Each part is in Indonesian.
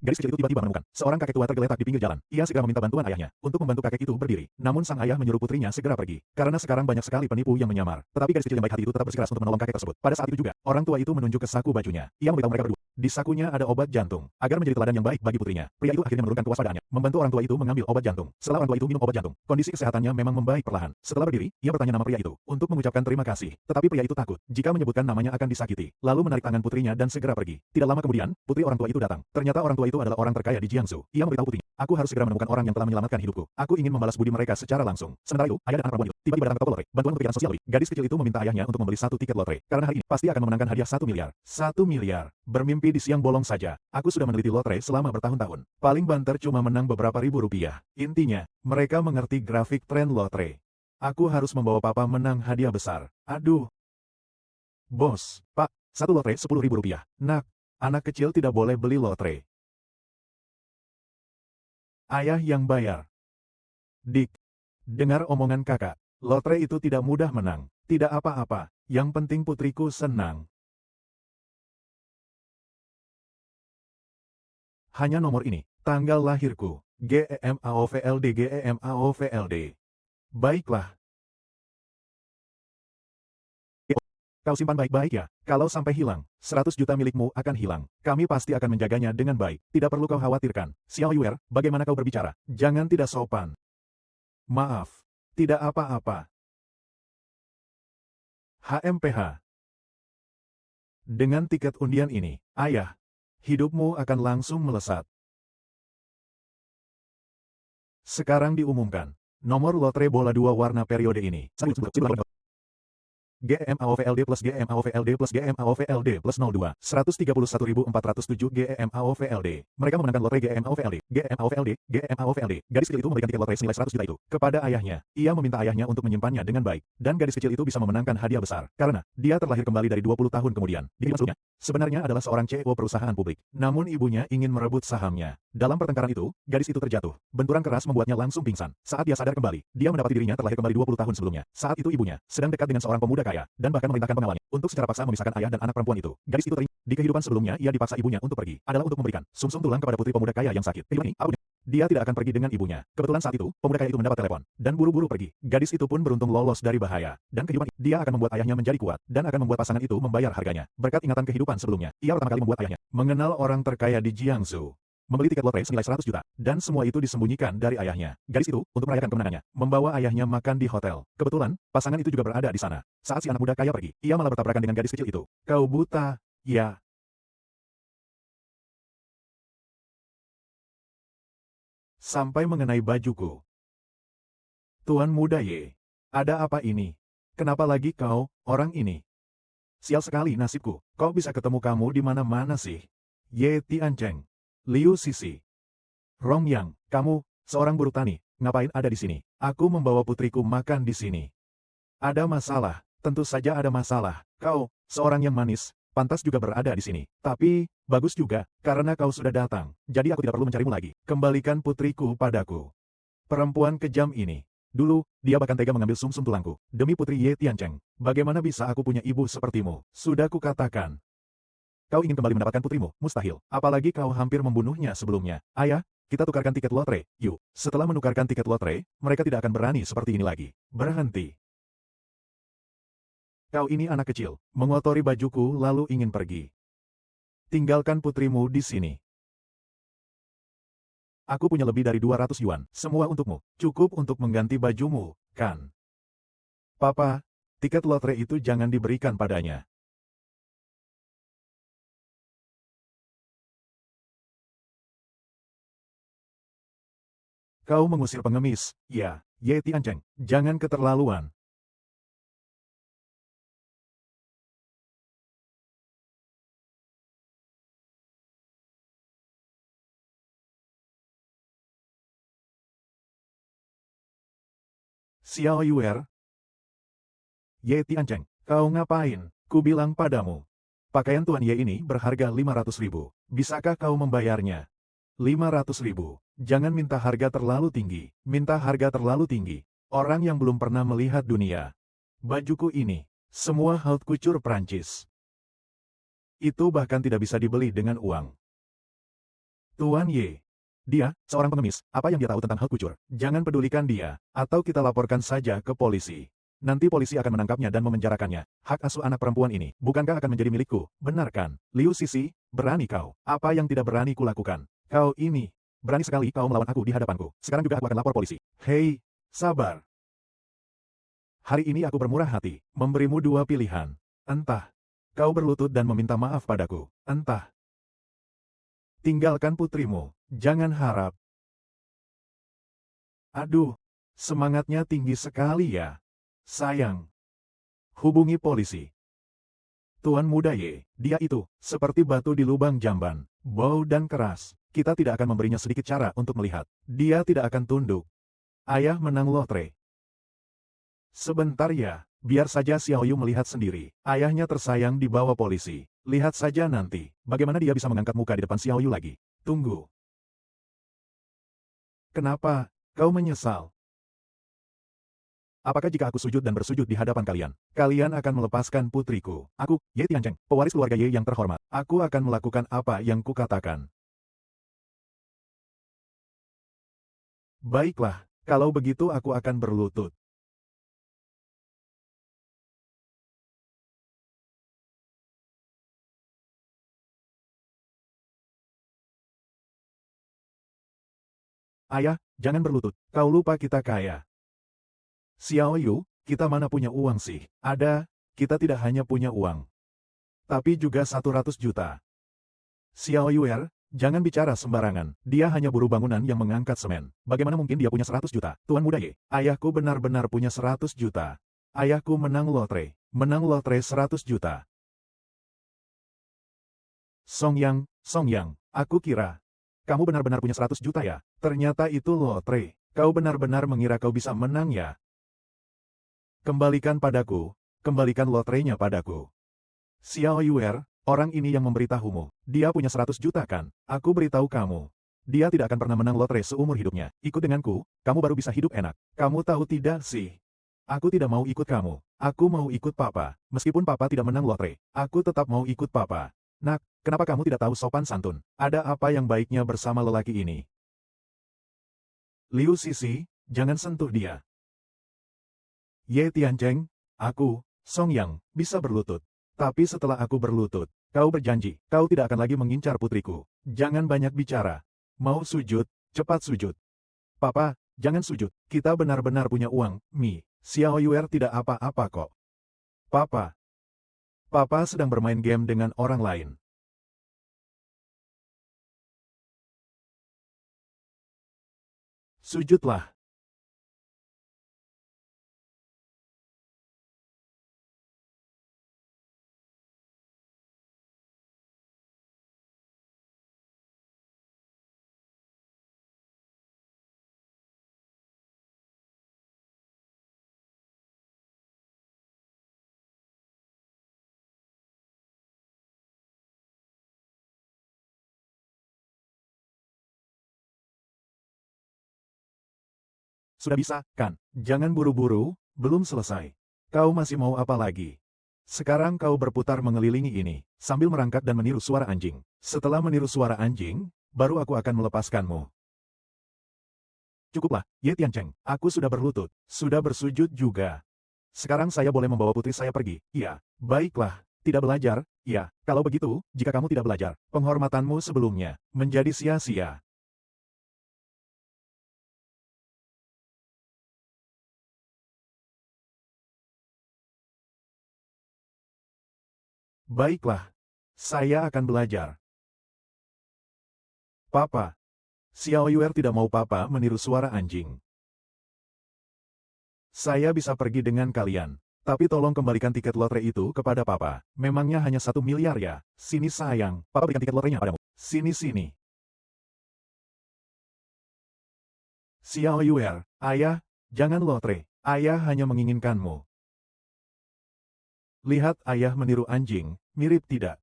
gadis kecil itu tiba-tiba menemukan seorang kakek tua tergeletak di pinggir jalan. Ia segera meminta bantuan ayahnya untuk membantu kakek itu berdiri. Namun sang ayah menyuruh putrinya segera pergi. Karena sekarang banyak sekali penipu yang menyamar. Tetapi gadis kecil yang baik hati itu tetap bersikeras untuk menolong kakek tersebut. Pada saat itu juga, orang tua itu menunjuk ke saku bajunya. Ia memberitahu mereka berdua. Di sakunya ada obat jantung. Agar menjadi teladan yang baik bagi putrinya, pria itu akhirnya menurunkan kewaspadaannya, membantu orang tua itu mengambil obat jantung. Setelah orang tua itu minum obat jantung, kondisi kesehatannya memang membaik perlahan. Setelah berdiri, ia bertanya nama pria itu untuk mengucapkan terima kasih. Tetapi pria itu takut jika menyebutkan namanya akan disakiti. Lalu menarik tangan putrinya dan segera pergi. Tidak lama kemudian, putri orang tua itu datang. Ternyata orang tua itu adalah orang terkaya di Jiangsu. Ia memberitahu putrinya, aku harus segera menemukan orang yang telah menyelamatkan hidupku. Aku ingin membalas budi mereka secara langsung. Sementara itu, ayah dan anak perempuan itu tiba-tiba datang ke toko lotre. Bantuan untuk kegiatan sosial lebih. Gadis kecil itu meminta ayahnya untuk membeli satu tiket lotre. Karena hari ini pasti akan memenangkan hadiah 1 miliar. 1 miliar. Bermimpi di siang bolong saja. Aku sudah meneliti lotre selama bertahun-tahun. Paling banter cuma menang beberapa ribu rupiah. Intinya, mereka mengerti grafik tren lotre. Aku harus membawa papa menang hadiah besar. Aduh. Bos, Pak, satu lotre 10.000 rupiah. Nak, anak kecil tidak boleh beli lotre. Ayah yang bayar. Dik, dengar omongan kakak. Lotre itu tidak mudah menang. Tidak apa-apa. Yang penting putriku senang. Hanya nomor ini. Tanggal lahirku. GEMAOVLD GEMAOVLD. Baiklah. Kau simpan baik-baik ya. Kalau sampai hilang, 100 juta milikmu akan hilang. Kami pasti akan menjaganya dengan baik. Tidak perlu kau khawatirkan. Xiao Yuer, bagaimana kau berbicara? Jangan tidak sopan. Maaf. Tidak apa-apa. HMPH. Dengan tiket undian ini, ayah, hidupmu akan langsung melesat. Sekarang diumumkan. Nomor lotre bola 2 warna periode ini. GEMAOVLD plus GEMAOVLD plus GEMAOVLD plus 02 131.407 GEMAOVLD. Mereka memenangkan lotre GEMAOVLD. GEMAOVLD. GEMAOVLD. Gadis kecil itu memberikan tiket lotre senilai 100 juta itu kepada ayahnya. Ia meminta ayahnya untuk menyimpannya dengan baik. Dan gadis kecil itu bisa memenangkan hadiah besar. Karena dia terlahir kembali dari 20 tahun kemudian. Di kehidupan sebelumnya, sebenarnya adalah seorang CEO perusahaan publik. Namun ibunya ingin merebut sahamnya. Dalam pertengkaran itu, gadis itu terjatuh. Benturan keras membuatnya langsung pingsan. Saat dia sadar kembali, dia mendapati dirinya terlahir kembali 20 tahun sebelumnya. Saat itu ibunya sedang dekat dengan seorang pemuda kaya, dan bahkan memerintahkan pengawalnya untuk secara paksa memisahkan ayah dan anak perempuan itu. Gadis itu teringat, di kehidupan sebelumnya ia dipaksa ibunya untuk pergi, adalah untuk memberikan sumsum tulang kepada putri pemuda kaya yang sakit. Kehidupan ini, dia tidak akan pergi dengan ibunya. Kebetulan saat itu, pemuda kaya itu mendapat telepon, dan buru-buru pergi. Gadis itu pun beruntung lolos dari bahaya. Dan kehidupan ini, dia akan membuat ayahnya menjadi kuat, dan akan membuat pasangan itu membayar harganya. Berkat ingatan kehidupan sebelumnya, ia pertama kali membuat ayahnya mengenal orang terkaya di Jiangsu. Membeli tiket lotre senilai 100 juta, dan semua itu disembunyikan dari ayahnya. Gadis itu, untuk merayakan kemenangannya, membawa ayahnya makan di hotel. Kebetulan, pasangan itu juga berada di sana. Saat si anak muda kaya pergi, ia malah bertabrakan dengan gadis kecil itu. Kau buta, ya. Sampai mengenai bajuku. Tuan muda Ye, ada apa ini? Kenapa lagi kau, orang ini? Sial sekali nasibku, kok bisa ketemu kamu di mana-mana sih? Ye Tiancheng. Liu Sisi. Rong Yang, kamu, seorang buruh tani, ngapain ada di sini? Aku membawa putriku makan di sini. Ada masalah, tentu saja ada masalah. Kau, seorang yang manis, pantas juga berada di sini. Tapi, bagus juga, karena kau sudah datang. Jadi aku tidak perlu mencarimu lagi. Kembalikan putriku padaku. Perempuan kejam ini. Dulu, dia bahkan tega mengambil sumsum tulangku. Demi putri Ye Tiancheng, bagaimana bisa aku punya ibu sepertimu? Sudah kukatakan. Kau ingin kembali mendapatkan putrimu? Mustahil. Apalagi kau hampir membunuhnya sebelumnya. Ayah, kita tukarkan tiket lotre, yuk. Setelah menukarkan tiket lotre, mereka tidak akan berani seperti ini lagi. Berhenti. Kau ini anak kecil, mengotori bajuku lalu ingin pergi. Tinggalkan putrimu di sini. Aku punya lebih dari 200 yuan, semua untukmu. Cukup untuk mengganti bajumu, kan? Papa, tiket lotre itu jangan diberikan padanya. Kau mengusir pengemis, ya, Ye Tiancheng, jangan keterlaluan. Xiao Yuer. Ye Tiancheng, kau ngapain? Ku bilang padamu. Pakaian Tuan Ye ini berharga 500.000. Bisakah kau membayarnya? 500.000. Jangan minta harga terlalu tinggi. Minta harga terlalu tinggi. Orang yang belum pernah melihat dunia. Bajuku ini. Semua haute couture Prancis. Itu bahkan tidak bisa dibeli dengan uang. Tuan Ye. Dia, seorang pengemis, apa yang dia tahu tentang hal kucur? Jangan pedulikan dia, atau kita laporkan saja ke polisi. Nanti polisi akan menangkapnya dan memenjarakannya. Hak asuh anak perempuan ini, bukankah akan menjadi milikku? Benar kan? Liu Sisi, berani kau. Apa yang tidak berani kulakukan? Kau ini, berani sekali kau melawan aku di hadapanku. Sekarang juga aku akan lapor polisi. Hei, sabar. Hari ini aku bermurah hati, memberimu dua pilihan. Entah, kau berlutut dan meminta maaf padaku. Entah, tinggalkan putrimu. Jangan harap. Aduh, semangatnya tinggi sekali ya. Sayang. Hubungi polisi. Tuan Muda Ye, dia itu, seperti batu di lubang jamban. Bau dan keras. Kita tidak akan memberinya sedikit cara untuk melihat. Dia tidak akan tunduk. Ayah menang lotre. Sebentar ya, biar saja Xiaoyu melihat sendiri. Ayahnya tersayang dibawa polisi. Lihat saja nanti, bagaimana dia bisa mengangkat muka di depan Xiaoyu lagi. Tunggu. Kenapa? Kau menyesal? Apakah jika aku sujud dan bersujud di hadapan kalian, kalian akan melepaskan putriku? Aku, Ye Tiancheng, pewaris keluarga Ye yang terhormat. Aku akan melakukan apa yang kukatakan. Baiklah, kalau begitu aku akan berlutut. Ayah, jangan berlutut. Kau lupa kita kaya. Xiaoyu, kita mana punya uang sih? Ada, kita tidak hanya punya uang, tapi juga 100 juta. Xiaoyuer, jangan bicara sembarangan. Dia hanya buruh bangunan yang mengangkat semen. Bagaimana mungkin dia punya 100 juta? Tuan Muda Ye, ayahku benar-benar punya 100 juta. Ayahku menang lotre. Menang lotre 100 juta. Song Yang, aku kira. Kamu benar-benar punya 100 juta ya? Ternyata itu lotre. Kau benar-benar mengira kau bisa menang ya? Kembalikan padaku. Kembalikan lotrenya padaku. Xiao Yuer, orang ini yang memberitahumu. Dia punya 100 juta kan? Aku beritahu kamu. Dia tidak akan pernah menang lotre seumur hidupnya. Ikut denganku, kamu baru bisa hidup enak. Kamu tahu tidak sih? Aku tidak mau ikut kamu. Aku mau ikut papa. Meskipun papa tidak menang lotre, aku tetap mau ikut papa. Nak, kenapa kamu tidak tahu sopan santun? Ada apa yang baiknya bersama lelaki ini? Liu Sisi, jangan sentuh dia. Ye Tiancheng, aku, Song Yang, bisa berlutut. Tapi setelah aku berlutut, kau berjanji, kau tidak akan lagi mengincar putriku. Jangan banyak bicara. Mau sujud, cepat sujud. Papa, jangan sujud. Kita benar-benar punya uang, Mi. Xiao Yuer tidak apa-apa kok. Papa. Papa sedang bermain game dengan orang lain. Sujudlah. Sudah bisa, kan? Jangan buru-buru, belum selesai. Kau masih mau apa lagi? Sekarang kau berputar mengelilingi ini, sambil merangkak dan meniru suara anjing. Setelah meniru suara anjing, baru aku akan melepaskanmu. Cukuplah, Ye Tiancheng, aku sudah berlutut, sudah bersujud juga. Sekarang saya boleh membawa putri saya pergi. Iya, baiklah, tidak belajar, ya, kalau begitu, jika kamu tidak belajar, penghormatanmu sebelumnya menjadi sia-sia. Baiklah, saya akan belajar. Papa, Xiao Yuer tidak mau papa meniru suara anjing. Saya bisa pergi dengan kalian. Tapi tolong kembalikan tiket lotre itu kepada papa. Memangnya hanya 1 miliar ya? Sini sayang, papa berikan tiket lotrenya padamu. Sini-sini. Xiao Yuer, ayah, jangan lotre. Ayah hanya menginginkanmu. Lihat ayah meniru anjing, mirip tidak?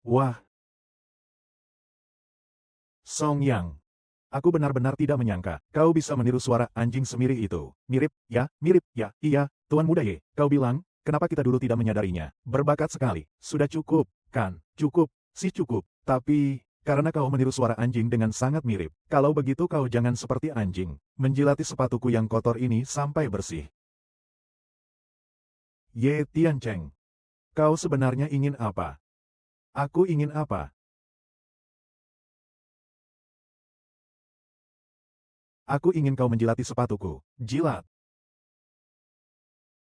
Wah, Song Yang. Aku benar-benar tidak menyangka, kau bisa meniru suara anjing semiri itu. Mirip, ya, iya, Tuan Muda Ye, kau bilang, kenapa kita dulu tidak menyadarinya? Berbakat sekali, sudah cukup, kan? Cukup, sih cukup. Tapi, karena kau meniru suara anjing dengan sangat mirip, kalau begitu kau jangan seperti anjing, menjilati sepatuku yang kotor ini sampai bersih. Ye Tiancheng, kau sebenarnya ingin apa? Aku ingin apa? Aku ingin kau menjilati sepatuku. Jilat.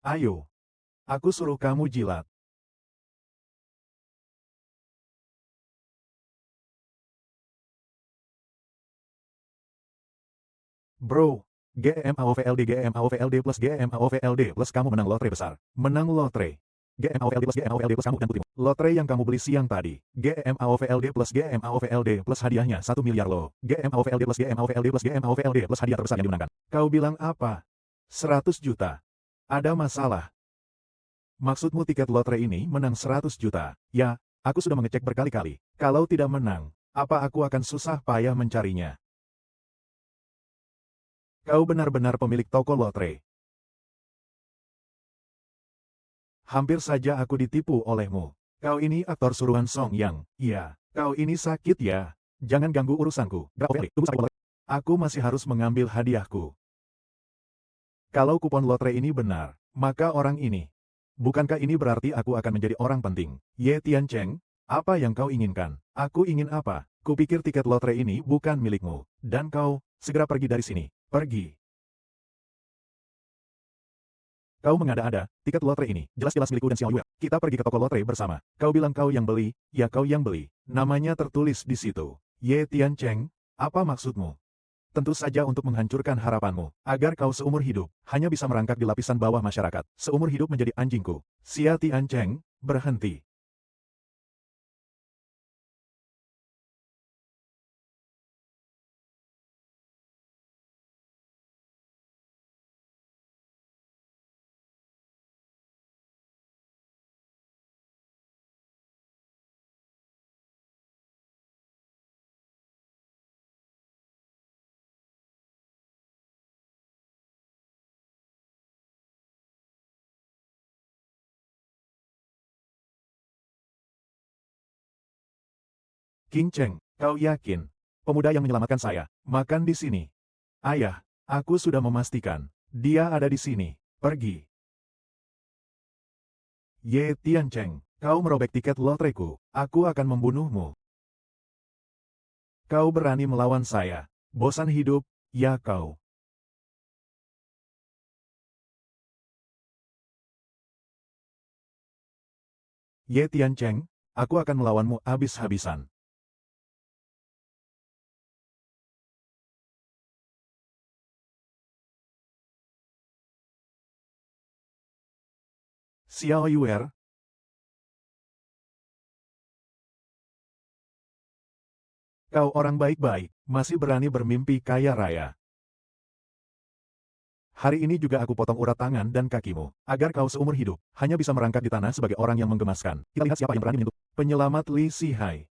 Ayo. Aku suruh kamu jilat. Bro. GMAOVLD plus kamu menang lotre besar. Menang lotre. GMAOVLD plus kamu dan putihmu. Lotre yang kamu beli siang tadi. GMAOVLD plus hadiahnya 1 miliar lo. GMAOVLD plus hadiah terbesar yang dimenangkan. Kau bilang apa? 100 juta. Ada masalah. Maksudmu tiket lotre ini menang 100 juta? Ya, aku sudah mengecek berkali-kali. Kalau tidak menang, apa aku akan susah payah mencarinya? Kau benar-benar pemilik toko lotre. Hampir saja aku ditipu olehmu. Kau ini aktor suruhan Song Yang. Iya, kau ini sakit ya. Jangan ganggu urusanku. Aku masih harus mengambil hadiahku. Kalau kupon lotre ini benar, maka orang ini. Bukankah ini berarti aku akan menjadi orang penting? Ye Tiancheng, apa yang kau inginkan? Aku ingin apa? Kupikir tiket lotre ini bukan milikmu. Dan kau, segera pergi dari sini. Pergi. Kau mengada-ada, tiket lotre ini, jelas-jelas milikku dan Xiao Yue. Kita pergi ke toko lotre bersama. Kau bilang kau yang beli, ya kau yang beli. Namanya tertulis di situ. Ye Tiancheng, apa maksudmu? Tentu saja untuk menghancurkan harapanmu, agar kau seumur hidup, hanya bisa merangkak di lapisan bawah masyarakat, seumur hidup menjadi anjingku. Xia Tiancheng, berhenti. King Cheng, kau yakin? Pemuda yang menyelamatkan saya, makan di sini. Ayah, aku sudah memastikan. Dia ada di sini. Pergi. Ye Tiancheng, kau merobek tiket lotreku. Aku akan membunuhmu. Kau berani melawan saya. Bosan hidup, ya kau. Ye Tiancheng, aku akan melawanmu habis-habisan. Xiao Yue, kau orang baik-baik, masih berani bermimpi kaya raya. Hari ini juga aku potong urat tangan dan kakimu, agar kau seumur hidup, hanya bisa merangkak di tanah sebagai orang yang menggemaskan. Kita lihat siapa yang berani menyentuh. Penyelamat Li Sihai.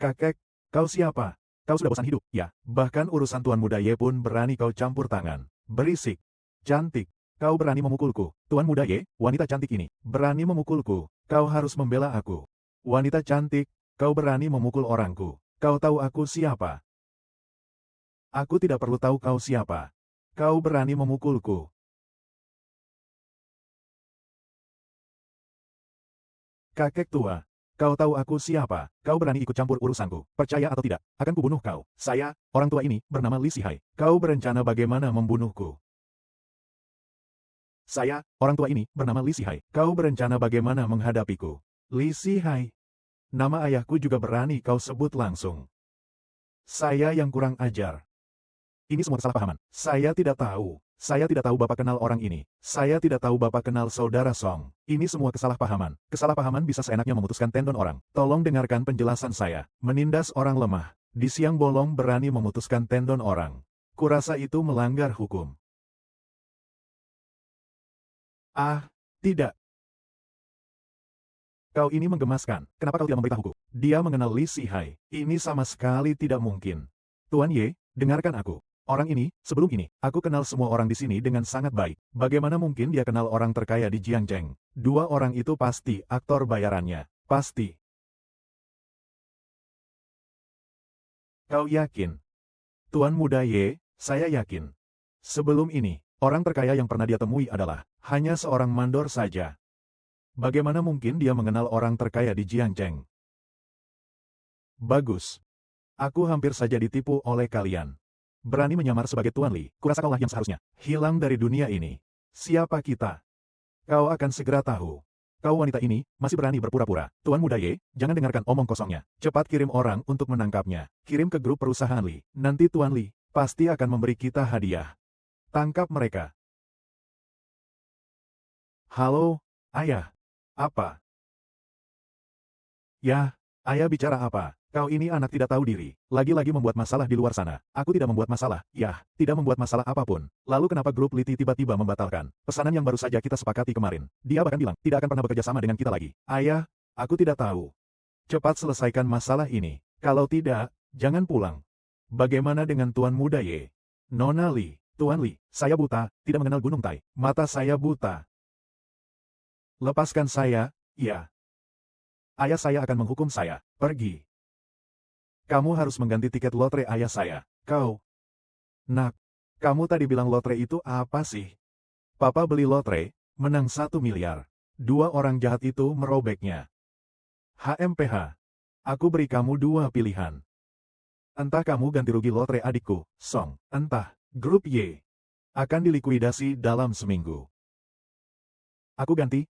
Kakek, kau siapa? Kau sudah bosan hidup, ya? Bahkan urusan Tuan Muda Ye pun berani kau campur tangan. Berisik. Cantik. Kau berani memukulku. Tuan Muda Ye, wanita cantik ini, berani memukulku. Kau harus membela aku. Wanita cantik, kau berani memukul orangku. Kau tahu aku siapa? Aku tidak perlu tahu kau siapa. Kau berani memukulku. Kakek tua. Kau tahu aku siapa? Kau berani ikut campur urusanku. Percaya atau tidak, akan kubunuh kau. Saya, orang tua ini, bernama Li Sihai. Kau berencana bagaimana membunuhku? Saya, orang tua ini, bernama Li Sihai. Kau berencana bagaimana menghadapiku? Li Sihai. Nama ayahku juga berani kau sebut langsung. Saya yang kurang ajar. Ini semua kesalahpahaman. Saya tidak tahu. Saya tidak tahu Bapak kenal orang ini. Saya tidak tahu Bapak kenal Saudara Song. Ini semua kesalahpahaman. Kesalahpahaman bisa seenaknya memutuskan tendon orang. Tolong dengarkan penjelasan saya. Menindas orang lemah. Di siang bolong berani memutuskan tendon orang. Kurasa itu melanggar hukum. Ah, tidak. Kau ini menggemaskan, kenapa kau tidak memberitahuku? Dia mengenal Li Sihai. Ini sama sekali tidak mungkin. Tuan Ye, dengarkan aku. Orang ini, sebelum ini, aku kenal semua orang di sini dengan sangat baik. Bagaimana mungkin dia kenal orang terkaya di Jiangzheng? Dua orang itu pasti aktor bayarannya. Pasti. Kau yakin? Tuan Muda Ye, saya yakin. Sebelum ini, orang terkaya yang pernah dia temui adalah hanya seorang mandor saja. Bagaimana mungkin dia mengenal orang terkaya di Jiangzheng? Bagus. Aku hampir saja ditipu oleh kalian. Berani menyamar sebagai Tuan Li, kurasa kaulah yang seharusnya hilang dari dunia ini. Siapa kita? Kau akan segera tahu. Kau wanita ini, masih berani berpura-pura. Tuan Muda Ye, jangan dengarkan omong kosongnya. Cepat kirim orang untuk menangkapnya. Kirim ke grup perusahaan Li. Nanti Tuan Li, pasti akan memberi kita hadiah. Tangkap mereka. Halo, Ayah. Apa? Ya, Ayah bicara apa? Kau ini anak tidak tahu diri. Lagi-lagi membuat masalah di luar sana. Aku tidak membuat masalah. Ya, tidak membuat masalah apapun. Lalu kenapa grup Liti tiba-tiba membatalkan pesanan yang baru saja kita sepakati kemarin? Dia bahkan bilang, tidak akan pernah bekerja sama dengan kita lagi. Ayah, aku tidak tahu. Cepat selesaikan masalah ini. Kalau tidak, jangan pulang. Bagaimana dengan Tuan Muda Ye? Nona Li, Tuan Li, saya buta, tidak mengenal Gunung Tai. Mata saya buta. Lepaskan saya, ya. Ayah saya akan menghukum saya. Pergi. Kamu harus mengganti tiket lotre ayah saya. Kau. Nak. Kamu tadi bilang lotre itu apa sih? Papa beli lotre, menang 1 miliar. Dua orang jahat itu merobeknya. HMPH. Aku beri kamu dua pilihan. Entah kamu ganti rugi lotre adikku, Song. Entah, grup Y. Akan dilikuidasi dalam seminggu. Aku ganti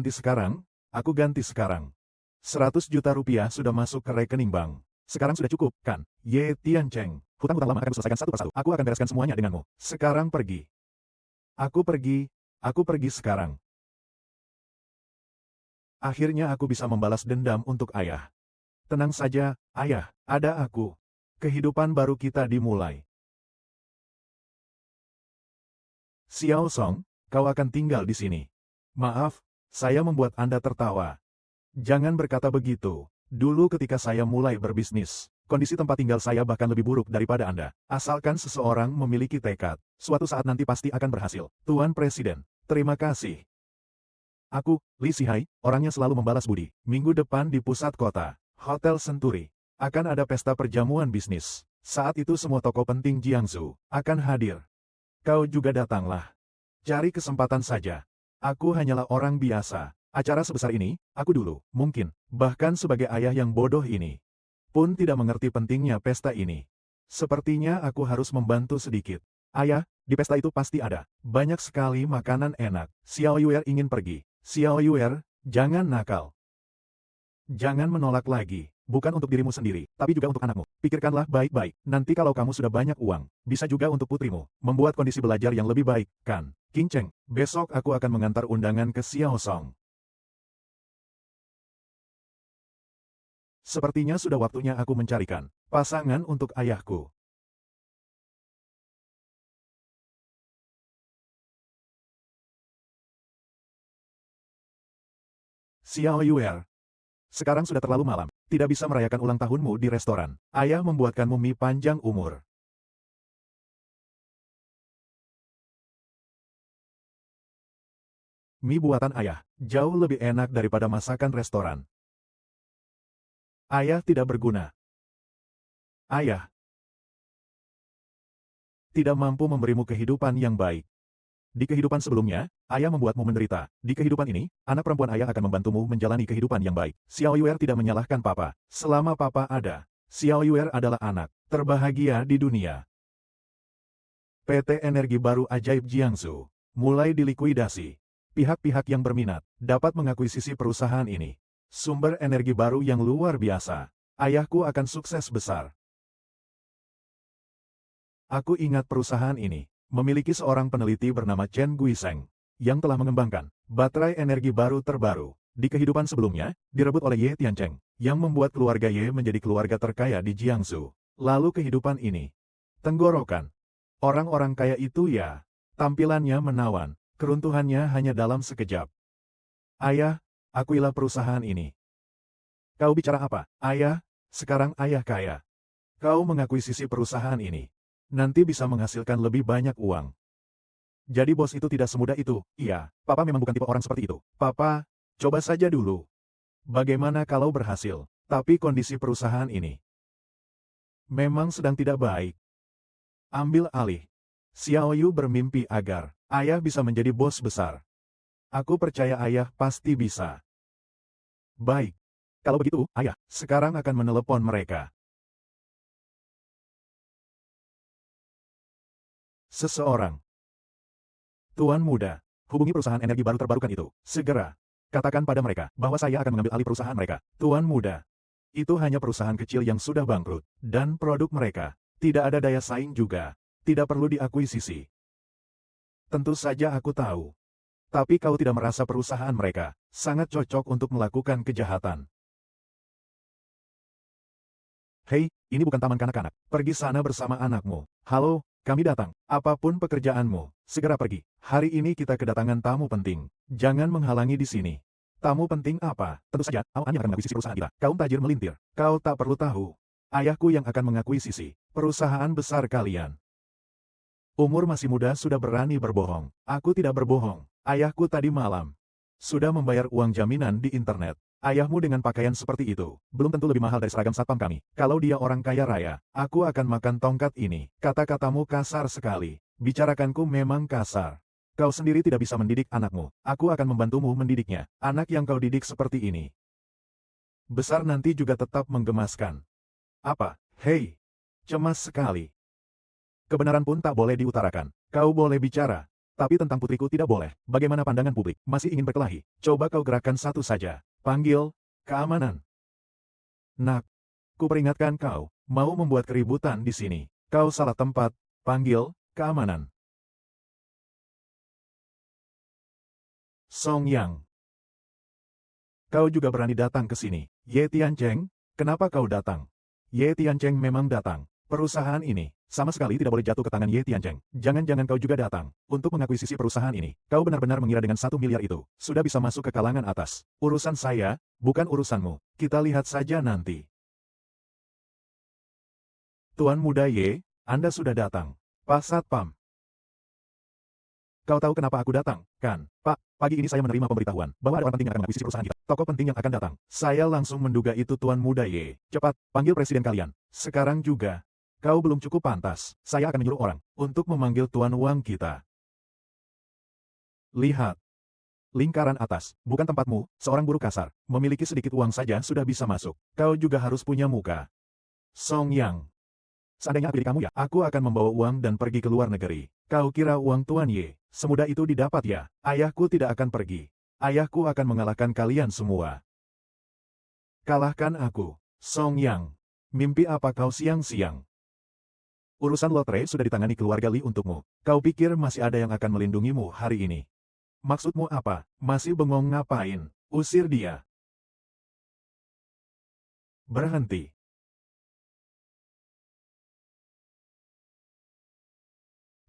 sekarang, aku ganti sekarang. 100 juta rupiah sudah masuk ke rekening bank. Sekarang sudah cukup, kan? Ye Tiancheng, hutang-hutang lama akan kuselesaikan satu persatu. Aku akan bereskan semuanya denganmu. Sekarang pergi. Aku pergi sekarang. Akhirnya aku bisa membalas dendam untuk ayah. Tenang saja, ayah, ada aku. Kehidupan baru kita dimulai. Xiao Song, kau akan tinggal di sini. Maaf, saya membuat Anda tertawa. Jangan berkata begitu. Dulu ketika saya mulai berbisnis, kondisi tempat tinggal saya bahkan lebih buruk daripada Anda. Asalkan seseorang memiliki tekad, suatu saat nanti pasti akan berhasil. Tuan Presiden, terima kasih. Aku, Li Sihai, orangnya selalu membalas budi. Minggu depan di pusat kota, Hotel Century, akan ada pesta perjamuan bisnis. Saat itu semua tokoh penting Jiangsu akan hadir. Kau juga datanglah. Cari kesempatan saja. Aku hanyalah orang biasa. Acara sebesar ini, aku dulu, mungkin, bahkan sebagai ayah yang bodoh ini, pun tidak mengerti pentingnya pesta ini. Sepertinya aku harus membantu sedikit. Ayah, di pesta itu pasti ada banyak sekali makanan enak. Xiao Yuer ingin pergi. Xiao Yuer, jangan nakal. Jangan menolak lagi. Bukan untuk dirimu sendiri, tapi juga untuk anakmu. Pikirkanlah baik-baik. Nanti kalau kamu sudah banyak uang, bisa juga untuk putrimu. Membuat kondisi belajar yang lebih baik, kan? King Cheng, besok aku akan mengantar undangan ke Xiao Song. Sepertinya sudah waktunya aku mencarikan pasangan untuk ayahku. Xiao Yuer. Sekarang sudah terlalu malam. Tidak bisa merayakan ulang tahunmu di restoran. Ayah membuatkanmu mie panjang umur. Mie buatan ayah, jauh lebih enak daripada masakan restoran. Ayah tidak berguna. Ayah tidak mampu memberimu kehidupan yang baik. Di kehidupan sebelumnya, ayah membuatmu menderita. Di kehidupan ini, anak perempuan ayah akan membantumu menjalani kehidupan yang baik. Xiao Yuer tidak menyalahkan papa. Selama papa ada, Xiao Yuer adalah anak terbahagia di dunia. PT Energi Baru Ajaib Jiangsu mulai dilikuidasi. Pihak-pihak yang berminat dapat mengakuisisi perusahaan ini. Sumber energi baru yang luar biasa. Ayahku akan sukses besar. Aku ingat perusahaan ini memiliki seorang peneliti bernama Chen Guisheng, yang telah mengembangkan baterai energi baru terbaru. Di kehidupan sebelumnya, direbut oleh Ye Tiancheng, yang membuat keluarga Ye menjadi keluarga terkaya di Jiangsu. Lalu kehidupan ini. Tenggorokan. Orang-orang kaya itu ya, tampilannya menawan, keruntuhannya hanya dalam sekejap. Ayah, Akuilah perusahaan ini. Kau bicara apa? Ayah, sekarang ayah kaya. Kau mengakuisisi perusahaan ini. Nanti bisa menghasilkan lebih banyak uang. Jadi bos itu tidak semudah itu. Iya, papa memang bukan tipe orang seperti itu. Papa, coba saja dulu. Bagaimana kalau berhasil? Tapi kondisi perusahaan ini memang sedang tidak baik. Ambil alih. Xiao Yu bermimpi agar ayah bisa menjadi bos besar. Aku percaya ayah pasti bisa. Baik. Kalau begitu, ayah, sekarang akan menelepon mereka. Seseorang. Tuan muda, hubungi perusahaan energi baru terbarukan itu. Segera. Katakan pada mereka bahwa saya akan mengambil alih perusahaan mereka. Tuan muda. Itu hanya perusahaan kecil yang sudah bangkrut. Dan produk mereka. Tidak ada daya saing juga. Tidak perlu diakuisisi. Tentu saja aku tahu. Tapi kau tidak merasa perusahaan mereka sangat cocok untuk melakukan kejahatan. Hei, ini bukan taman kanak-kanak. Pergi sana bersama anakmu. Halo, kami datang. Apapun pekerjaanmu, segera pergi. Hari ini kita kedatangan tamu penting. Jangan menghalangi di sini. Tamu penting apa? Tentu saja, Awan yang akan mengakuisisi perusahaan kita. Kaum tajir melintir. Kau tak perlu tahu. Ayahku yang akan mengakuisisi perusahaan besar kalian. Umur masih muda sudah berani berbohong. Aku tidak berbohong. Ayahku tadi malam sudah membayar uang jaminan di internet. Ayahmu dengan pakaian seperti itu, belum tentu lebih mahal dari seragam satpam kami. Kalau dia orang kaya raya, aku akan makan tongkat ini. Kata-katamu kasar sekali. Bicarakanku memang kasar. Kau sendiri tidak bisa mendidik anakmu. Aku akan membantumu mendidiknya. Anak yang kau didik seperti ini. Besar nanti juga tetap menggemaskan. Apa? Hei! Cemas sekali. Kebenaran pun tak boleh diutarakan. Kau boleh bicara. Tapi tentang putriku tidak boleh. Bagaimana pandangan publik? Masih ingin berkelahi? Coba kau gerakkan satu saja. Panggil keamanan. Nak, kuperingatkan kau, mau membuat keributan di sini. Kau salah tempat. Panggil keamanan. Song Yang. Kau juga berani datang ke sini. Ye Tiancheng, kenapa kau datang? Ye Tiancheng memang datang. Perusahaan ini sama sekali tidak boleh jatuh ke tangan Ye Tiancheng. Jangan-jangan kau juga datang untuk mengakuisisi perusahaan ini. Kau benar-benar mengira dengan 1 miliar itu sudah bisa masuk ke kalangan atas. Urusan saya, bukan urusanmu. Kita lihat saja nanti. Tuan muda Ye, Anda sudah datang. Pak Satpam. Kau tahu kenapa aku datang, kan? Pak, pagi ini saya menerima pemberitahuan bahwa ada orang penting yang akan mengakuisisi perusahaan kita. Tokoh penting yang akan datang. Saya langsung menduga itu Tuan muda Ye. Cepat, panggil presiden kalian. Sekarang juga. Kau belum cukup pantas. Saya akan menyuruh orang untuk memanggil Tuan Wang kita. Lihat. Lingkaran atas, bukan tempatmu, seorang buruh kasar. Memiliki sedikit uang saja sudah bisa masuk. Kau juga harus punya muka. Song Yang. Seandainya aku di kamu ya, aku akan membawa uang dan pergi ke luar negeri. Kau kira uang Tuan Ye semudah itu didapat ya? Ayahku tidak akan pergi. Ayahku akan mengalahkan kalian semua. Kalahkan aku, Song Yang. Mimpi apa kau siang-siang? Urusan lotre sudah ditangani keluarga Li untukmu. Kau pikir masih ada yang akan melindungimu hari ini? Maksudmu apa? Masih bengong ngapain? Usir dia. Berhenti.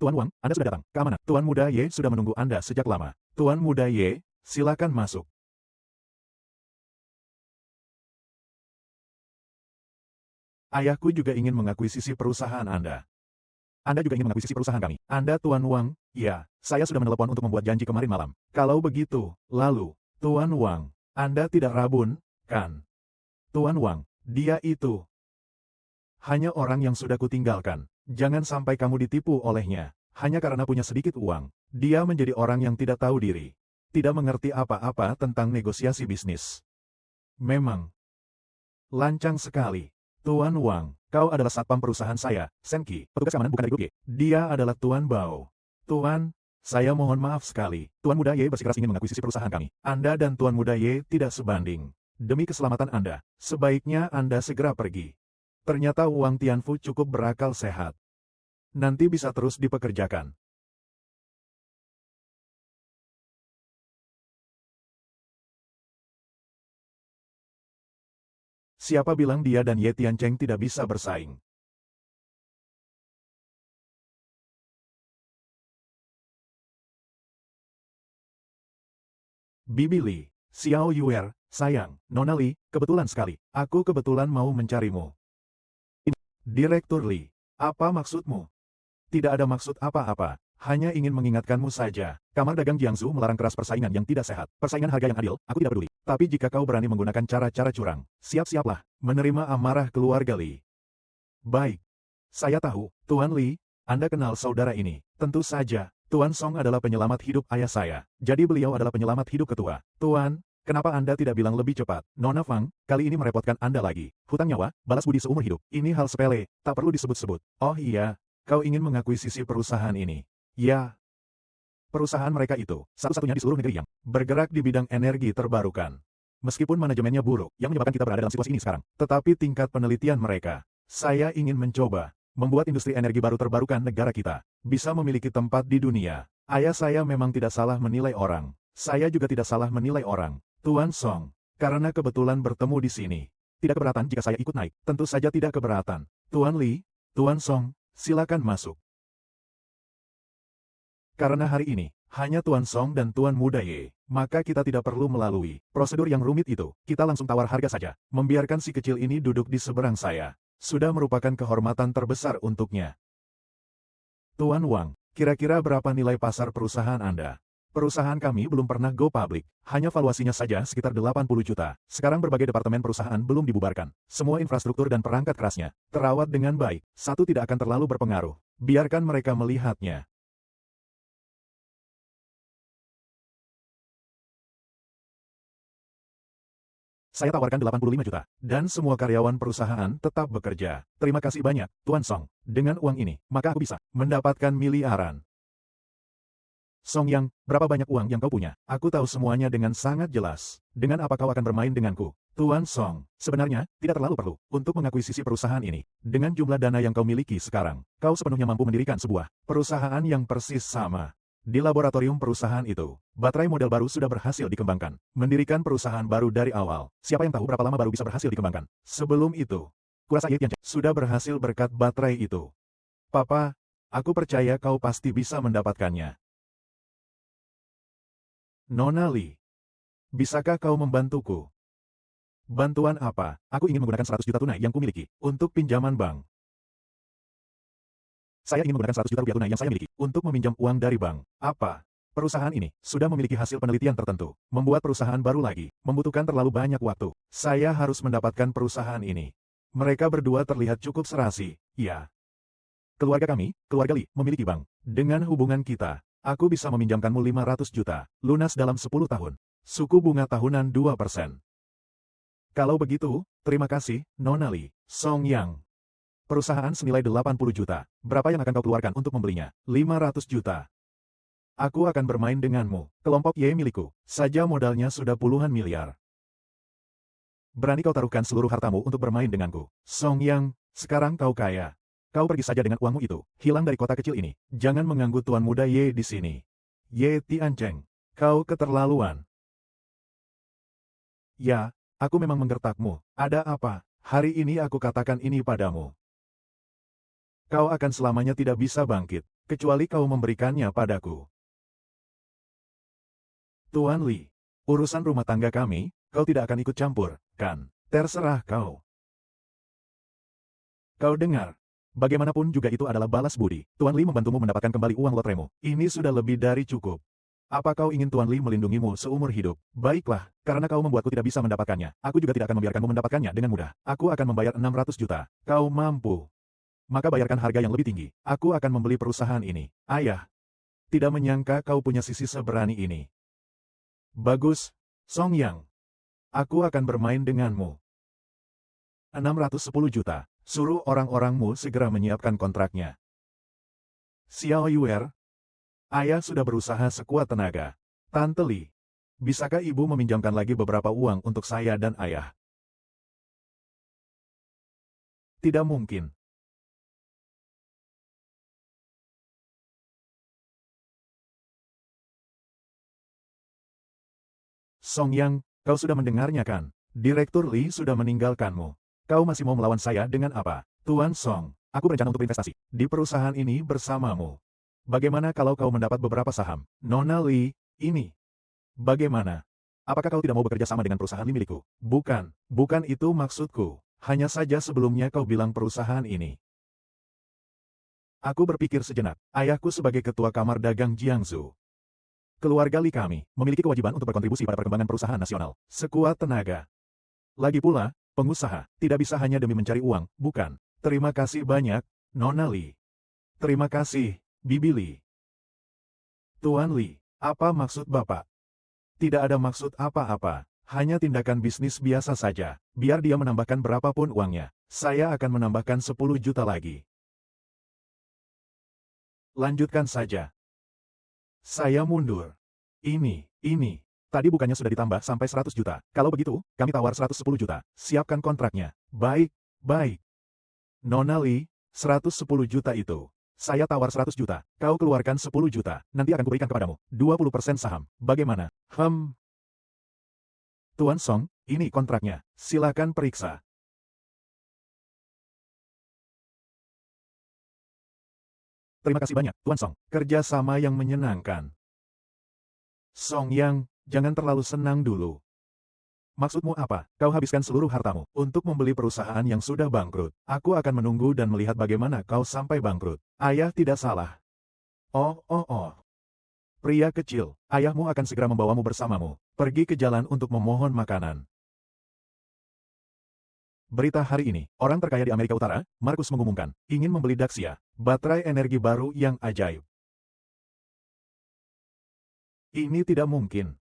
Tuan Wang, Anda sudah datang. Keamanan. Tuan muda Ye sudah menunggu Anda sejak lama. Tuan muda Ye, silakan masuk. Ayahku juga ingin mengakuisisi perusahaan Anda. Anda juga ingin mengakuisisi perusahaan kami. Anda Tuan Wang? Ya, saya sudah menelepon untuk membuat janji kemarin malam. Kalau begitu, lalu, Tuan Wang, Anda tidak rabun, kan? Tuan Wang, dia itu hanya orang yang sudah kutinggalkan. Jangan sampai kamu ditipu olehnya. Hanya karena punya sedikit uang, dia menjadi orang yang tidak tahu diri. Tidak mengerti apa-apa tentang negosiasi bisnis. Memang lancang sekali. Tuan Wang, kau adalah satpam perusahaan saya, Senki, petugas keamanan bukan dari grup Y. Dia adalah Tuan Bao. Tuan, saya mohon maaf sekali. Tuan muda Ye bersikeras ingin mengakuisisi perusahaan kami. Anda dan Tuan muda Ye tidak sebanding. Demi keselamatan Anda, sebaiknya Anda segera pergi. Ternyata uang Tianfu cukup berakal sehat. Nanti bisa terus dipekerjakan. Siapa bilang dia dan Ye Tiancheng tidak bisa bersaing? Bibi Li. Xiao Yuer, sayang, Nona Li, kebetulan sekali. Aku kebetulan mau mencarimu. Direktur Li, apa maksudmu? Tidak ada maksud apa-apa. Hanya ingin mengingatkanmu saja. Kamar dagang Jiangsu melarang keras persaingan yang tidak sehat. Persaingan harga yang adil, aku tidak peduli. Tapi jika kau berani menggunakan cara-cara curang, siap-siaplah menerima amarah keluarga Li. Baik. Saya tahu, Tuan Li, Anda kenal saudara ini. Tentu saja, Tuan Song adalah penyelamat hidup ayah saya. Jadi beliau adalah penyelamat hidup ketua. Tuan, kenapa Anda tidak bilang lebih cepat? Nona Fang, kali ini merepotkan Anda lagi. Hutang nyawa, balas budi seumur hidup. Ini hal sepele, tak perlu disebut-sebut. Oh iya, kau ingin mengakuisisi perusahaan ini. Ya. Perusahaan mereka itu, satu-satunya di seluruh negeri yang bergerak di bidang energi terbarukan. Meskipun manajemennya buruk, yang menyebabkan kita berada dalam situasi ini sekarang. Tetapi tingkat penelitian mereka, saya ingin mencoba membuat industri energi baru terbarukan negara kita bisa memiliki tempat di dunia. Ayah saya memang tidak salah menilai orang. Saya juga tidak salah menilai orang. Tuan Song, karena kebetulan bertemu di sini. Tidak keberatan jika saya ikut naik. Tentu saja tidak keberatan. Tuan Li, Tuan Song, silakan masuk. Karena hari ini, hanya Tuan Song dan Tuan Muda Ye, maka kita tidak perlu melalui prosedur yang rumit itu. Kita langsung tawar harga saja. Membiarkan si kecil ini duduk di seberang saya sudah merupakan kehormatan terbesar untuknya. Tuan Wang, kira-kira berapa nilai pasar perusahaan Anda? Perusahaan kami belum pernah go public, hanya valuasinya saja sekitar 80 juta. Sekarang berbagai departemen perusahaan belum dibubarkan. Semua infrastruktur dan perangkat kerasnya terawat dengan baik. Satu tidak akan terlalu berpengaruh. Biarkan mereka melihatnya. Saya tawarkan 85 juta, dan semua karyawan perusahaan tetap bekerja. Terima kasih banyak, Tuan Song. Dengan uang ini, maka aku bisa mendapatkan miliaran. Song Yang, berapa banyak uang yang kau punya? Aku tahu semuanya dengan sangat jelas. Dengan apa kau akan bermain denganku? Tuan Song, sebenarnya, tidak terlalu perlu untuk mengakuisisi perusahaan ini. Dengan jumlah dana yang kau miliki sekarang, kau sepenuhnya mampu mendirikan sebuah perusahaan yang persis sama. Di laboratorium perusahaan itu, baterai model baru sudah berhasil dikembangkan. Mendirikan perusahaan baru dari awal. Siapa yang tahu berapa lama baru bisa berhasil dikembangkan? Sebelum itu, kurasa Ye Tiancheng sudah berhasil berkat baterai itu. Papa, aku percaya kau pasti bisa mendapatkannya. Nona Li, bisakah kau membantuku? Bantuan apa? Aku ingin menggunakan 100 juta tunai yang kumiliki untuk pinjaman bank. Saya ingin menggunakan 100 juta rupiah tunai yang saya miliki untuk meminjam uang dari bank. Apa? Perusahaan ini sudah memiliki hasil penelitian tertentu. Membuat perusahaan baru lagi membutuhkan terlalu banyak waktu. Saya harus mendapatkan perusahaan ini. Mereka berdua terlihat cukup serasi. Ya. Keluarga kami, keluarga Li, memiliki bank. Dengan hubungan kita, aku bisa meminjamkanmu 500 juta, lunas dalam 10 tahun. Suku bunga tahunan 2%. Kalau begitu, terima kasih, Nona Li. Song Yang. Perusahaan senilai 80 juta. Berapa yang akan kau keluarkan untuk membelinya? 500 juta. Aku akan bermain denganmu. Kelompok Y milikku. Saja modalnya sudah puluhan miliar. Berani kau taruhkan seluruh hartamu untuk bermain denganku. Song Yang, sekarang kau kaya. Kau pergi saja dengan uangmu itu. Hilang dari kota kecil ini. Jangan mengganggu Tuan Muda Ye di sini. Ye Tiancheng. Kau keterlaluan. Ya, aku memang menggertakmu. Ada apa? Hari ini aku katakan ini padamu. Kau akan selamanya tidak bisa bangkit, kecuali kau memberikannya padaku. Tuan Li, urusan rumah tangga kami, kau tidak akan ikut campur, kan? Terserah kau. Kau dengar? Bagaimanapun juga itu adalah balas budi. Tuan Li membantumu mendapatkan kembali uang lotremu. Ini sudah lebih dari cukup. Apa kau ingin Tuan Li melindungimu seumur hidup? Baiklah, karena kau membuatku tidak bisa mendapatkannya. Aku juga tidak akan membiarkanmu mendapatkannya dengan mudah. Aku akan membayar 600 juta. Kau mampu. Maka bayarkan harga yang lebih tinggi. Aku akan membeli perusahaan ini. Ayah, tidak menyangka kau punya sisi seberani ini. Bagus, Song Yang. Aku akan bermain denganmu. 610 juta. Suruh orang-orangmu segera menyiapkan kontraknya. Xiao Yuer, ayah sudah berusaha sekuat tenaga. Tante Li, bisakah ibu meminjamkan lagi beberapa uang untuk saya dan ayah? Tidak mungkin. Song Yang, kau sudah mendengarnya kan? Direktur Li sudah meninggalkanmu. Kau masih mau melawan saya dengan apa? Tuan Song, aku berencana untuk berinvestasi di perusahaan ini bersamamu. Bagaimana kalau kau mendapat beberapa saham? Nona Li, ini. Bagaimana? Apakah kau tidak mau bekerja sama dengan perusahaan milikku? Bukan, bukan itu maksudku. Hanya saja sebelumnya kau bilang perusahaan ini. Aku berpikir sejenak. Ayahku sebagai ketua kamar dagang Jiangsu. Keluarga Li kami memiliki kewajiban untuk berkontribusi pada perkembangan perusahaan nasional sekuat tenaga. Lagi pula, pengusaha tidak bisa hanya demi mencari uang, bukan? Terima kasih banyak, Nona Li. Terima kasih, Bibi Li. Tuan Li, apa maksud Bapak? Tidak ada maksud apa-apa, hanya tindakan bisnis biasa saja. Biar dia menambahkan berapapun uangnya, saya akan menambahkan 10 juta lagi. Lanjutkan saja. Saya mundur. Ini. Tadi bukannya sudah ditambah sampai 100 juta. Kalau begitu, kami tawar 110 juta. Siapkan kontraknya. Baik, baik. Nona Li, 110 juta itu. Saya tawar 100 juta, kau keluarkan 10 juta, nanti akan kuberikan kepadamu, 20% saham, bagaimana? Tuan Song, ini kontraknya, silakan periksa. Terima kasih banyak, Tuan Song, kerjasama yang menyenangkan. Song Yang, jangan terlalu senang dulu. Maksudmu apa? Kau habiskan seluruh hartamu untuk membeli perusahaan yang sudah bangkrut. Aku akan menunggu dan melihat bagaimana kau sampai bangkrut. Ayah tidak salah. Oh. Pria kecil, ayahmu akan segera membawamu bersamamu. Pergi ke jalan untuk memohon makanan. Berita hari ini, orang terkaya di Amerika Utara, Markus mengumumkan, ingin membeli Daxia, baterai energi baru yang ajaib. Ini tidak mungkin.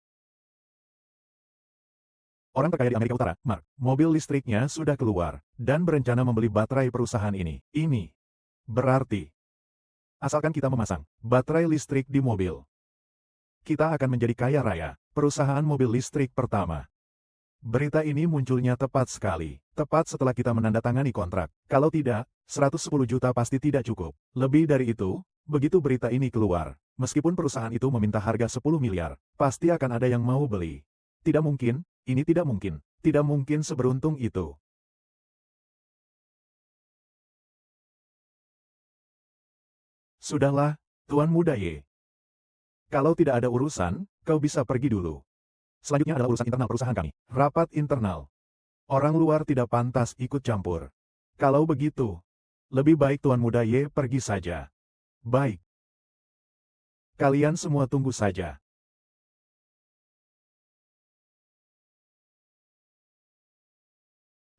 Orang terkaya di Amerika Utara, Mark, mobil listriknya sudah keluar, dan berencana membeli baterai perusahaan ini. Ini berarti, asalkan kita memasang baterai listrik di mobil, kita akan menjadi kaya raya, perusahaan mobil listrik pertama. Berita ini munculnya tepat sekali, tepat setelah kita menandatangani kontrak. Kalau tidak, 110 juta pasti tidak cukup. Lebih dari itu, begitu berita ini keluar, meskipun perusahaan itu meminta harga 10 miliar, pasti akan ada yang mau beli. Tidak mungkin. Ini tidak mungkin seberuntung itu. Sudahlah, Tuan Muda Ye. Kalau tidak ada urusan, kau bisa pergi dulu. Selanjutnya adalah urusan internal perusahaan kami, rapat internal. Orang luar tidak pantas ikut campur. Kalau begitu, lebih baik Tuan Muda Ye pergi saja. Baik. Kalian semua tunggu saja.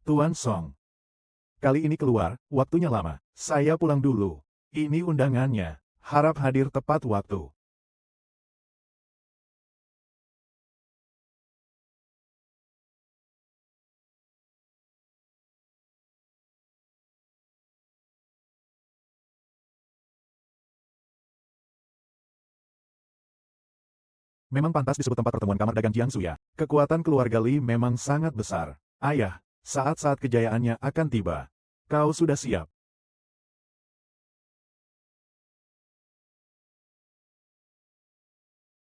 Tuan Song. Kali ini keluar, waktunya lama. Saya pulang dulu. Ini undangannya. Harap hadir tepat waktu. Memang pantas disebut tempat pertemuan kamar dagang Jiangsu ya. Kekuatan keluarga Li memang sangat besar. Ayah, saat-saat kejayaannya akan tiba. Kau sudah siap.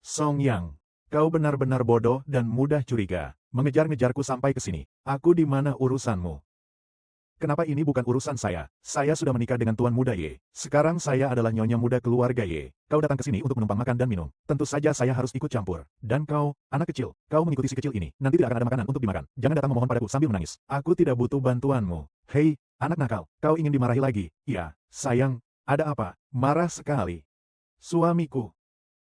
Song Yang, kau benar-benar bodoh dan mudah curiga. Mengejar-ngejarku sampai ke sini. Aku di mana urusanmu? Kenapa ini bukan urusan saya? Saya sudah menikah dengan Tuan Muda Ye. Sekarang saya adalah nyonya muda keluarga Ye. Kau datang ke sini untuk menumpang makan dan minum. Tentu saja saya harus ikut campur. Dan kau, anak kecil, kau mengikuti si kecil ini. Nanti tidak akan ada makanan untuk dimakan. Jangan datang memohon padaku sambil menangis. Aku tidak butuh bantuanmu. Hei, anak nakal, kau ingin dimarahi lagi? Iya, sayang, ada apa? Marah sekali. Suamiku.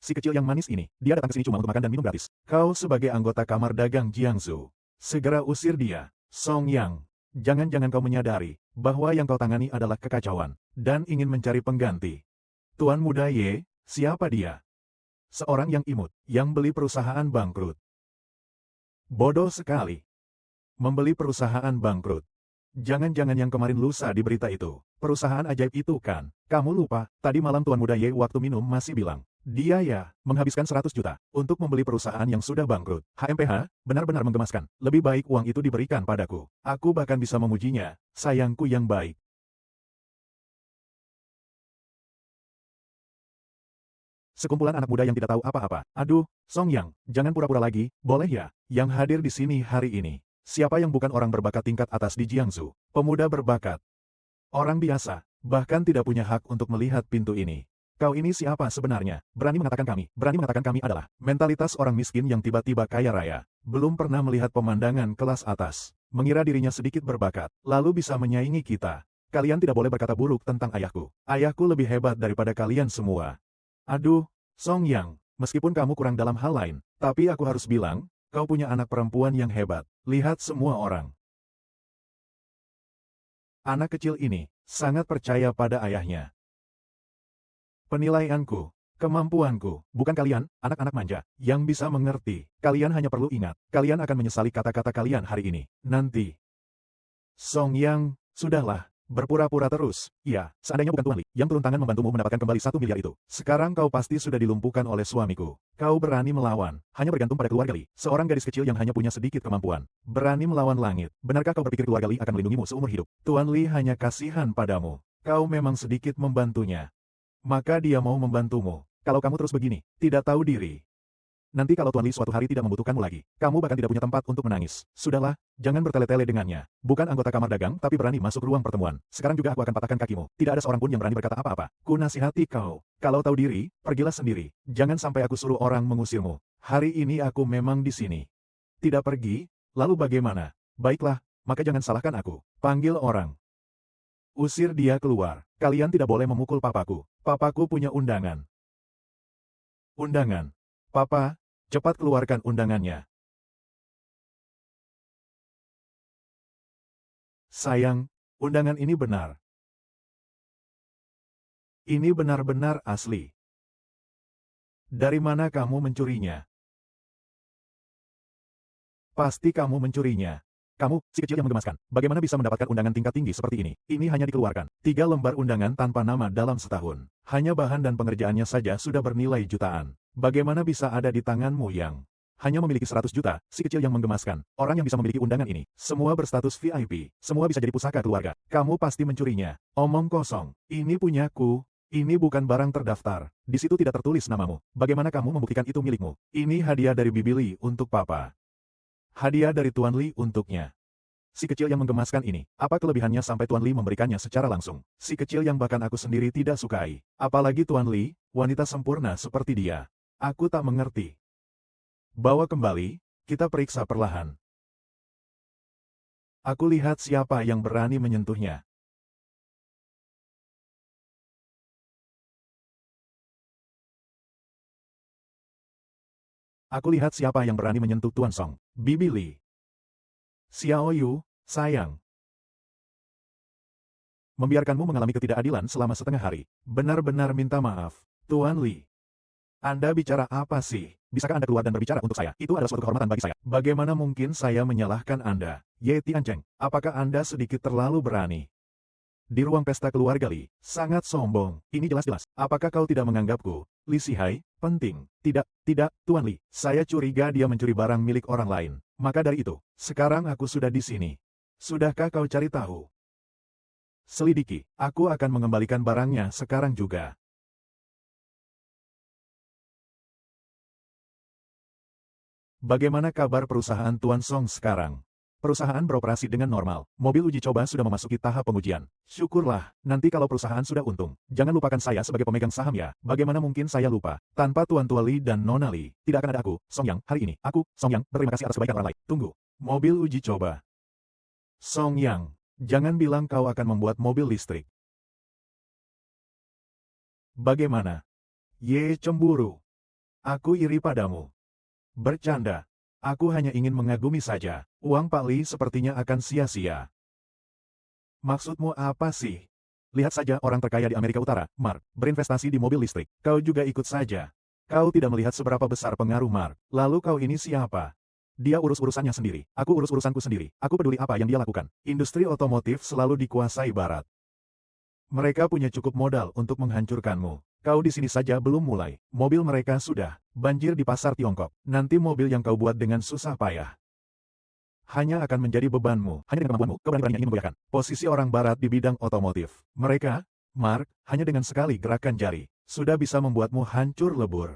Si kecil yang manis ini, dia datang ke sini cuma untuk makan dan minum gratis. Kau sebagai anggota kamar dagang Jiangsu, segera usir dia. Song Yang. Jangan-jangan kau menyadari bahwa yang kau tangani adalah kekacauan dan ingin mencari pengganti. Tuan Muda Ye, siapa dia? Seorang yang imut, yang beli perusahaan bangkrut. Bodoh sekali. Membeli perusahaan bangkrut. Jangan-jangan yang kemarin lusa di berita itu, perusahaan ajaib itu kan? Kamu lupa, tadi malam Tuan Muda Ye waktu minum masih bilang, dia ya, menghabiskan 100 juta untuk membeli perusahaan yang sudah bangkrut. HMPH, benar-benar menggemaskan. Lebih baik uang itu diberikan padaku. Aku bahkan bisa memujinya, sayangku yang baik. Sekumpulan anak muda yang tidak tahu apa-apa. Aduh, Song Yang, jangan pura-pura lagi, boleh ya? Yang hadir di sini hari ini. Siapa yang bukan orang berbakat tingkat atas di Jiangsu? Pemuda berbakat. Orang biasa, bahkan tidak punya hak untuk melihat pintu ini. Kau ini siapa sebenarnya? Berani mengatakan kami adalah mentalitas orang miskin yang tiba-tiba kaya raya. Belum pernah melihat pemandangan kelas atas. Mengira dirinya sedikit berbakat, lalu bisa menyaingi kita. Kalian tidak boleh berkata buruk tentang ayahku. Ayahku lebih hebat daripada kalian semua. Aduh, Song Yang, meskipun kamu kurang dalam hal lain, tapi aku harus bilang, kau punya anak perempuan yang hebat. Lihat semua orang. Anak kecil ini sangat percaya pada ayahnya. Penilaianku, kemampuanku, bukan kalian, anak-anak manja, yang bisa mengerti. Kalian hanya perlu ingat, kalian akan menyesali kata-kata kalian hari ini, nanti. Song Yang, sudahlah, berpura-pura terus. Ya, seandainya bukan Tuan Li, yang turun tangan membantumu mendapatkan kembali 1 miliar itu. Sekarang kau pasti sudah dilumpuhkan oleh suamiku. Kau berani melawan, hanya bergantung pada keluarga Li, seorang gadis kecil yang hanya punya sedikit kemampuan. Berani melawan langit. Benarkah kau berpikir keluarga Li akan melindungimu seumur hidup? Tuan Li hanya kasihan padamu. Kau memang sedikit membantunya. Maka dia mau membantumu. Kalau kamu terus begini, tidak tahu diri. Nanti kalau Tuan Li suatu hari tidak membutuhkanmu lagi, kamu bahkan tidak punya tempat untuk menangis. Sudahlah, jangan bertele-tele dengannya. Bukan anggota kamar dagang tapi berani masuk ruang pertemuan. Sekarang juga aku akan patahkan kakimu. Tidak ada seorang pun yang berani berkata apa-apa. Ku nasihati kau. Kalau tahu diri, pergilah sendiri. Jangan sampai aku suruh orang mengusirmu. Hari ini aku memang di sini. Tidak pergi, lalu bagaimana? Baiklah, maka jangan salahkan aku. Panggil orang. Usir dia keluar. Kalian tidak boleh memukul papaku. Papaku punya undangan. Undangan. Papa, cepat keluarkan undangannya. Sayang, undangan ini benar. Ini benar-benar asli. Dari mana kamu mencurinya? Pasti kamu mencurinya. Kamu, si kecil yang menggemaskan, bagaimana bisa mendapatkan undangan tingkat tinggi seperti ini? Ini hanya dikeluarkan 3 lembar undangan tanpa nama dalam setahun. Hanya bahan dan pengerjaannya saja sudah bernilai jutaan. Bagaimana bisa ada di tanganmu yang hanya memiliki 100 juta, si kecil yang menggemaskan, orang yang bisa memiliki undangan ini, semua berstatus VIP, semua bisa jadi pusaka keluarga. Kamu pasti mencurinya. Omong kosong. Ini punyaku. Ini bukan barang terdaftar. Di situ tidak tertulis namamu. Bagaimana kamu membuktikan itu milikmu? Ini hadiah dari Bibi Li untuk Papa. Hadiah dari Tuan Li untuknya. Si kecil yang menggemaskan ini, apa kelebihannya sampai Tuan Li memberikannya secara langsung? Si kecil yang bahkan aku sendiri tidak sukai. Apalagi Tuan Li, wanita sempurna seperti dia. Aku tak mengerti. Bawa kembali, kita periksa perlahan. Aku lihat siapa yang berani menyentuhnya. Aku lihat siapa yang berani menyentuh Tuan Song. Bibi Li. Xiao Yu, sayang. Membiarkanmu mengalami ketidakadilan selama setengah hari. Benar-benar minta maaf. Tuan Li. Anda bicara apa sih? Bisakah Anda keluar dan berbicara untuk saya? Itu adalah suatu kehormatan bagi saya. Bagaimana mungkin saya menyalahkan Anda? Ye Tiancheng, apakah Anda sedikit terlalu berani? Di ruang pesta keluarga Li, sangat sombong. Ini jelas-jelas. Apakah kau tidak menganggapku, Li Sihai, penting? Tidak, Tuan Li. Saya curiga dia mencuri barang milik orang lain. Maka dari itu, sekarang aku sudah di sini. Sudahkah kau cari tahu? Selidiki. Aku akan mengembalikan barangnya sekarang juga. Bagaimana kabar perusahaan Tuan Song sekarang? Perusahaan beroperasi dengan normal. Mobil uji coba sudah memasuki tahap pengujian. Syukurlah, nanti kalau perusahaan sudah untung, jangan lupakan saya sebagai pemegang saham ya. Bagaimana mungkin saya lupa? Tanpa Tuan Tua Li dan Nona Li, tidak akan ada aku, Song Yang, hari ini. Aku, Song Yang, berterima kasih atas kebaikan orang lain. Tunggu. Mobil uji coba. Song Yang, jangan bilang kau akan membuat mobil listrik. Bagaimana? Ye cemburu. Aku iri padamu. Bercanda. Aku hanya ingin mengagumi saja. Uang Pak Li sepertinya akan sia-sia. Maksudmu apa sih? Lihat saja orang terkaya di Amerika Utara, Mark, berinvestasi di mobil listrik. Kau juga ikut saja. Kau tidak melihat seberapa besar pengaruh Mark. Lalu kau ini siapa? Dia urus urusannya sendiri. Aku urus urusanku sendiri. Aku peduli apa yang dia lakukan. Industri otomotif selalu dikuasai Barat. Mereka punya cukup modal untuk menghancurkanmu. Kau di sini saja belum mulai. Mobil mereka sudah banjir di pasar Tiongkok. Nanti mobil yang kau buat dengan susah payah hanya akan menjadi bebanmu. Hanya dengan kemampuanmu, kau berani-beraninya ingin memgoyahkan posisi orang Barat di bidang otomotif. Mereka, Mark, hanya dengan sekali gerakan jari, sudah bisa membuatmu hancur lebur.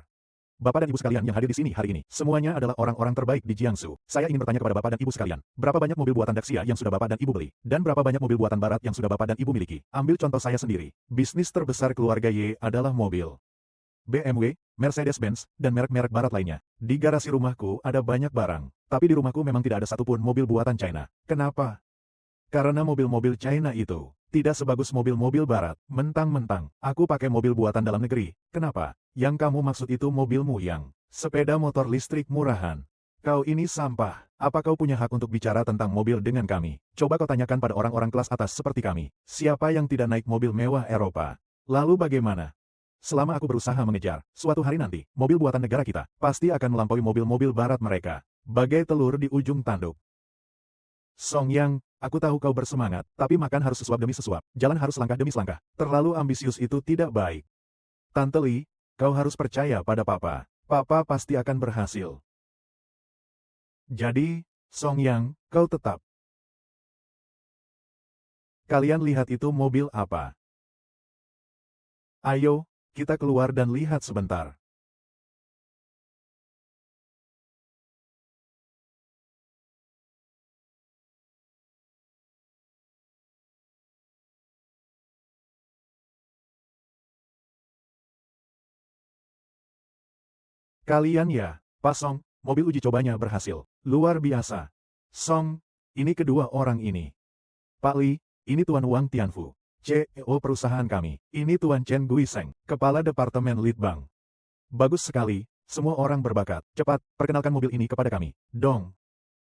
Bapak dan Ibu sekalian yang hadir di sini hari ini, semuanya adalah orang-orang terbaik di Jiangsu. Saya ingin bertanya kepada Bapak dan Ibu sekalian, berapa banyak mobil buatan Daxia yang sudah Bapak dan Ibu beli? Dan berapa banyak mobil buatan Barat yang sudah Bapak dan Ibu miliki? Ambil contoh saya sendiri. Bisnis terbesar keluarga Y adalah mobil. BMW, Mercedes-Benz, dan merek-merek Barat lainnya. Di garasi rumahku ada banyak barang, tapi di rumahku memang tidak ada satupun mobil buatan China. Kenapa? Karena mobil-mobil China itu tidak sebagus mobil-mobil Barat. Mentang-mentang aku pakai mobil buatan dalam negeri. Kenapa? Yang kamu maksud itu mobilmu yang sepeda motor listrik murahan. Kau ini sampah. Apa kau punya hak untuk bicara tentang mobil dengan kami? Coba kau tanyakan pada orang-orang kelas atas seperti kami. Siapa yang tidak naik mobil mewah Eropa? Lalu bagaimana? Selama aku berusaha mengejar, suatu hari nanti, mobil buatan negara kita pasti akan melampaui mobil-mobil Barat mereka. Bagai telur di ujung tanduk. Song Yang, aku tahu kau bersemangat, tapi makan harus sesuap demi sesuap, jalan harus langkah demi selangkah. Terlalu ambisius itu tidak baik. Tante Li, kau harus percaya pada Papa. Papa pasti akan berhasil. Jadi, Song Yang, kau tetap. Kalian lihat itu mobil apa? Ayo, kita keluar dan lihat sebentar. Kalian ya, Pak Song, mobil uji cobanya berhasil. Luar biasa. Song, ini kedua orang ini. Pak Li, ini Tuan Wang Tianfu, CEO perusahaan kami. Ini Tuan Chen Guiseng, Kepala Departemen Lead Bank. Bagus sekali, semua orang berbakat. Cepat, perkenalkan mobil ini kepada kami. Dong.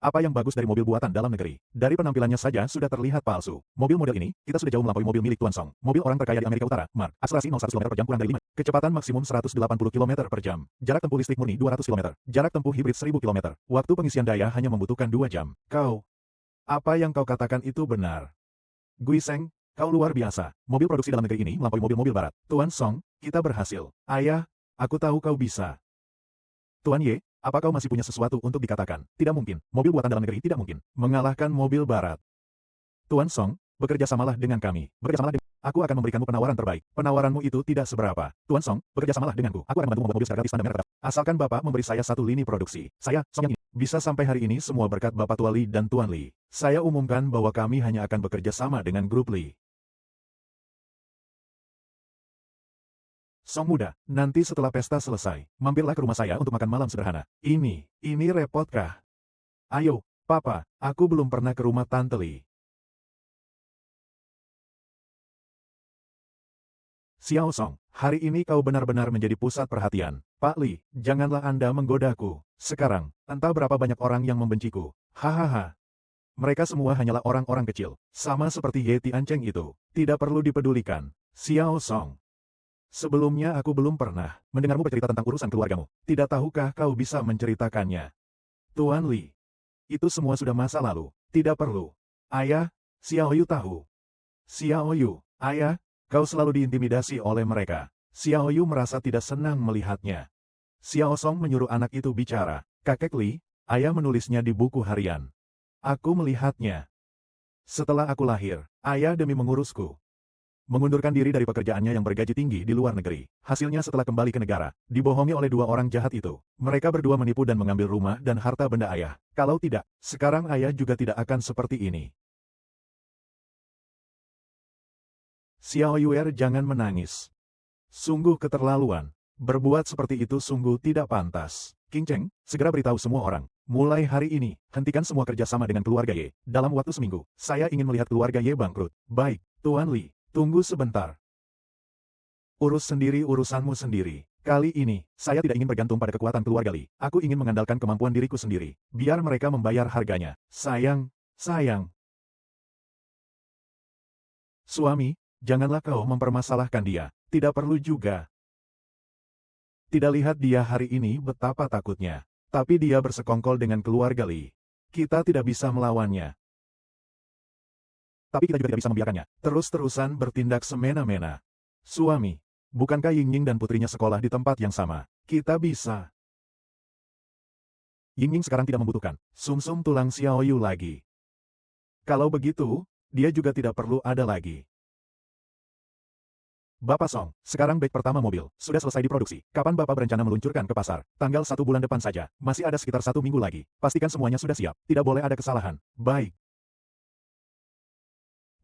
Apa yang bagus dari mobil buatan dalam negeri? Dari penampilannya saja sudah terlihat palsu. Mobil model ini, kita sudah jauh melampaui mobil milik Tuan Song. Mobil orang terkaya di Amerika Utara, Mark. Akselerasi 0-100 km per jam kurang dari 5. Kecepatan maksimum 180 km per jam. Jarak tempuh listrik murni 200 km. Jarak tempuh hibrid 1000 km. Waktu pengisian daya hanya membutuhkan 2 jam. Kau. Apa yang kau katakan itu benar. Guiseng, kau luar biasa. Mobil produksi dalam negeri ini melampaui mobil-mobil Barat. Tuan Song, kita berhasil. Ayah, aku tahu kau bisa. Tuan Ye, apa kau masih punya sesuatu untuk dikatakan? Tidak mungkin, mobil buatan dalam negeri tidak mungkin mengalahkan mobil Barat. Tuan Song, bekerja samalah dengan kami. Bekerja samalah dengan... Aku akan memberikanmu penawaran terbaik. Penawaranmu itu tidak seberapa. Tuan Song, bekerja samalah denganku. Aku akan membantu membuat mobil secara gratis standar merek terbaik. Asalkan Bapak memberi saya satu lini produksi. Saya, Song yang ini, bisa sampai hari ini semua berkat Bapak Tua Li dan Tuan Li. Saya umumkan bahwa kami hanya akan bekerja sama dengan grup Li. Song muda, nanti setelah pesta selesai, mampirlah ke rumah saya untuk makan malam sederhana. Ini repotkah? Ayo, Papa, aku belum pernah ke rumah Tante Li. Xiao Song, hari ini kau benar-benar menjadi pusat perhatian. Pak Li, janganlah Anda menggodaku. Sekarang, entah berapa banyak orang yang membenciku. Hahaha. Mereka semua hanyalah orang-orang kecil. Sama seperti Ye Tiancheng itu. Tidak perlu dipedulikan. Xiao Song. Sebelumnya aku belum pernah mendengarmu bercerita tentang urusan keluargamu. Tidak tahukah kau bisa menceritakannya? Tuan Li. Itu semua sudah masa lalu. Tidak perlu. Ayah, Xiao Yu tahu. Xiao Yu, ayah, kau selalu diintimidasi oleh mereka. Xiao Yu merasa tidak senang melihatnya. Xiao Song menyuruh anak itu bicara. Kakek Li, ayah menulisnya di buku harian. Aku melihatnya. Setelah aku lahir, ayah demi mengurusku mengundurkan diri dari pekerjaannya yang bergaji tinggi di luar negeri. Hasilnya setelah kembali ke negara, dibohongi oleh dua orang jahat itu. Mereka berdua menipu dan mengambil rumah dan harta benda ayah. Kalau tidak, sekarang ayah juga tidak akan seperti ini. Xiao Yuer, jangan menangis. Sungguh keterlaluan. Berbuat seperti itu sungguh tidak pantas. King Cheng, segera beritahu semua orang. Mulai hari ini, hentikan semua kerjasama dengan keluarga Ye. Dalam waktu seminggu, saya ingin melihat keluarga Ye bangkrut. Baik, Tuan Li. Tunggu sebentar. Urus sendiri urusanmu sendiri. Kali ini, saya tidak ingin bergantung pada kekuatan keluarga Li. Aku ingin mengandalkan kemampuan diriku sendiri. Biar mereka membayar harganya. Sayang. Suami, janganlah kau mempermasalahkan dia. Tidak perlu juga. Tidak lihat dia hari ini betapa takutnya. Tapi dia bersekongkol dengan keluarga Li. Kita tidak bisa melawannya. Tapi kita juga tidak bisa membiarkannya terus-terusan bertindak semena-mena. Suami, bukankah Ying-Ying dan putrinya sekolah di tempat yang sama? Kita bisa. Ying-Ying sekarang tidak membutuhkan sumsum tulang Xiao Yu lagi. Kalau begitu, dia juga tidak perlu ada lagi. Bapak Song, sekarang batch pertama mobil sudah selesai diproduksi. Kapan Bapak berencana meluncurkan ke pasar? Tanggal 1 bulan depan saja. Masih ada sekitar 1 minggu lagi. Pastikan semuanya sudah siap. Tidak boleh ada kesalahan. Baik.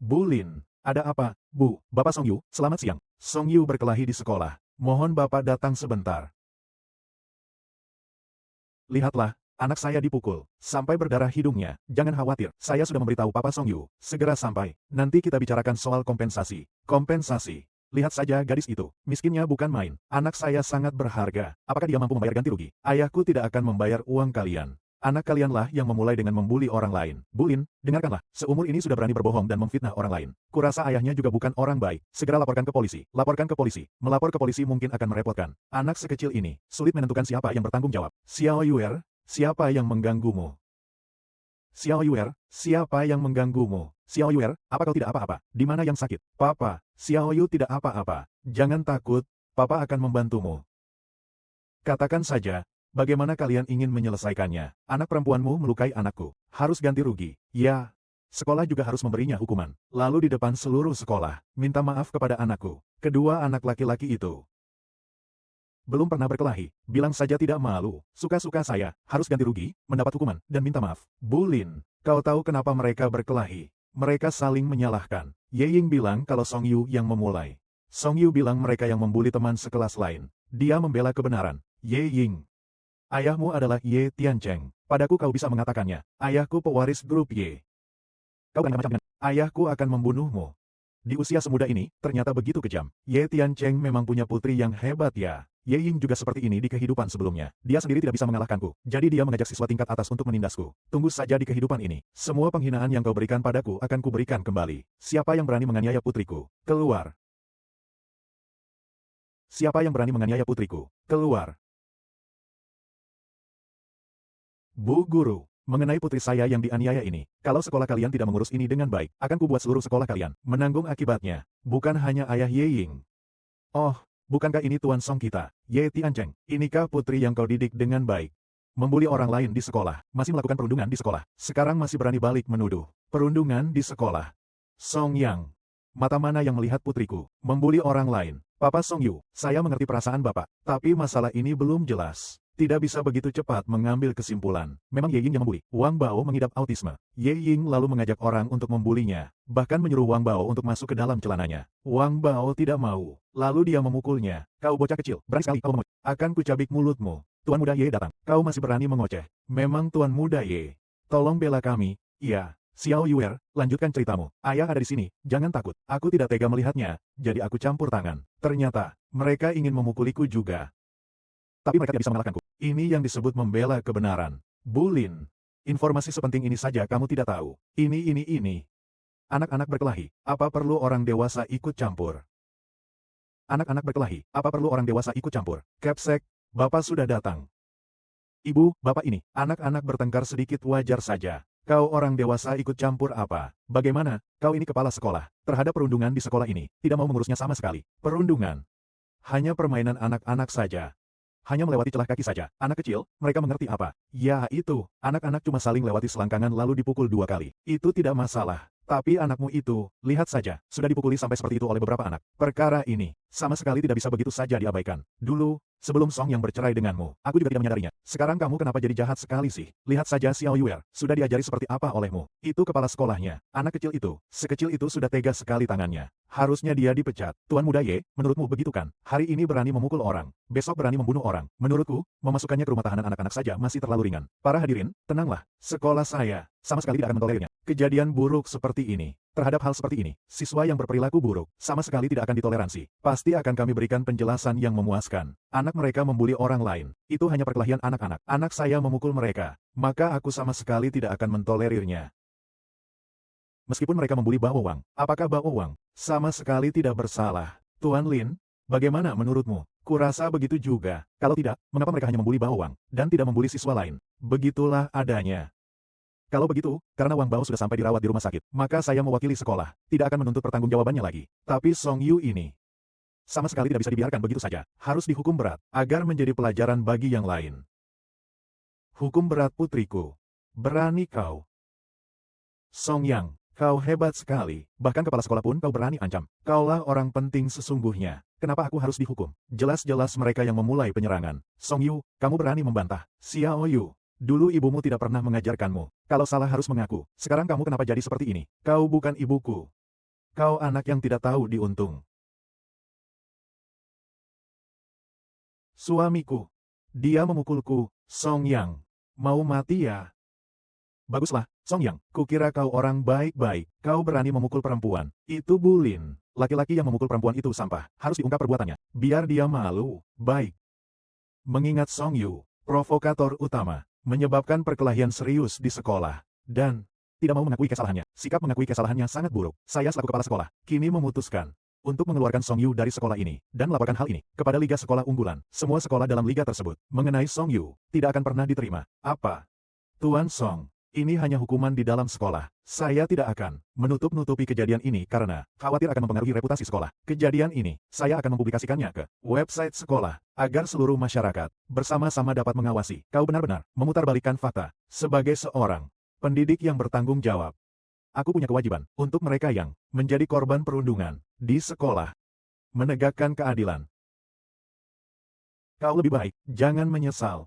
Bu Lin, ada apa? Bu, Bapak Song Yu, selamat siang. Song Yu berkelahi di sekolah. Mohon Bapak datang sebentar. Lihatlah, anak saya dipukul. Sampai berdarah hidungnya. Jangan khawatir, saya sudah memberitahu Papa Song Yu. Segera sampai. Nanti kita bicarakan soal kompensasi. Kompensasi. Lihat saja gadis itu. Miskinnya bukan main. Anak saya sangat berharga. Apakah dia mampu membayar ganti rugi? Ayahku tidak akan membayar uang kalian. Anak kalianlah yang memulai dengan membuli orang lain. Bu Lin, dengarkanlah. Seumur ini sudah berani berbohong dan memfitnah orang lain. Kurasa ayahnya juga bukan orang baik. Segera laporkan ke polisi. Laporkan ke polisi. Melapor ke polisi mungkin akan merepotkan. Anak sekecil ini, sulit menentukan siapa yang bertanggung jawab. Xiao Yuer, siapa yang mengganggumu? Xiao Yuer, siapa yang mengganggumu? Xiao Yuer, apa kau tidak apa-apa? Di mana yang sakit? Papa, Xiao Yu tidak apa-apa. Jangan takut, Papa akan membantumu. Katakan saja, bagaimana kalian ingin menyelesaikannya? Anak perempuanmu melukai anakku. Harus ganti rugi. Ya, sekolah juga harus memberinya hukuman. Lalu di depan seluruh sekolah, minta maaf kepada anakku. Kedua anak laki-laki itu belum pernah berkelahi, bilang saja tidak malu. Suka-suka saya, harus ganti rugi, mendapat hukuman, dan minta maaf. Bu Lin, kau tahu kenapa mereka berkelahi? Mereka saling menyalahkan. Ye Ying bilang kalau Song Yu yang memulai. Song Yu bilang mereka yang membuli teman sekelas lain. Dia membela kebenaran. Ye Ying, ayahmu adalah Ye Tiancheng. Padaku kau bisa mengatakannya. Ayahku pewaris grup Ye. Kau kan macam-macam. Ayahku akan membunuhmu. Di usia semuda ini, ternyata begitu kejam. Ye Tiancheng memang punya putri yang hebat ya. Ye Ying juga seperti ini di kehidupan sebelumnya. Dia sendiri tidak bisa mengalahkanku. Jadi dia mengajak siswa tingkat atas untuk menindasku. Tunggu saja di kehidupan ini. Semua penghinaan yang kau berikan padaku akan kuberikan kembali. Siapa yang berani menganiaya putriku? Keluar. Siapa yang berani menganiaya putriku? Keluar. Bu Guru, mengenai putri saya yang dianiaya ini, kalau sekolah kalian tidak mengurus ini dengan baik, akan kubuat seluruh sekolah kalian menanggung akibatnya. Bukan hanya ayah Ye Ying. Oh, bukankah ini Tuan Song kita, Ye Tiancheng? Inikah putri yang kau didik dengan baik? Membuli orang lain di sekolah, masih melakukan perundungan di sekolah. Sekarang masih berani balik menuduh. Perundungan di sekolah. Song Yang, mata mana yang melihat putriku? Membuli orang lain. Papa Song Yu, saya mengerti perasaan Bapak, tapi masalah ini belum jelas. Tidak bisa begitu cepat mengambil kesimpulan. Memang Ye Ying yang membuli. Wang Bao mengidap autisme. Ye Ying lalu mengajak orang untuk membulinya. Bahkan menyuruh Wang Bao untuk masuk ke dalam celananya. Wang Bao tidak mau. Lalu dia memukulnya. Kau bocah kecil, berani sekali kau mengoceh. Akan kucabik mulutmu. Tuan muda Ye datang. Kau masih berani mengoceh. Memang Tuan muda Ye. Tolong bela kami. Iya. Xiao Yuer, lanjutkan ceritamu. Ayah ada di sini. Jangan takut. Aku tidak tega melihatnya. Jadi aku campur tangan. Ternyata, mereka ingin memukuliku juga. Tapi mereka tidak bisa mengalahkanku. Ini yang disebut membela kebenaran. Bu Lin, informasi sepenting ini saja kamu tidak tahu. Ini. Anak-anak berkelahi, apa perlu orang dewasa ikut campur? Anak-anak berkelahi, apa perlu orang dewasa ikut campur? Capsek, Bapak sudah datang. Ibu, Bapak ini, anak-anak bertengkar sedikit wajar saja. Kau orang dewasa ikut campur apa? Bagaimana? Kau ini kepala sekolah. Terhadap perundungan di sekolah ini, tidak mau mengurusnya sama sekali. Perundungan. Hanya permainan anak-anak saja. Hanya melewati celah kaki saja. Anak kecil, mereka mengerti apa? Ya itu, anak-anak cuma saling lewati selangkangan lalu dipukul 2 kali. Itu tidak masalah. Tapi anakmu itu, lihat saja, sudah dipukuli sampai seperti itu oleh beberapa anak. Perkara ini, sama sekali tidak bisa begitu saja diabaikan. Dulu, sebelum Song yang bercerai denganmu, aku juga tidak menyadarinya. Sekarang kamu kenapa jadi jahat sekali sih? Lihat saja Xiao Yuer, sudah diajari seperti apa olehmu. Itu kepala sekolahnya. Anak kecil itu, sekecil itu sudah tega sekali tangannya. Harusnya dia dipecat. Tuan muda Ye, menurutmu begitu kan? Hari ini berani memukul orang, besok berani membunuh orang. Menurutku, memasukkannya ke rumah tahanan anak-anak saja masih terlalu ringan. Para hadirin, tenanglah. Sekolah saya, sama sekali tidak akan mentolerirnya. Kejadian buruk seperti ini. Terhadap hal seperti ini, siswa yang berperilaku buruk, sama sekali tidak akan ditoleransi. Pasti akan kami berikan penjelasan yang memuaskan. Anak mereka membuli orang lain. Itu hanya perkelahian anak-anak. Anak saya memukul mereka. Maka aku sama sekali tidak akan mentolerirnya. Meskipun mereka membuli Bao Wang, apakah Bao Wang sama sekali tidak bersalah? Tuan Lin, bagaimana menurutmu? Kurasa begitu juga. Kalau tidak, mengapa mereka hanya membuli Bao Wang, dan tidak membuli siswa lain? Begitulah adanya. Kalau begitu, karena Wang Bao sudah sampai dirawat di rumah sakit, maka saya mewakili sekolah, tidak akan menuntut pertanggungjawabannya lagi. Tapi Song Yu ini, sama sekali tidak bisa dibiarkan begitu saja. Harus dihukum berat, agar menjadi pelajaran bagi yang lain. Hukum berat putriku. Berani kau. Song Yang, Kau hebat sekali. Bahkan kepala sekolah pun kau berani ancam. Kaulah orang penting sesungguhnya. Kenapa aku harus dihukum? Jelas-jelas mereka yang memulai penyerangan. Song Yu, kamu berani membantah. Xiao Yu, dulu ibumu tidak pernah mengajarkanmu. Kalau salah harus mengaku. Sekarang kamu kenapa jadi seperti ini? Kau bukan ibuku. Kau anak yang tidak tahu diuntung. Suamiku. Dia memukulku. Song Yang. Mau mati ya? Baguslah, Song Yang. Kukira kau orang baik-baik. Kau berani memukul perempuan. Itu bulin. Laki-laki yang memukul perempuan itu sampah. Harus diungkap perbuatannya. Biar dia malu. Baik. Mengingat Song Yu, provokator utama, menyebabkan perkelahian serius di sekolah. Dan tidak mau mengakui kesalahannya. Sikap mengakui kesalahannya sangat buruk. Saya selaku kepala sekolah, kini memutuskan untuk mengeluarkan Song Yu dari sekolah ini, dan melaporkan hal ini kepada Liga Sekolah Unggulan. Semua sekolah dalam liga tersebut, mengenai Song Yu, tidak akan pernah diterima. Apa? Tuan Song, ini hanya hukuman di dalam sekolah. Saya tidak akan menutup-nutupi kejadian ini karena khawatir akan mempengaruhi reputasi sekolah. Kejadian ini, saya akan mempublikasikannya ke website sekolah, agar seluruh masyarakat bersama-sama dapat mengawasi. Kau benar-benar memutarbalikkan fakta. Sebagai seorang pendidik yang bertanggung jawab, aku punya kewajiban untuk mereka yang menjadi korban perundungan di sekolah. Menegakkan keadilan. Kau lebih baik, jangan menyesal.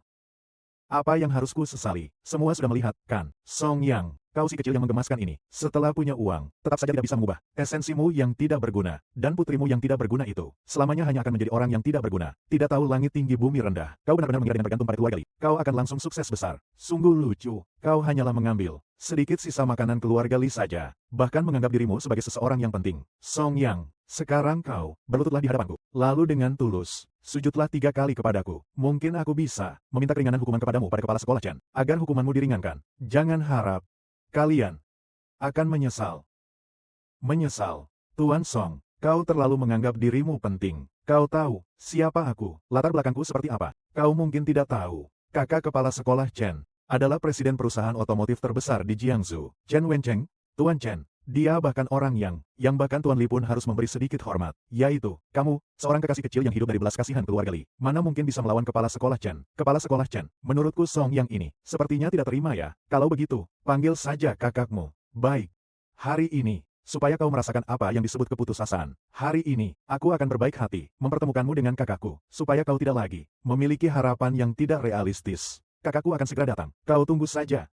Apa yang harus ku sesali? Semua sudah melihat, kan? Song Yang, kau si kecil yang menggemaskan ini. Setelah punya uang, tetap saja tidak bisa mengubah esensimu yang tidak berguna. Dan putrimu yang tidak berguna itu, selamanya hanya akan menjadi orang yang tidak berguna. Tidak tahu langit tinggi bumi rendah. Kau benar-benar mengira dengan bergantung pada keluarga Li. Kau akan langsung sukses besar. Sungguh lucu. Kau hanyalah mengambil sedikit sisa makanan keluarga Li saja. Bahkan menganggap dirimu sebagai seseorang yang penting. Song Yang, sekarang kau berlututlah di hadapanku. Lalu dengan tulus, sujudlah 3 kali kepadaku. Mungkin aku bisa meminta keringanan hukuman kepadamu pada kepala sekolah Chen, agar hukumanmu diringankan. Jangan harap kalian akan menyesal. Menyesal. Tuan Song, kau terlalu menganggap dirimu penting. Kau tahu siapa aku, latar belakangku seperti apa. Kau mungkin tidak tahu. Kakak kepala sekolah Chen adalah presiden perusahaan otomotif terbesar di Jiangsu. Chen Wencheng, Tuan Chen. Dia bahkan orang yang bahkan Tuan Li pun harus memberi sedikit hormat, yaitu, kamu, seorang kekasih kecil yang hidup dari belas kasihan keluarga Li. Mana mungkin bisa melawan kepala sekolah Chen? Kepala sekolah Chen, menurutku Song Yang ini, sepertinya tidak terima ya. Kalau begitu, panggil saja kakakmu. Baik. Hari ini, supaya kau merasakan apa yang disebut keputusasaan. Hari ini, aku akan berbaik hati, mempertemukanmu dengan kakakku, supaya kau tidak lagi memiliki harapan yang tidak realistis. Kakakku akan segera datang. Kau tunggu saja,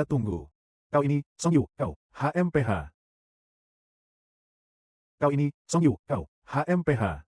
tunggu. Kau ini, Song Yu, kau, HMPH. Kau ini, Song Yu, kau, HMPH.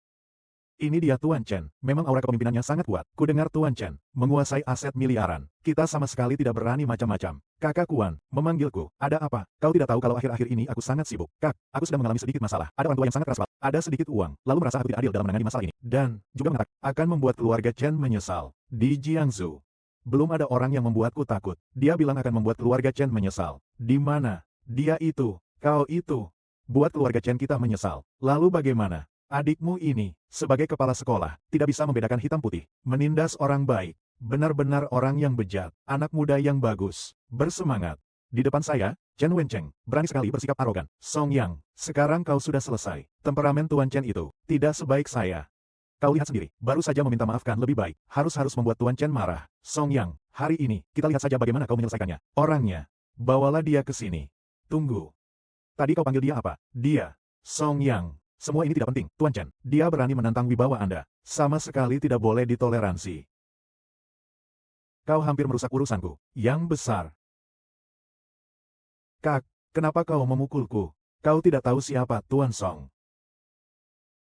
Ini dia Tuan Chen, memang aura kepemimpinannya sangat kuat. Ku dengar Tuan Chen menguasai aset miliaran. Kita sama sekali tidak berani macam-macam. Kakak Kuan, memanggilku. Ada apa? Kau tidak tahu kalau akhir-akhir ini aku sangat sibuk. Kak, aku sedang mengalami sedikit masalah. Ada orang tua yang sangat keras kepala. Ada sedikit uang, lalu merasa aku tidak adil dalam menangani masalah ini. Dan, juga mengatakan, akan membuat keluarga Chen menyesal. Di Jiangsu. Belum ada orang yang membuatku takut. Dia bilang akan membuat keluarga Chen menyesal. Di mana? Dia itu. Kau itu. Buat keluarga Chen kita menyesal. Lalu bagaimana? Adikmu ini, sebagai kepala sekolah, tidak bisa membedakan hitam putih. Menindas orang baik. Benar-benar orang yang bejat. Anak muda yang bagus. Bersemangat. Di depan saya, Chen Wencheng, berani sekali bersikap arogan. Song Yang, sekarang kau sudah selesai. Temperamen Tuan Chen itu, tidak sebaik saya. Kau lihat sendiri, baru saja meminta maafkan lebih baik. Harus membuat Tuan Chen marah. Song Yang, hari ini, kita lihat saja bagaimana kau menyelesaikannya. Orangnya, bawalah dia ke sini. Tunggu. Tadi kau panggil dia apa? Dia. Song Yang. Semua ini tidak penting, Tuan Chen. Dia berani menantang wibawa Anda. Sama sekali tidak boleh ditoleransi. Kau hampir merusak urusanku. Yang besar. Kak, kenapa kau memukulku? Kau tidak tahu siapa Tuan Song.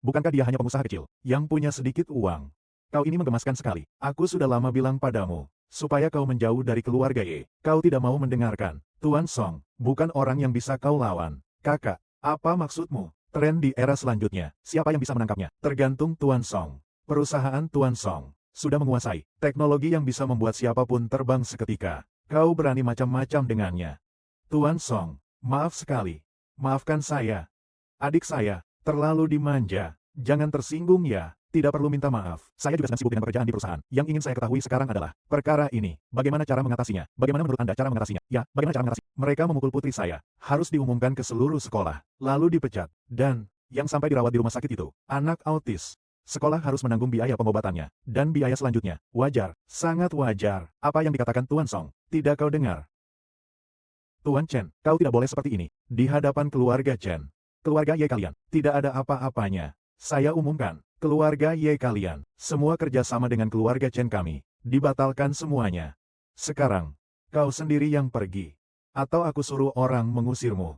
Bukankah dia hanya pengusaha kecil, yang punya sedikit uang? Kau ini menggemaskan sekali. Aku sudah lama bilang padamu, supaya kau menjauh dari keluarga Ye. Kau tidak mau mendengarkan. Tuan Song, bukan orang yang bisa kau lawan. Kakak, apa maksudmu? Tren di era selanjutnya, siapa yang bisa menangkapnya? Tergantung Tuan Song. Perusahaan Tuan Song sudah menguasai teknologi yang bisa membuat siapapun terbang seketika. Kau berani macam-macam dengannya. Tuan Song, maaf sekali. Maafkan saya. Adik saya. Terlalu dimanja. Jangan tersinggung ya. Tidak perlu minta maaf. Saya juga sedang sibuk dengan pekerjaan di perusahaan. Yang ingin saya ketahui sekarang adalah perkara ini. Bagaimana cara mengatasinya? Bagaimana menurut Anda cara mengatasinya? Ya, bagaimana cara mengatasinya? Mereka memukul putri saya. Harus diumumkan ke seluruh sekolah. Lalu dipecat. Dan, yang sampai dirawat di rumah sakit itu, anak autis. Sekolah harus menanggung biaya pengobatannya. Dan biaya selanjutnya. Wajar. Sangat wajar. Apa yang dikatakan Tuan Song? Tidak kau dengar. Tuan Chen, kau tidak boleh seperti ini. Di hadapan keluarga Chen. Keluarga Ye kalian, tidak ada apa-apanya. Saya umumkan, keluarga Ye kalian, semua kerjasama dengan keluarga Chen kami, dibatalkan semuanya. Sekarang, kau sendiri yang pergi. Atau aku suruh orang mengusirmu.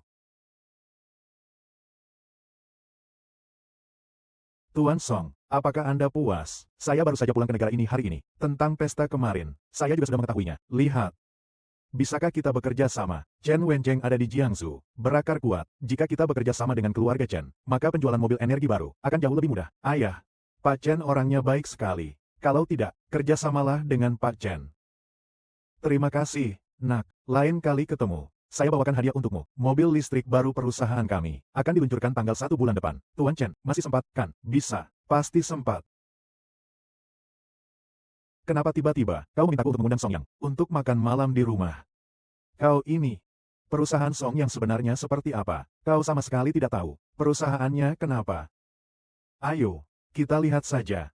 Tuan Song, apakah Anda puas? Saya baru saja pulang ke negara ini hari ini. Tentang pesta kemarin, saya juga sudah mengetahuinya. Lihat. Bisakah kita bekerja sama? Chen Wencheng ada di Jiangsu, berakar kuat. Jika kita bekerja sama dengan keluarga Chen, maka penjualan mobil energi baru akan jauh lebih mudah. Ayah, Pak Chen orangnya baik sekali. Kalau tidak, kerjasamalah dengan Pak Chen. Terima kasih, nak. Lain kali ketemu. Saya bawakan hadiah untukmu. Mobil listrik baru perusahaan kami akan diluncurkan tanggal 1 bulan depan. Tuan Chen, masih sempat, kan? Bisa. Pasti sempat. Kenapa tiba-tiba kau memintaku untuk mengundang Song Yang untuk makan malam di rumah? Kau ini, perusahaan Song Yang sebenarnya seperti apa? Kau sama sekali tidak tahu. Perusahaannya kenapa? Ayo, kita lihat saja.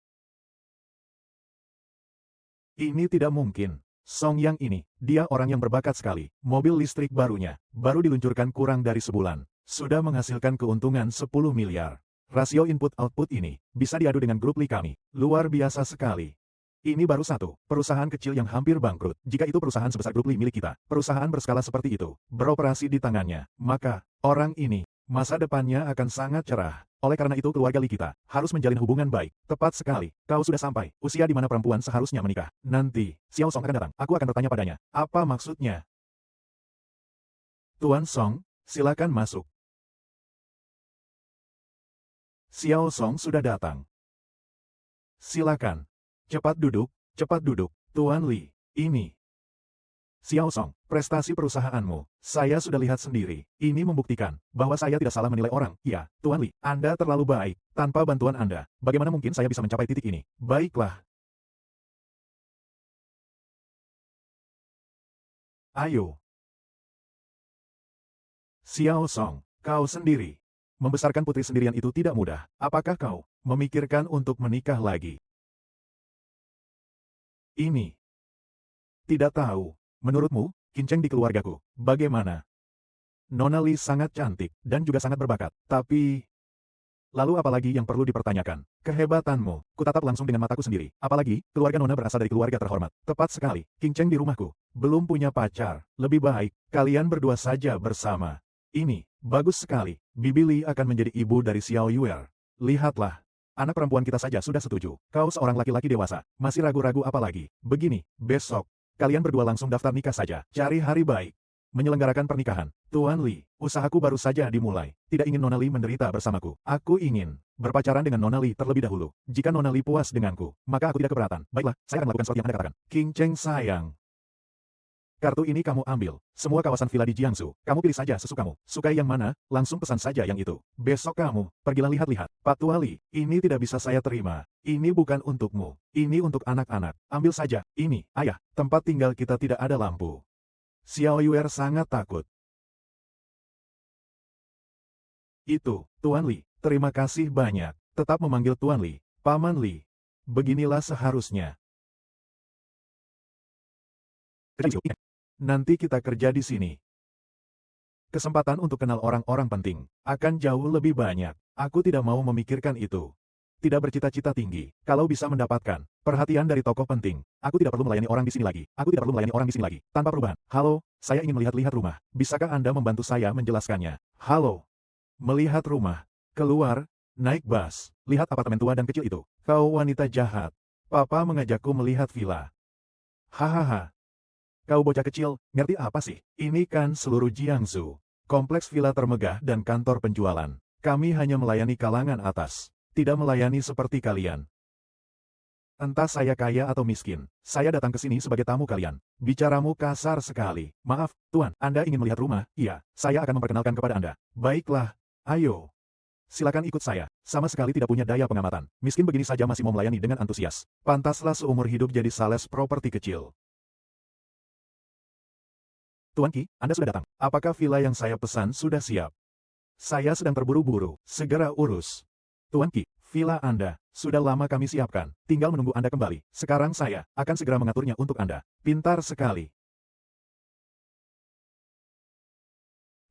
Ini tidak mungkin. Song Yang ini, dia orang yang berbakat sekali. Mobil listrik barunya, baru diluncurkan kurang dari sebulan. Sudah menghasilkan keuntungan 10 miliar. Rasio input-output ini, bisa diadu dengan grup Li kami. Luar biasa sekali. Ini baru satu, perusahaan kecil yang hampir bangkrut. Jika itu perusahaan sebesar grup Li milik kita, perusahaan berskala seperti itu, beroperasi di tangannya, maka, orang ini, masa depannya akan sangat cerah. Oleh karena itu keluarga Li kita, harus menjalin hubungan baik. Tepat sekali, kau sudah sampai, usia di mana perempuan seharusnya menikah. Nanti, Xiao Song akan datang, aku akan bertanya padanya. Apa maksudnya? Tuan Song, silakan masuk. Xiao Song sudah datang. Silakan. Cepat duduk, Tuan Li, ini. Xiao Song, prestasi perusahaanmu, saya sudah lihat sendiri. Ini membuktikan bahwa saya tidak salah menilai orang. Ya, Tuan Li, Anda terlalu baik. Tanpa bantuan Anda, bagaimana mungkin saya bisa mencapai titik ini? Baiklah. Ayo. Xiao Song, kau sendiri. Membesarkan putri sendirian itu tidak mudah. Apakah kau memikirkan untuk menikah lagi? Ini. Tidak tahu. Menurutmu, Kinceng di keluargaku, bagaimana? Nona Li sangat cantik, dan juga sangat berbakat. Tapi... Lalu apalagi yang perlu dipertanyakan? Kehebatanmu, kutatap langsung dengan mataku sendiri. Apalagi, keluarga Nona berasal dari keluarga terhormat. Tepat sekali, Kinceng di rumahku. Belum punya pacar. Lebih baik, kalian berdua saja bersama. Ini, bagus sekali. Bibi Li akan menjadi ibu dari Xiao Yuer. Lihatlah. Anak perempuan kita saja sudah setuju. Kau seorang laki-laki dewasa. Masih ragu-ragu apa lagi? Begini, besok. Kalian berdua langsung daftar nikah saja. Cari hari baik. Menyelenggarakan pernikahan. Tuan Li, usahaku baru saja dimulai. Tidak ingin Nona Li menderita bersamaku. Aku ingin berpacaran dengan Nona Li terlebih dahulu. Jika Nona Li puas denganku, maka aku tidak keberatan. Baiklah, saya akan melakukan seperti yang Anda katakan. King Cheng sayang. Kartu ini kamu ambil. Semua kawasan villa di Jiangsu. Kamu pilih saja sesukamu. Sukai yang mana, langsung pesan saja yang itu. Besok kamu, pergilah lihat-lihat. Pak Tua Li, ini tidak bisa saya terima. Ini bukan untukmu. Ini untuk anak-anak. Ambil saja. Ini, ayah, tempat tinggal kita tidak ada lampu. Xiao Yuer sangat takut. Itu, Tuan Li, terima kasih banyak. Tetap memanggil Tuan Li, Paman Li. Beginilah seharusnya. Nanti kita kerja di sini. Kesempatan untuk kenal orang-orang penting akan jauh lebih banyak. Aku tidak mau memikirkan itu. Tidak bercita-cita tinggi. Kalau bisa mendapatkan perhatian dari tokoh penting, aku tidak perlu melayani orang di sini lagi. Aku tidak perlu melayani orang di sini lagi. Tanpa perubahan. Halo, saya ingin melihat-lihat rumah. Bisakah Anda membantu saya menjelaskannya? Halo. Melihat rumah. Keluar. Naik bus. Lihat apartemen tua dan kecil itu. Kau wanita jahat. Papa mengajakku melihat villa. Hahaha. Kau bocah kecil, ngerti apa sih? Ini kan seluruh Jiangsu. Kompleks villa termegah dan kantor penjualan. Kami hanya melayani kalangan atas. Tidak melayani seperti kalian. Entah saya kaya atau miskin, saya datang ke sini sebagai tamu kalian. Bicaramu kasar sekali. Maaf, Tuan, Anda ingin melihat rumah? Iya, saya akan memperkenalkan kepada Anda. Baiklah, ayo. Silakan ikut saya. Sama sekali tidak punya daya pengamatan. Miskin begini saja masih mau melayani dengan antusias. Pantaslah seumur hidup jadi sales properti kecil. Tuan Qi, Anda sudah datang. Apakah villa yang saya pesan sudah siap? Saya sedang terburu-buru. Segera urus. Tuan Qi, villa Anda sudah lama kami siapkan. Tinggal menunggu Anda kembali. Sekarang saya akan segera mengaturnya untuk Anda. Pintar sekali.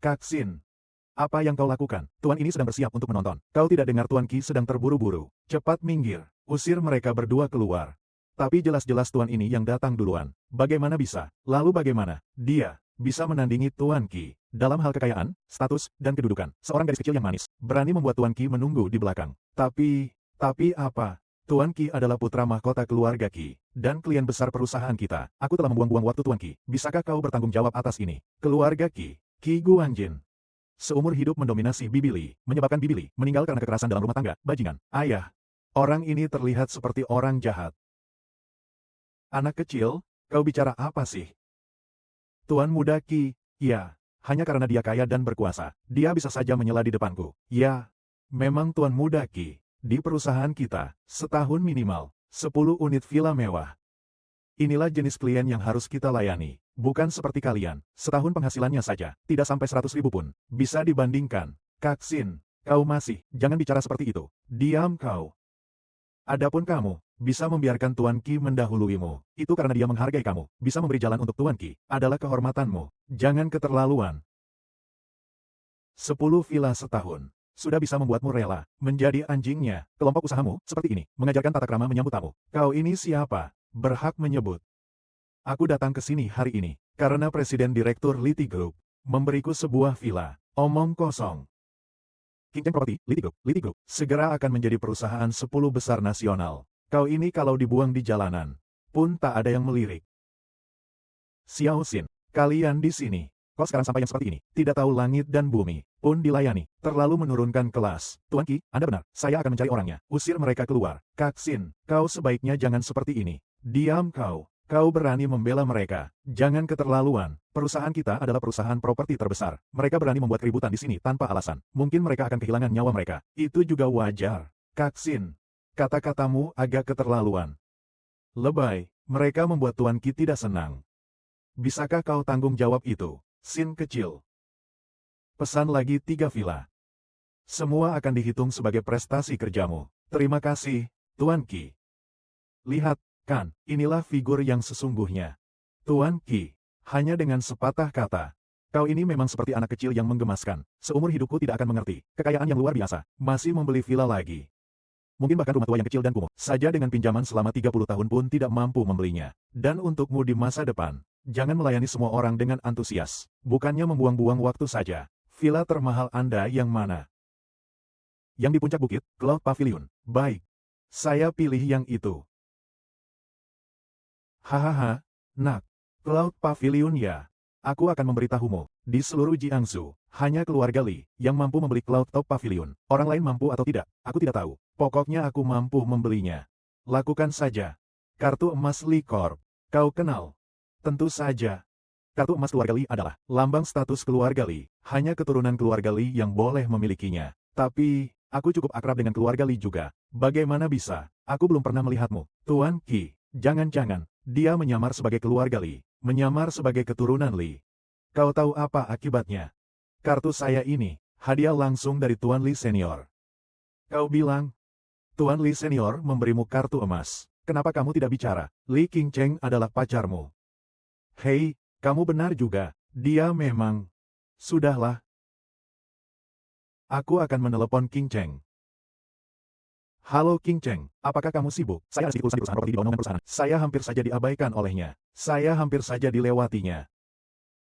Kak Xin. Apa yang kau lakukan? Tuan ini sedang bersiap untuk menonton. Kau tidak dengar Tuan Qi sedang terburu-buru. Cepat minggir. Usir mereka berdua keluar. Tapi jelas-jelas Tuan ini yang datang duluan. Bagaimana bisa? Lalu bagaimana? Dia bisa menandingi Tuan Qi. Dalam hal kekayaan, status, dan kedudukan. Seorang gadis kecil yang manis. Berani membuat Tuan Qi menunggu di belakang. Tapi apa? Tuan Qi adalah putra mahkota keluarga Qi. Dan klien besar perusahaan kita. Aku telah membuang-buang waktu Tuan Qi. Bisakah kau bertanggung jawab atas ini? Keluarga Qi. Qi Guanjin. Seumur hidup mendominasi Bibi Li, menyebabkan Bibi Li meninggal karena kekerasan dalam rumah tangga, bajingan, ayah. Orang ini terlihat seperti orang jahat. Anak kecil, kau bicara apa sih? Tuan muda Qi, ya, hanya karena dia kaya dan berkuasa, dia bisa saja menyela di depanku. Ya, memang Tuan muda Qi, di perusahaan kita, setahun minimal, 10 unit villa mewah. Inilah jenis klien yang harus kita layani. Bukan seperti kalian, setahun penghasilannya saja, tidak sampai 100.000 pun, bisa dibandingkan. Kak Xin, kau masih, jangan bicara seperti itu. Diam kau. Adapun kamu, bisa membiarkan Tuan Qi mendahuluimu. Itu karena dia menghargai kamu, bisa memberi jalan untuk Tuan Qi, adalah kehormatanmu. Jangan keterlaluan. 10 villa setahun. Sudah bisa membuatmu rela, menjadi anjingnya. Kelompok usahamu, seperti ini, mengajarkan tata krama menyambut tamu. Kau ini siapa? Berhak menyebut. Aku datang ke sini hari ini, karena Presiden Direktur Liti Group memberiku sebuah villa. Omong kosong. King Cheng Property, Liti Group, segera akan menjadi perusahaan 10 besar nasional. Kau ini kalau dibuang di jalanan, pun tak ada yang melirik. Xiao Xin, kalian di sini, kok sekarang sampai yang seperti ini, tidak tahu langit dan bumi, pun dilayani, terlalu menurunkan kelas. Tuan Qi, Anda benar, saya akan mencari orangnya, usir mereka keluar. Kak Xin, kau sebaiknya jangan seperti ini. Diam kau. Kau berani membela mereka. Jangan keterlaluan. Perusahaan kita adalah perusahaan properti terbesar. Mereka berani membuat keributan di sini tanpa alasan. Mungkin mereka akan kehilangan nyawa mereka. Itu juga wajar. Kak Xin, kata-katamu agak keterlaluan. Lebay. Mereka membuat Tuan Qi tidak senang. Bisakah kau tanggung jawab itu? Xin kecil. Pesan lagi 3 villa. Semua akan dihitung sebagai prestasi kerjamu. Terima kasih, Tuan Qi. Lihat. Kan, inilah figur yang sesungguhnya. Tuan Qi, hanya dengan sepatah kata. Kau ini memang seperti anak kecil yang menggemaskan. Seumur hidupku tidak akan mengerti. Kekayaan yang luar biasa. Masih membeli villa lagi. Mungkin bahkan rumah tua yang kecil dan kumuh. Saja dengan pinjaman selama 30 tahun pun tidak mampu membelinya. Dan untukmu di masa depan, jangan melayani semua orang dengan antusias. Bukannya membuang-buang waktu saja. Villa termahal Anda yang mana? Yang di puncak bukit, Cloud Pavilion. Baik. Saya pilih yang itu. Hahaha, nak. Cloud Pavilion ya. Aku akan memberitahumu, di seluruh Jiangsu, hanya keluarga Li yang mampu membeli Cloud Top Pavilion. Orang lain mampu atau tidak, aku tidak tahu. Pokoknya aku mampu membelinya. Lakukan saja. Kartu emas Li Corp. Kau kenal? Tentu saja. Kartu emas keluarga Li adalah lambang status keluarga Li. Hanya keturunan keluarga Li yang boleh memilikinya. Tapi, aku cukup akrab dengan keluarga Li juga. Bagaimana bisa? Aku belum pernah melihatmu. Tuan Qi, jangan-jangan. Dia menyamar sebagai keluarga Li, menyamar sebagai keturunan Li. Kau tahu apa akibatnya? Kartu saya ini, hadiah langsung dari Tuan Li Senior. Kau bilang, Tuan Li Senior memberimu kartu emas. Kenapa kamu tidak bicara? Li Qingcheng adalah pacarmu. Hei, kamu benar juga. Dia memang... Sudahlah. Aku akan menelepon Qingcheng. Halo Qingcheng, apakah kamu sibuk? Saya ada sedikit urusan di perusahaan properti di bawah naungan perusahaan. Saya hampir saja diabaikan olehnya. Saya hampir saja dilewatinya.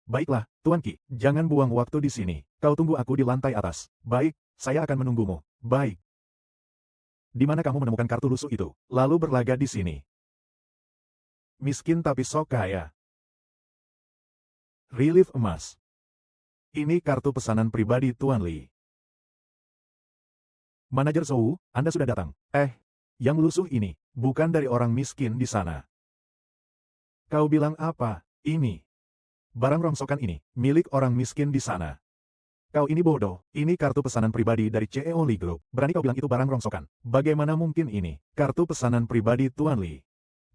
Baiklah, Tuan Qi, jangan buang waktu di sini. Kau tunggu aku di lantai atas. Baik, saya akan menunggumu. Baik. Di mana kamu menemukan kartu lusuh itu? Lalu berlaga di sini. Miskin tapi sok kaya. Relief emas. Ini kartu pesanan pribadi Tuan Li. Manajer Zhou, Anda sudah datang. Yang lusuh ini, bukan dari orang miskin di sana. Kau bilang apa? Ini. Barang rongsokan ini, milik orang miskin di sana. Kau ini bodoh, ini kartu pesanan pribadi dari CEO Li Group. Berani kau bilang itu barang rongsokan? Bagaimana mungkin ini? Kartu pesanan pribadi Tuan Li.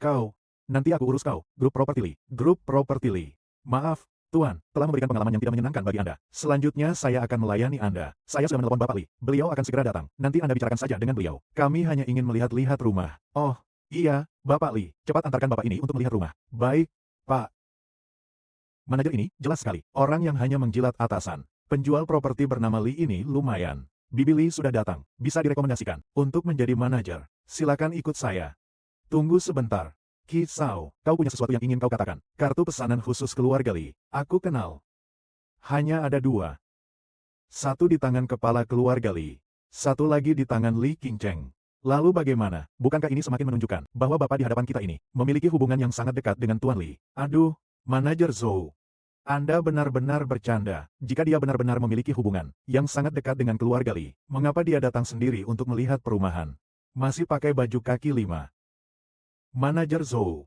Kau, nanti aku urus kau, Grup Property Li. Grup Property Li. Maaf, Tuan, telah memberikan pengalaman yang tidak menyenangkan bagi Anda. Selanjutnya saya akan melayani Anda. Saya sudah menelpon Bapak Li. Beliau akan segera datang. Nanti Anda bicarakan saja dengan beliau. Kami hanya ingin melihat-lihat rumah. Oh, iya, Bapak Li. Cepat antarkan Bapak ini untuk melihat rumah. Baik, Pak. Manajer ini, jelas sekali, orang yang hanya menjilat atasan. Penjual properti bernama Lee ini lumayan. Bibi Lee sudah datang, bisa direkomendasikan untuk menjadi manajer. Silakan ikut saya. Tunggu sebentar. Qi Sao, kau punya sesuatu yang ingin kau katakan. Kartu pesanan khusus keluarga Lee. Aku kenal. Hanya ada 2. Satu di tangan kepala keluarga Lee. Satu lagi di tangan Lee Qingcheng. Lalu bagaimana? Bukankah ini semakin menunjukkan bahwa Bapak di hadapan kita ini memiliki hubungan yang sangat dekat dengan Tuan Lee? Aduh, manajer Zhou. Anda benar-benar bercanda. Jika dia benar-benar memiliki hubungan yang sangat dekat dengan keluarga Lee, mengapa dia datang sendiri untuk melihat perumahan? Masih pakai baju kaki 5. Manajer Zhou.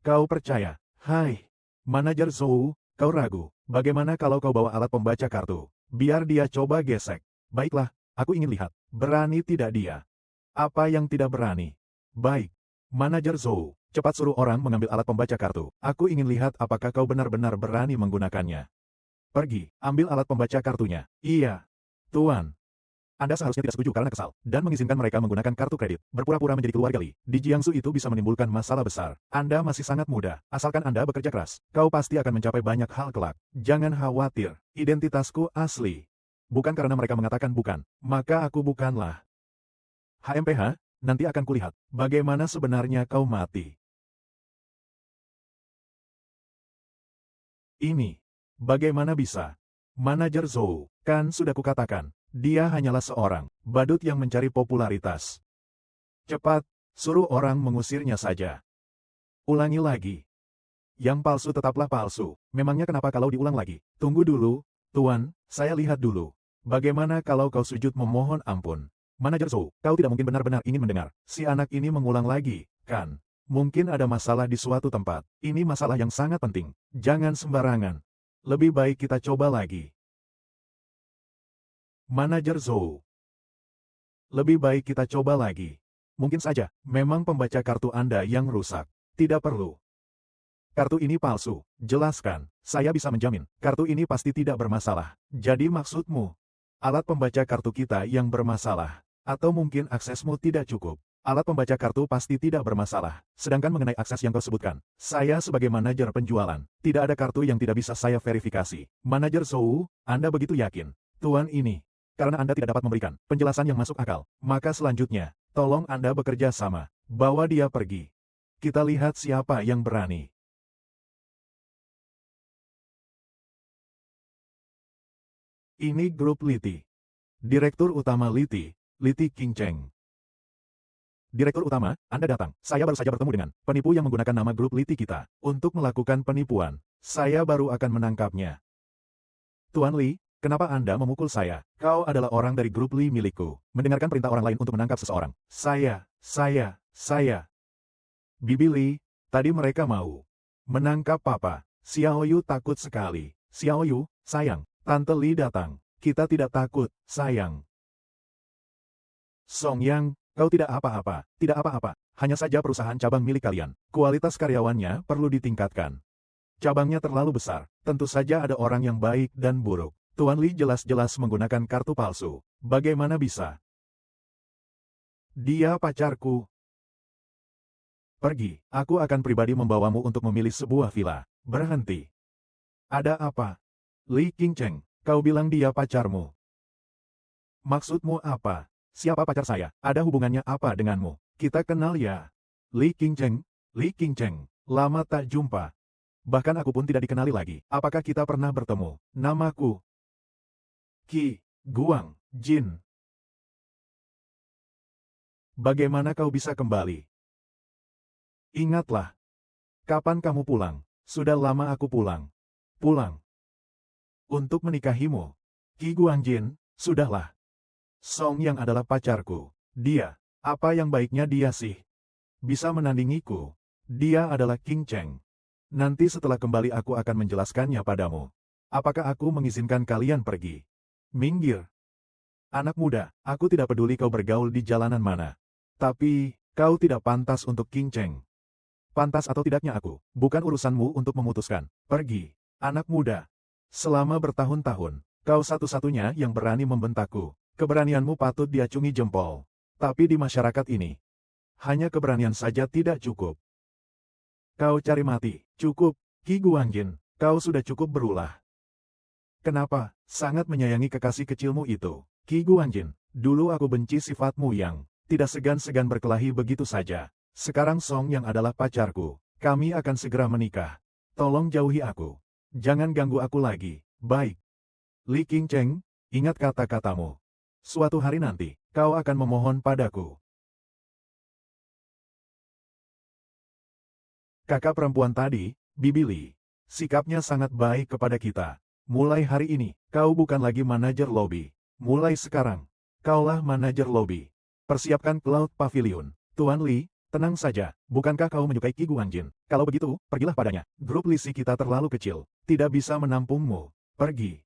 Kau percaya? Hai. Manajer Zhou, kau ragu. Bagaimana kalau kau bawa alat pembaca kartu? Biar dia coba gesek. Baiklah, aku ingin lihat. Berani tidak dia? Apa yang tidak berani? Baik. Manajer Zhou. Cepat suruh orang mengambil alat pembaca kartu. Aku ingin lihat apakah kau benar-benar berani menggunakannya. Pergi, ambil alat pembaca kartunya. Iya. Tuan. Anda seharusnya tidak setuju karena kesal, dan mengizinkan mereka menggunakan kartu kredit. Berpura-pura menjadi keluarga Lee. Di Jiangsu itu bisa menimbulkan masalah besar. Anda masih sangat muda. Asalkan Anda bekerja keras, kau pasti akan mencapai banyak hal kelak. Jangan khawatir. Identitasku asli. Bukan karena mereka mengatakan bukan, maka aku bukanlah. HMPH, nanti akan kulihat bagaimana sebenarnya kau mati. Ini. Bagaimana bisa? Manajer Zhou, kan sudah kukatakan, dia hanyalah seorang badut yang mencari popularitas. Cepat, suruh orang mengusirnya saja. Ulangi lagi. Yang palsu tetaplah palsu. Memangnya kenapa kalau diulang lagi? Tunggu dulu, Tuan, saya lihat dulu. Bagaimana kalau kau sujud memohon ampun? Manajer Zhou, kau tidak mungkin benar-benar ingin mendengar. Si anak ini mengulang lagi, kan? Mungkin ada masalah di suatu tempat. Ini masalah yang sangat penting. Jangan sembarangan. Lebih baik kita coba lagi. Manajer Zhou. Lebih baik kita coba lagi. Mungkin saja, memang pembaca kartu Anda yang rusak. Tidak perlu. Kartu ini palsu. Jelaskan. Saya bisa menjamin, kartu ini pasti tidak bermasalah. Jadi maksudmu, alat pembaca kartu kita yang bermasalah. Atau mungkin aksesmu tidak cukup. Alat pembaca kartu pasti tidak bermasalah. Sedangkan mengenai akses yang kau sebutkan, saya sebagai manajer penjualan, tidak ada kartu yang tidak bisa saya verifikasi. Manajer Zhou, Anda begitu yakin? Tuan ini. Karena Anda tidak dapat memberikan penjelasan yang masuk akal, maka selanjutnya, tolong Anda bekerja sama. Bawa dia pergi. Kita lihat siapa yang berani. Ini grup Liti. Direktur utama Liti, Liti Qingcheng. Direktur utama, Anda datang. Saya baru saja bertemu dengan penipu yang menggunakan nama grup Liti kita untuk melakukan penipuan. Saya baru akan menangkapnya. Tuan Lee, kenapa Anda memukul saya? Kau adalah orang dari grup Lee milikku. Mendengarkan perintah orang lain untuk menangkap seseorang. Saya. Bibi Lee, tadi mereka mau menangkap Papa. Xiao Yu takut sekali. Xiao Yu, sayang, Tante Lee datang. Kita tidak takut, sayang. Song Yang, kau tidak apa-apa, tidak apa-apa. Hanya saja perusahaan cabang milik kalian. Kualitas karyawannya perlu ditingkatkan. Cabangnya terlalu besar. Tentu saja ada orang yang baik dan buruk. Tuan Lee jelas-jelas menggunakan kartu palsu. Bagaimana bisa? Dia pacarku. Pergi, aku akan pribadi membawamu untuk memilih sebuah villa. Berhenti. Ada apa? Lee Qingcheng, kau bilang dia pacarmu. Maksudmu apa? Siapa pacar saya? Ada hubungannya apa denganmu? Kita kenal ya. Lee Qingcheng, lama tak jumpa. Bahkan aku pun tidak dikenali lagi. Apakah kita pernah bertemu? Namaku Qi Guang Jin. Bagaimana kau bisa kembali? Ingatlah. Kapan kamu pulang? Sudah lama aku pulang. Pulang. Untuk menikahimu. Qi Guang Jin, sudahlah. Song Yang adalah pacarku. Dia, apa yang baiknya dia sih? Bisa menandingiku. Dia adalah Qingcheng. Nanti setelah kembali aku akan menjelaskannya padamu. Apakah aku mengizinkan kalian pergi? Minggir. Anak muda, aku tidak peduli kau bergaul di jalanan mana. Tapi, kau tidak pantas untuk Qingcheng. Pantas atau tidaknya aku, bukan urusanmu untuk memutuskan. Pergi. Anak muda. Selama bertahun-tahun, kau satu-satunya yang berani membentakku. Keberanianmu patut diacungi jempol. Tapi di masyarakat ini, hanya keberanian saja tidak cukup. Kau cari mati. Cukup, Qi Guangjin. Kau sudah cukup berulah. Kenapa? Sangat menyayangi kekasih kecilmu itu. Qi Guanjin, dulu aku benci sifatmu yang tidak segan-segan berkelahi begitu saja. Sekarang Song Yang adalah pacarku. Kami akan segera menikah. Tolong jauhi aku. Jangan ganggu aku lagi. Baik. Li Qingcheng, ingat kata-katamu. Suatu hari nanti, kau akan memohon padaku. Kakak perempuan tadi, Bibi Li, sikapnya sangat baik kepada kita. Mulai hari ini, kau bukan lagi manajer lobi. Mulai sekarang, kaulah manajer lobi. Persiapkan Cloud Pavilion. Tuan Li, tenang saja, bukankah kau menyukai Qi Guanjin? Kalau begitu, pergilah padanya. Grup Lisi kita terlalu kecil, tidak bisa menampungmu. Pergi.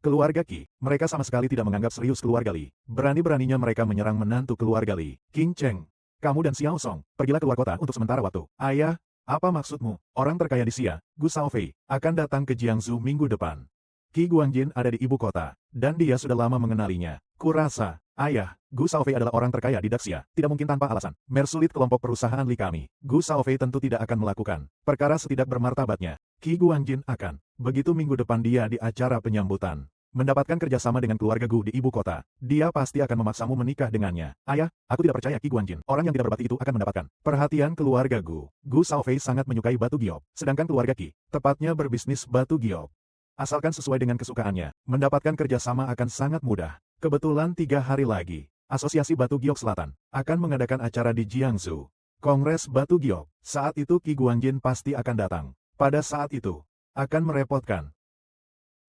Keluarga Qi, mereka sama sekali tidak menganggap serius keluarga Li. Berani-beraninya mereka menyerang menantu keluarga Li. Qing Cheng, kamu dan Xiao Song, pergilah keluar kota untuk sementara waktu. Ayah, apa maksudmu? Orang terkaya di Xia, Gu Shaofei, akan datang ke Jiangsu minggu depan. Qi Guanjin ada di ibu kota, dan dia sudah lama mengenalinya. Kurasa, ayah, Gu Shaofei adalah orang terkaya di Daxia, tidak mungkin tanpa alasan. Mersulit kelompok perusahaan Li kami. Gu Shaofei tentu tidak akan melakukan perkara setidak bermartabatnya. Qi Guanjin akan, begitu minggu depan dia di acara penyambutan, mendapatkan kerjasama dengan keluarga Gu di ibu kota. Dia pasti akan memaksamu menikah dengannya. Ayah, aku tidak percaya Qi Guanjin. Orang yang tidak berbakti itu akan mendapatkan perhatian keluarga Gu. Gu Shaofei sangat menyukai batu giok, sedangkan keluarga Qi, tepatnya berbisnis batu giok. Asalkan sesuai dengan kesukaannya, mendapatkan kerjasama akan sangat mudah. Kebetulan 3 hari lagi, Asosiasi Batu Giok Selatan akan mengadakan acara di Jiangsu. Kongres Batu Giok. Saat itu Qi Guanjin pasti akan datang. Pada saat itu, akan merepotkan.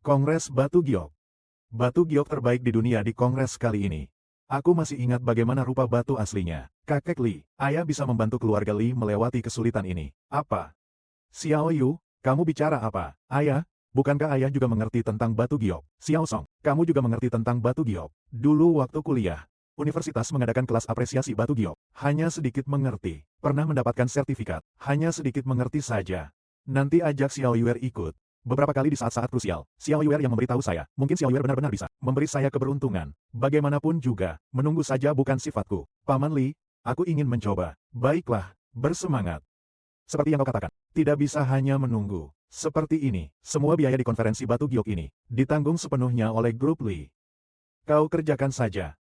Kongres Batu Giok. Batu giok terbaik di dunia di kongres kali ini. Aku masih ingat bagaimana rupa batu aslinya. Kakek Li, ayah bisa membantu keluarga Li melewati kesulitan ini. Apa? Xiao Yu, kamu bicara apa? Ayah, bukankah ayah juga mengerti tentang batu giok? Xiao Song, kamu juga mengerti tentang batu giok? Dulu waktu kuliah, universitas mengadakan kelas apresiasi batu giok. Hanya sedikit mengerti. Pernah mendapatkan sertifikat. Hanya sedikit mengerti saja. Nanti ajak Xiao Yuer ikut. Beberapa kali di saat-saat krusial, Xiao Yuer yang memberitahu saya, mungkin Xiao Yuer benar-benar bisa memberi saya keberuntungan. Bagaimanapun juga, menunggu saja bukan sifatku. Paman Li, aku ingin mencoba. Baiklah, bersemangat. Seperti yang kau katakan, tidak bisa hanya menunggu. Seperti ini, semua biaya di konferensi Batu Giok ini, ditanggung sepenuhnya oleh grup Li. Kau kerjakan saja.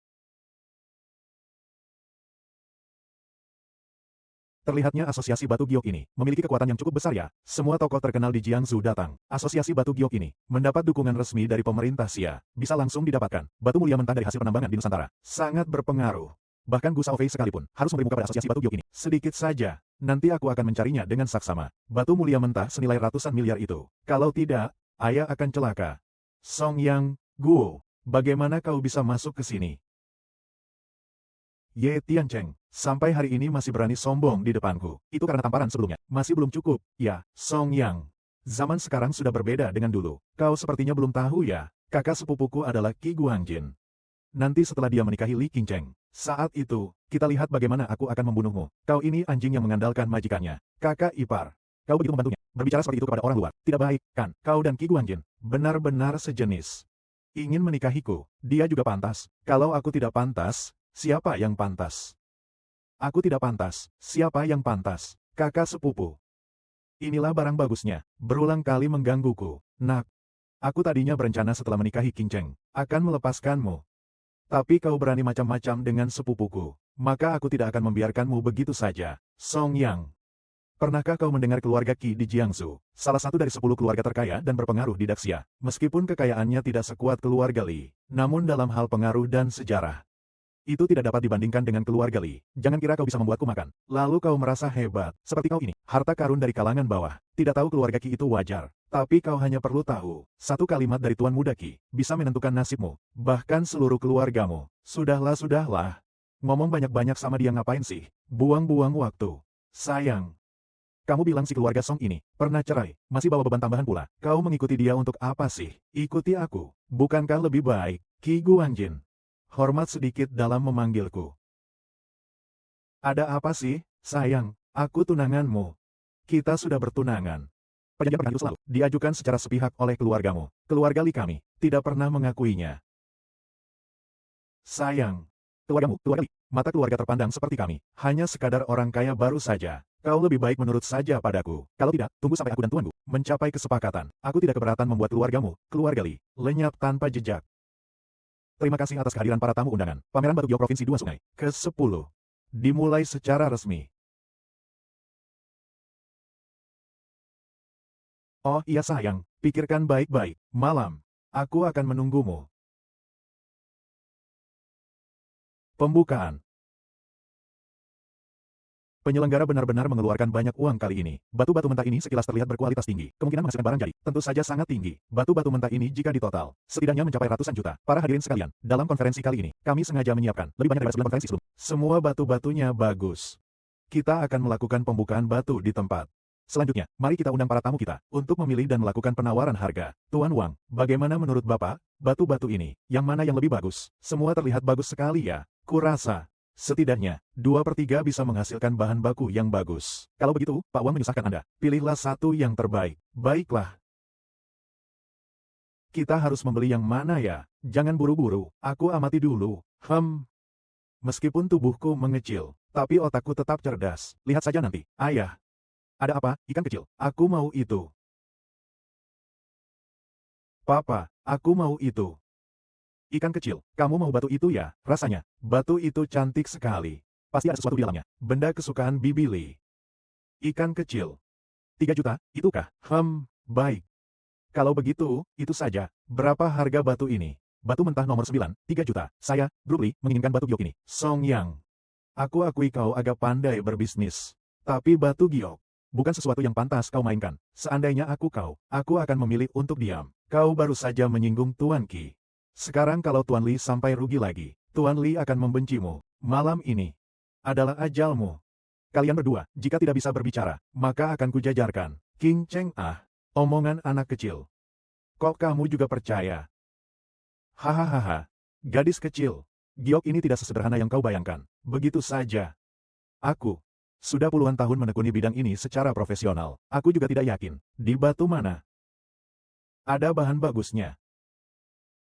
Terlihatnya asosiasi Batu Giok ini memiliki kekuatan yang cukup besar ya. Semua tokoh terkenal di Jiangsu datang. Asosiasi Batu Giok ini mendapat dukungan resmi dari pemerintah Xia. Bisa langsung didapatkan. Batu mulia mentah dari hasil penambangan di Nusantara. Sangat berpengaruh. Bahkan Gu Shaofei sekalipun harus memberi muka pada asosiasi Batu Giok ini. Sedikit saja. Nanti aku akan mencarinya dengan saksama. Batu mulia mentah senilai ratusan miliar itu. Kalau tidak, ayah akan celaka. Song Yang, Guo, bagaimana kau bisa masuk ke sini? Ye Tiancheng, sampai hari ini masih berani sombong di depanku. Itu karena tamparan sebelumnya. Masih belum cukup. Ya, Song Yang. Zaman sekarang sudah berbeda dengan dulu. Kau sepertinya belum tahu ya. Kakak sepupuku adalah Qi Guanjin. Nanti setelah dia menikahi Li Qingcheng. Saat itu, kita lihat bagaimana aku akan membunuhmu. Kau ini anjing yang mengandalkan majikannya. Kakak ipar. Kau begitu membantunya. Berbicara seperti itu kepada orang luar. Tidak baik, kan? Kau dan Qi Guanjin benar-benar sejenis. Ingin menikahiku. Dia juga pantas. Kalau aku tidak pantas, siapa yang pantas? Aku tidak pantas. Siapa yang pantas? Kakak sepupu. Inilah barang bagusnya. Berulang kali menggangguku. Nak. Aku tadinya berencana setelah menikahi Qingcheng, akan melepaskanmu. Tapi kau berani macam-macam dengan sepupuku. Maka aku tidak akan membiarkanmu begitu saja. Song Yang. Pernahkah kau mendengar keluarga Qi di Jiangsu? Salah satu dari 10 keluarga terkaya dan berpengaruh di Daxia. Meskipun kekayaannya tidak sekuat keluarga Li. Namun dalam hal pengaruh dan sejarah, itu tidak dapat dibandingkan dengan keluarga Li. Jangan kira kau bisa membuatku makan. Lalu kau merasa hebat. Seperti kau ini. Harta karun dari kalangan bawah. Tidak tahu keluarga Qi itu wajar. Tapi kau hanya perlu tahu. Satu kalimat dari Tuan Muda Qi bisa menentukan nasibmu. Bahkan seluruh keluargamu. Sudahlah, sudahlah. Ngomong banyak-banyak sama dia ngapain sih? Buang-buang waktu. Sayang. Kamu bilang si keluarga Song ini pernah cerai. Masih bawa beban tambahan pula. Kau mengikuti dia untuk apa sih? Ikuti aku. Bukankah lebih baik? Qi Guanjin. Hormat sedikit dalam memanggilku. Ada apa sih, sayang? Aku tunanganmu. Kita sudah bertunangan. Perjanjian pernikahan itu selalu diajukan secara sepihak oleh keluargamu. Keluarga Li kami tidak pernah mengakuinya. Sayang. Keluargamu, keluarga Li. Mata keluarga terpandang seperti kami. Hanya sekadar orang kaya baru saja. Kau lebih baik menurut saja padaku. Kalau tidak, tunggu sampai aku dan tuanku mencapai kesepakatan. Aku tidak keberatan membuat keluargamu, keluarga Li, lenyap tanpa jejak. Terima kasih atas kehadiran para tamu undangan. Pameran Batu Giok Provinsi 2 Sungai ke-10 dimulai secara resmi. Oh iya sayang, pikirkan baik-baik. Malam, aku akan menunggumu. Pembukaan. Penyelenggara benar-benar mengeluarkan banyak uang kali ini. Batu-batu mentah ini sekilas terlihat berkualitas tinggi. Kemungkinan menghasilkan barang jadi, tentu saja sangat tinggi. Batu-batu mentah ini jika ditotal, setidaknya mencapai ratusan juta. Para hadirin sekalian, dalam konferensi kali ini, kami sengaja menyiapkan lebih banyak daripada 9 konferensi sebelum. Semua batu-batunya bagus. Kita akan melakukan pembukaan batu di tempat. Selanjutnya, mari kita undang para tamu kita untuk memilih dan melakukan penawaran harga. Tuan Wang, bagaimana menurut Bapak, batu-batu ini, yang mana yang lebih bagus? Semua terlihat bagus sekali ya. Kurasa, setidaknya, 2/3 bisa menghasilkan bahan baku yang bagus. Kalau begitu, Pak Wang menyusahkan Anda. Pilihlah satu yang terbaik. Baiklah. Kita harus membeli yang mana ya? Jangan buru-buru, aku amati dulu. Meskipun tubuhku mengecil, tapi otakku tetap cerdas. Lihat saja nanti. Ayah. Ada apa, ikan kecil? Aku mau itu. Papa, aku mau itu. Ikan kecil, kamu mau batu itu ya? Rasanya, batu itu cantik sekali. Pasti ada sesuatu di dalamnya. Benda kesukaan Bibi Li. Ikan kecil. 3 juta, itukah? Baik. Kalau begitu, itu saja. Berapa harga batu ini? Batu mentah nomor 9, 3 juta. Saya, Bruce Lee, menginginkan batu giok ini. Song Yang. Aku akui kau agak pandai berbisnis. Tapi batu giok bukan sesuatu yang pantas kau mainkan. Seandainya aku akan memilih untuk diam. Kau baru saja menyinggung Tuan Qi. Sekarang kalau Tuan Li sampai rugi lagi, Tuan Li akan membencimu. Malam ini adalah ajalmu. Kalian berdua, jika tidak bisa berbicara, maka akan kujajarkan. King Cheng omongan anak kecil. Kok kamu juga percaya? Hahaha, gadis kecil. Giok ini tidak sesederhana yang kau bayangkan. Begitu saja. Aku sudah puluhan tahun menekuni bidang ini secara profesional. Aku juga tidak yakin, di batu mana ada bahan bagusnya.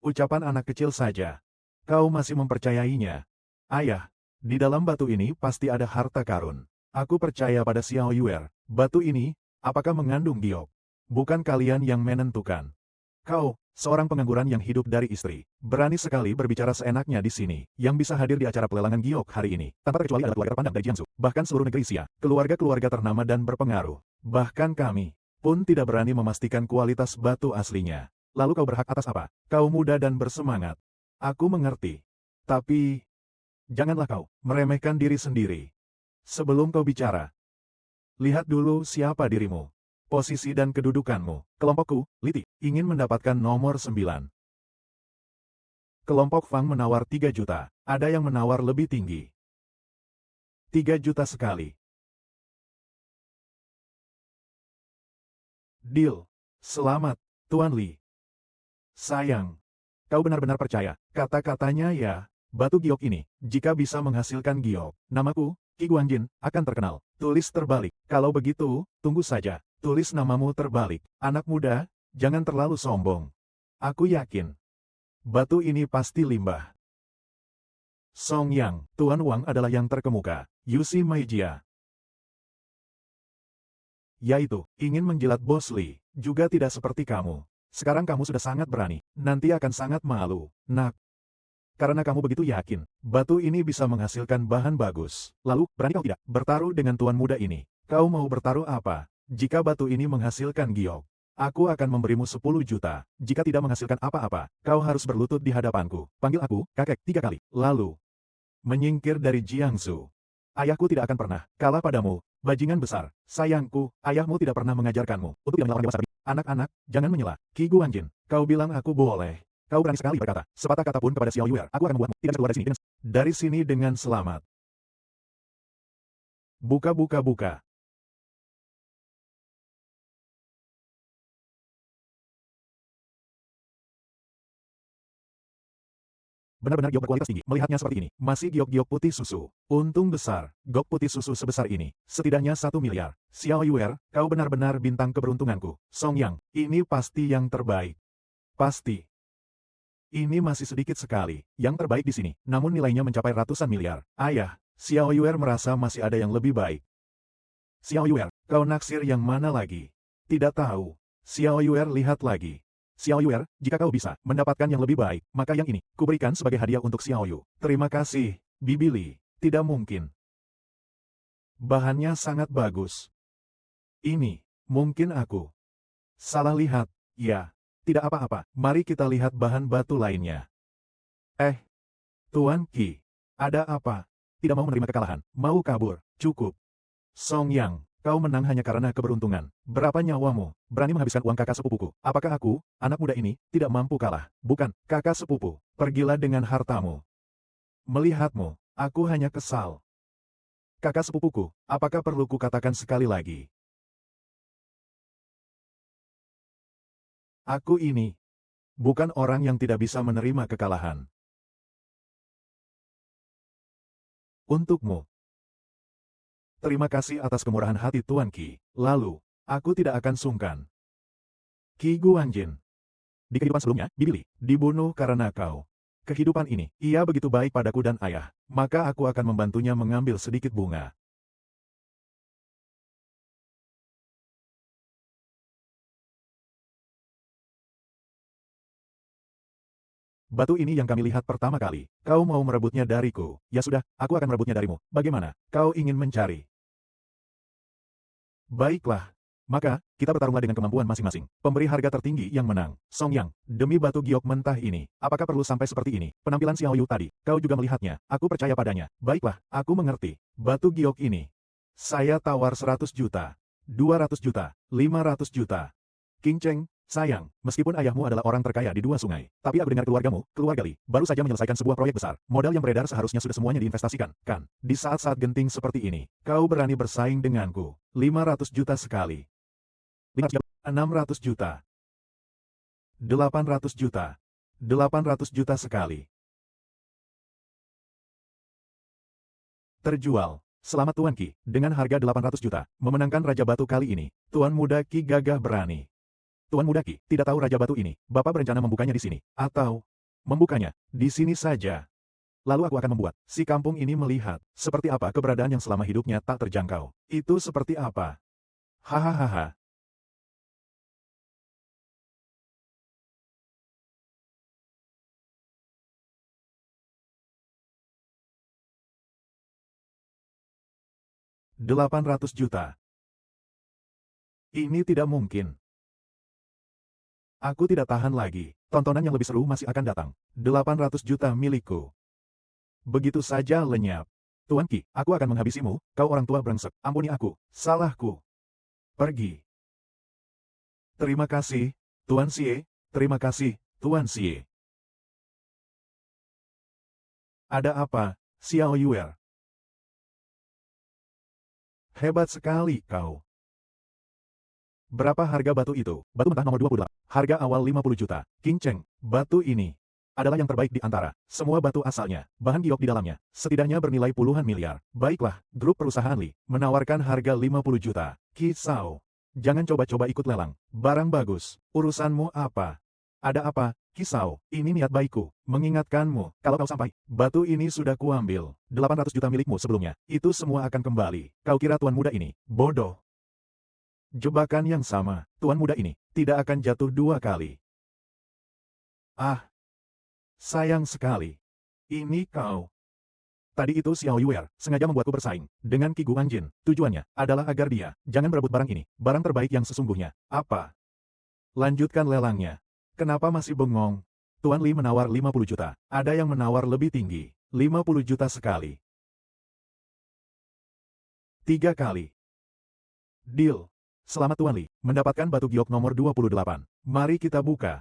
Ucapan anak kecil saja. Kau masih mempercayainya? Ayah, di dalam batu ini pasti ada harta karun. Aku percaya pada Xiao Yuer. Batu ini, apakah mengandung giok? Bukan kalian yang menentukan. Kau, seorang pengangguran yang hidup dari istri, berani sekali berbicara seenaknya di sini, yang bisa hadir di acara pelelangan giok hari ini, tanpa terkecuali adalah keluarga terpandang dari Jiangsu, bahkan seluruh negeri Xia, keluarga-keluarga ternama dan berpengaruh. Bahkan kami pun tidak berani memastikan kualitas batu aslinya. Lalu kau berhak atas apa? Kau muda dan bersemangat. Aku mengerti. Tapi, janganlah kau meremehkan diri sendiri. Sebelum kau bicara, lihat dulu siapa dirimu. Posisi dan kedudukanmu. Kelompokku, Liti, ingin mendapatkan nomor 9. Kelompok Fang menawar 3 juta. Ada yang menawar lebih tinggi. 3 juta sekali. Deal. Selamat, Tuan Li. Sayang. Kau benar-benar percaya, kata-katanya ya, batu giok ini, jika bisa menghasilkan giok, namaku, Qi Guanjin, akan terkenal. Tulis terbalik. Kalau begitu, tunggu saja. Tulis namamu terbalik. Anak muda, jangan terlalu sombong. Aku yakin. Batu ini pasti limbah. Song Yang, Tuan Wang adalah yang terkemuka. Yusi Maijia. Yaitu, ingin menjilat Bos Li. Juga tidak seperti kamu. Sekarang kamu sudah sangat berani. Nanti akan sangat malu, nak. Karena kamu begitu yakin, batu ini bisa menghasilkan bahan bagus. Lalu, berani kau tidak bertaruh dengan tuan muda ini? Kau mau bertaruh apa? Jika batu ini menghasilkan giok, aku akan memberimu 10 juta. Jika tidak menghasilkan apa-apa, kau harus berlutut di hadapanku. Panggil aku, kakek, 3 kali. Lalu, menyingkir dari Jiangsu. Ayahku tidak akan pernah kalah padamu, bajingan besar. Sayangku, ayahmu tidak pernah mengajarkanmu untuk tidak melawan dewasa. Anak-anak, jangan menyela. Qi Guanjin, kau bilang aku boleh. Kau berani sekali berkata, sepatah kata pun kepada Xiao Yuer. Aku akan membuatmu tidak keluar dari sini dengan selamat. Buka. Benar-benar giok berkualitas tinggi. Melihatnya seperti ini, masih giok-giok putih susu. Untung besar, gok putih susu sebesar ini. Setidaknya 1 miliar. Xiao Yuer, kau benar-benar bintang keberuntunganku. Song Yang, ini pasti yang terbaik. Pasti. Ini masih sedikit sekali, yang terbaik di sini, namun nilainya mencapai ratusan miliar. Ayah, Xiao Yuer merasa masih ada yang lebih baik. Xiao Yuer, kau naksir yang mana lagi? Tidak tahu. Xiao Yuer lihat lagi. Xiao Yuer, jika kau bisa mendapatkan yang lebih baik, maka yang ini, kuberikan sebagai hadiah untuk Xiao Yu. Terima kasih, Bibi Li. Tidak mungkin. Bahannya sangat bagus. Ini, mungkin aku salah lihat. Ya, tidak apa-apa. Mari kita lihat bahan batu lainnya. Tuan Qi, ada apa? Tidak mau menerima kekalahan, mau kabur. Cukup. Song Yang, kau menang hanya karena keberuntungan. Berapa nyawamu? Berani menghabiskan uang kakak sepupuku. Apakah aku, anak muda ini, tidak mampu kalah? Bukan, kakak sepupu. Pergilah dengan hartamu. Melihatmu, aku hanya kesal. Kakak sepupuku, apakah perlu kukatakan sekali lagi? Aku ini bukan orang yang tidak bisa menerima kekalahan. Untukmu. Terima kasih atas kemurahan hati Tuan Qi. Lalu, aku tidak akan sungkan. Qi Guanjin. Di kehidupan sebelumnya, Bibi Li dibunuh karena kau. Kehidupan ini, ia begitu baik padaku dan ayah, maka aku akan membantunya mengambil sedikit bunga. Batu ini yang kami lihat pertama kali. Kau mau merebutnya dariku. Ya sudah, aku akan merebutnya darimu. Bagaimana? Kau ingin mencari? Baiklah. Maka, kita bertarunglah dengan kemampuan masing-masing. Pemberi harga tertinggi yang menang. Song Yang, demi batu giok mentah ini, apakah perlu sampai seperti ini? Penampilan Xiao Yu tadi, kau juga melihatnya. Aku percaya padanya. Baiklah, aku mengerti. Batu giok ini. Saya tawar 100 juta. 200 juta. 500 juta. King Cheng, sayang, meskipun ayahmu adalah orang terkaya di dua sungai, tapi aku dengar keluargamu, keluarga Li, baru saja menyelesaikan sebuah proyek besar. Modal yang beredar seharusnya sudah semuanya diinvestasikan, kan? Di saat-saat genting seperti ini, kau berani bersaing denganku. 500 juta sekali. 500 juta, 600 juta. 800 juta. 800 juta sekali. Terjual. Selamat Tuan Qi, dengan harga 800 juta, memenangkan Raja Batu kali ini. Tuan Muda Qi gagah berani. Tuan Muda Qi, tidak tahu Raja Batu ini, Bapak berencana membukanya di sini, atau membukanya di sini saja. Lalu aku akan membuat si kampung ini melihat seperti apa keberadaan yang selama hidupnya tak terjangkau. Itu seperti apa? Hahaha. $800 juta. Ini tidak mungkin. Aku tidak tahan lagi. Tontonan yang lebih seru masih akan datang. 800 juta milikku. Begitu saja lenyap. Tuan Qi, aku akan menghabisimu, kau orang tua brengsek. Ampuni aku, salahku. Pergi. Terima kasih, Tuan Xie. Terima kasih, Tuan Xie. Ada apa, Xiao Yuer? Hebat sekali kau. Berapa harga batu itu? Batu mentah nomor 28. Harga awal 50 juta. King Cheng, batu ini adalah yang terbaik di antara semua batu asalnya. Bahan giok di dalamnya, setidaknya bernilai puluhan miliar. Baiklah, grup perusahaan Li menawarkan harga 50 juta. Qi Sao, jangan coba-coba ikut lelang. Barang bagus. Urusanmu apa? Ada apa, Qi Sao? Ini niat baikku. Mengingatkanmu, kalau kau sampai, batu ini sudah kuambil. 800 juta milikmu sebelumnya. Itu semua akan kembali. Kau kira tuan muda ini bodoh? Jebakan yang sama, tuan muda ini tidak akan jatuh dua kali. Ah, sayang sekali. Ini kau. Tadi itu Xiao Yuer sengaja membuatku bersaing dengan Qi Guanjin. Tujuannya adalah agar dia jangan berebut barang ini, barang terbaik yang sesungguhnya. Apa? Lanjutkan lelangnya. Kenapa masih bengong? Tuan Li menawar 50 juta. Ada yang menawar lebih tinggi. 50 juta sekali. 3 kali. Deal. Selamat Tuan Li, mendapatkan batu giok nomor 28. Mari kita buka.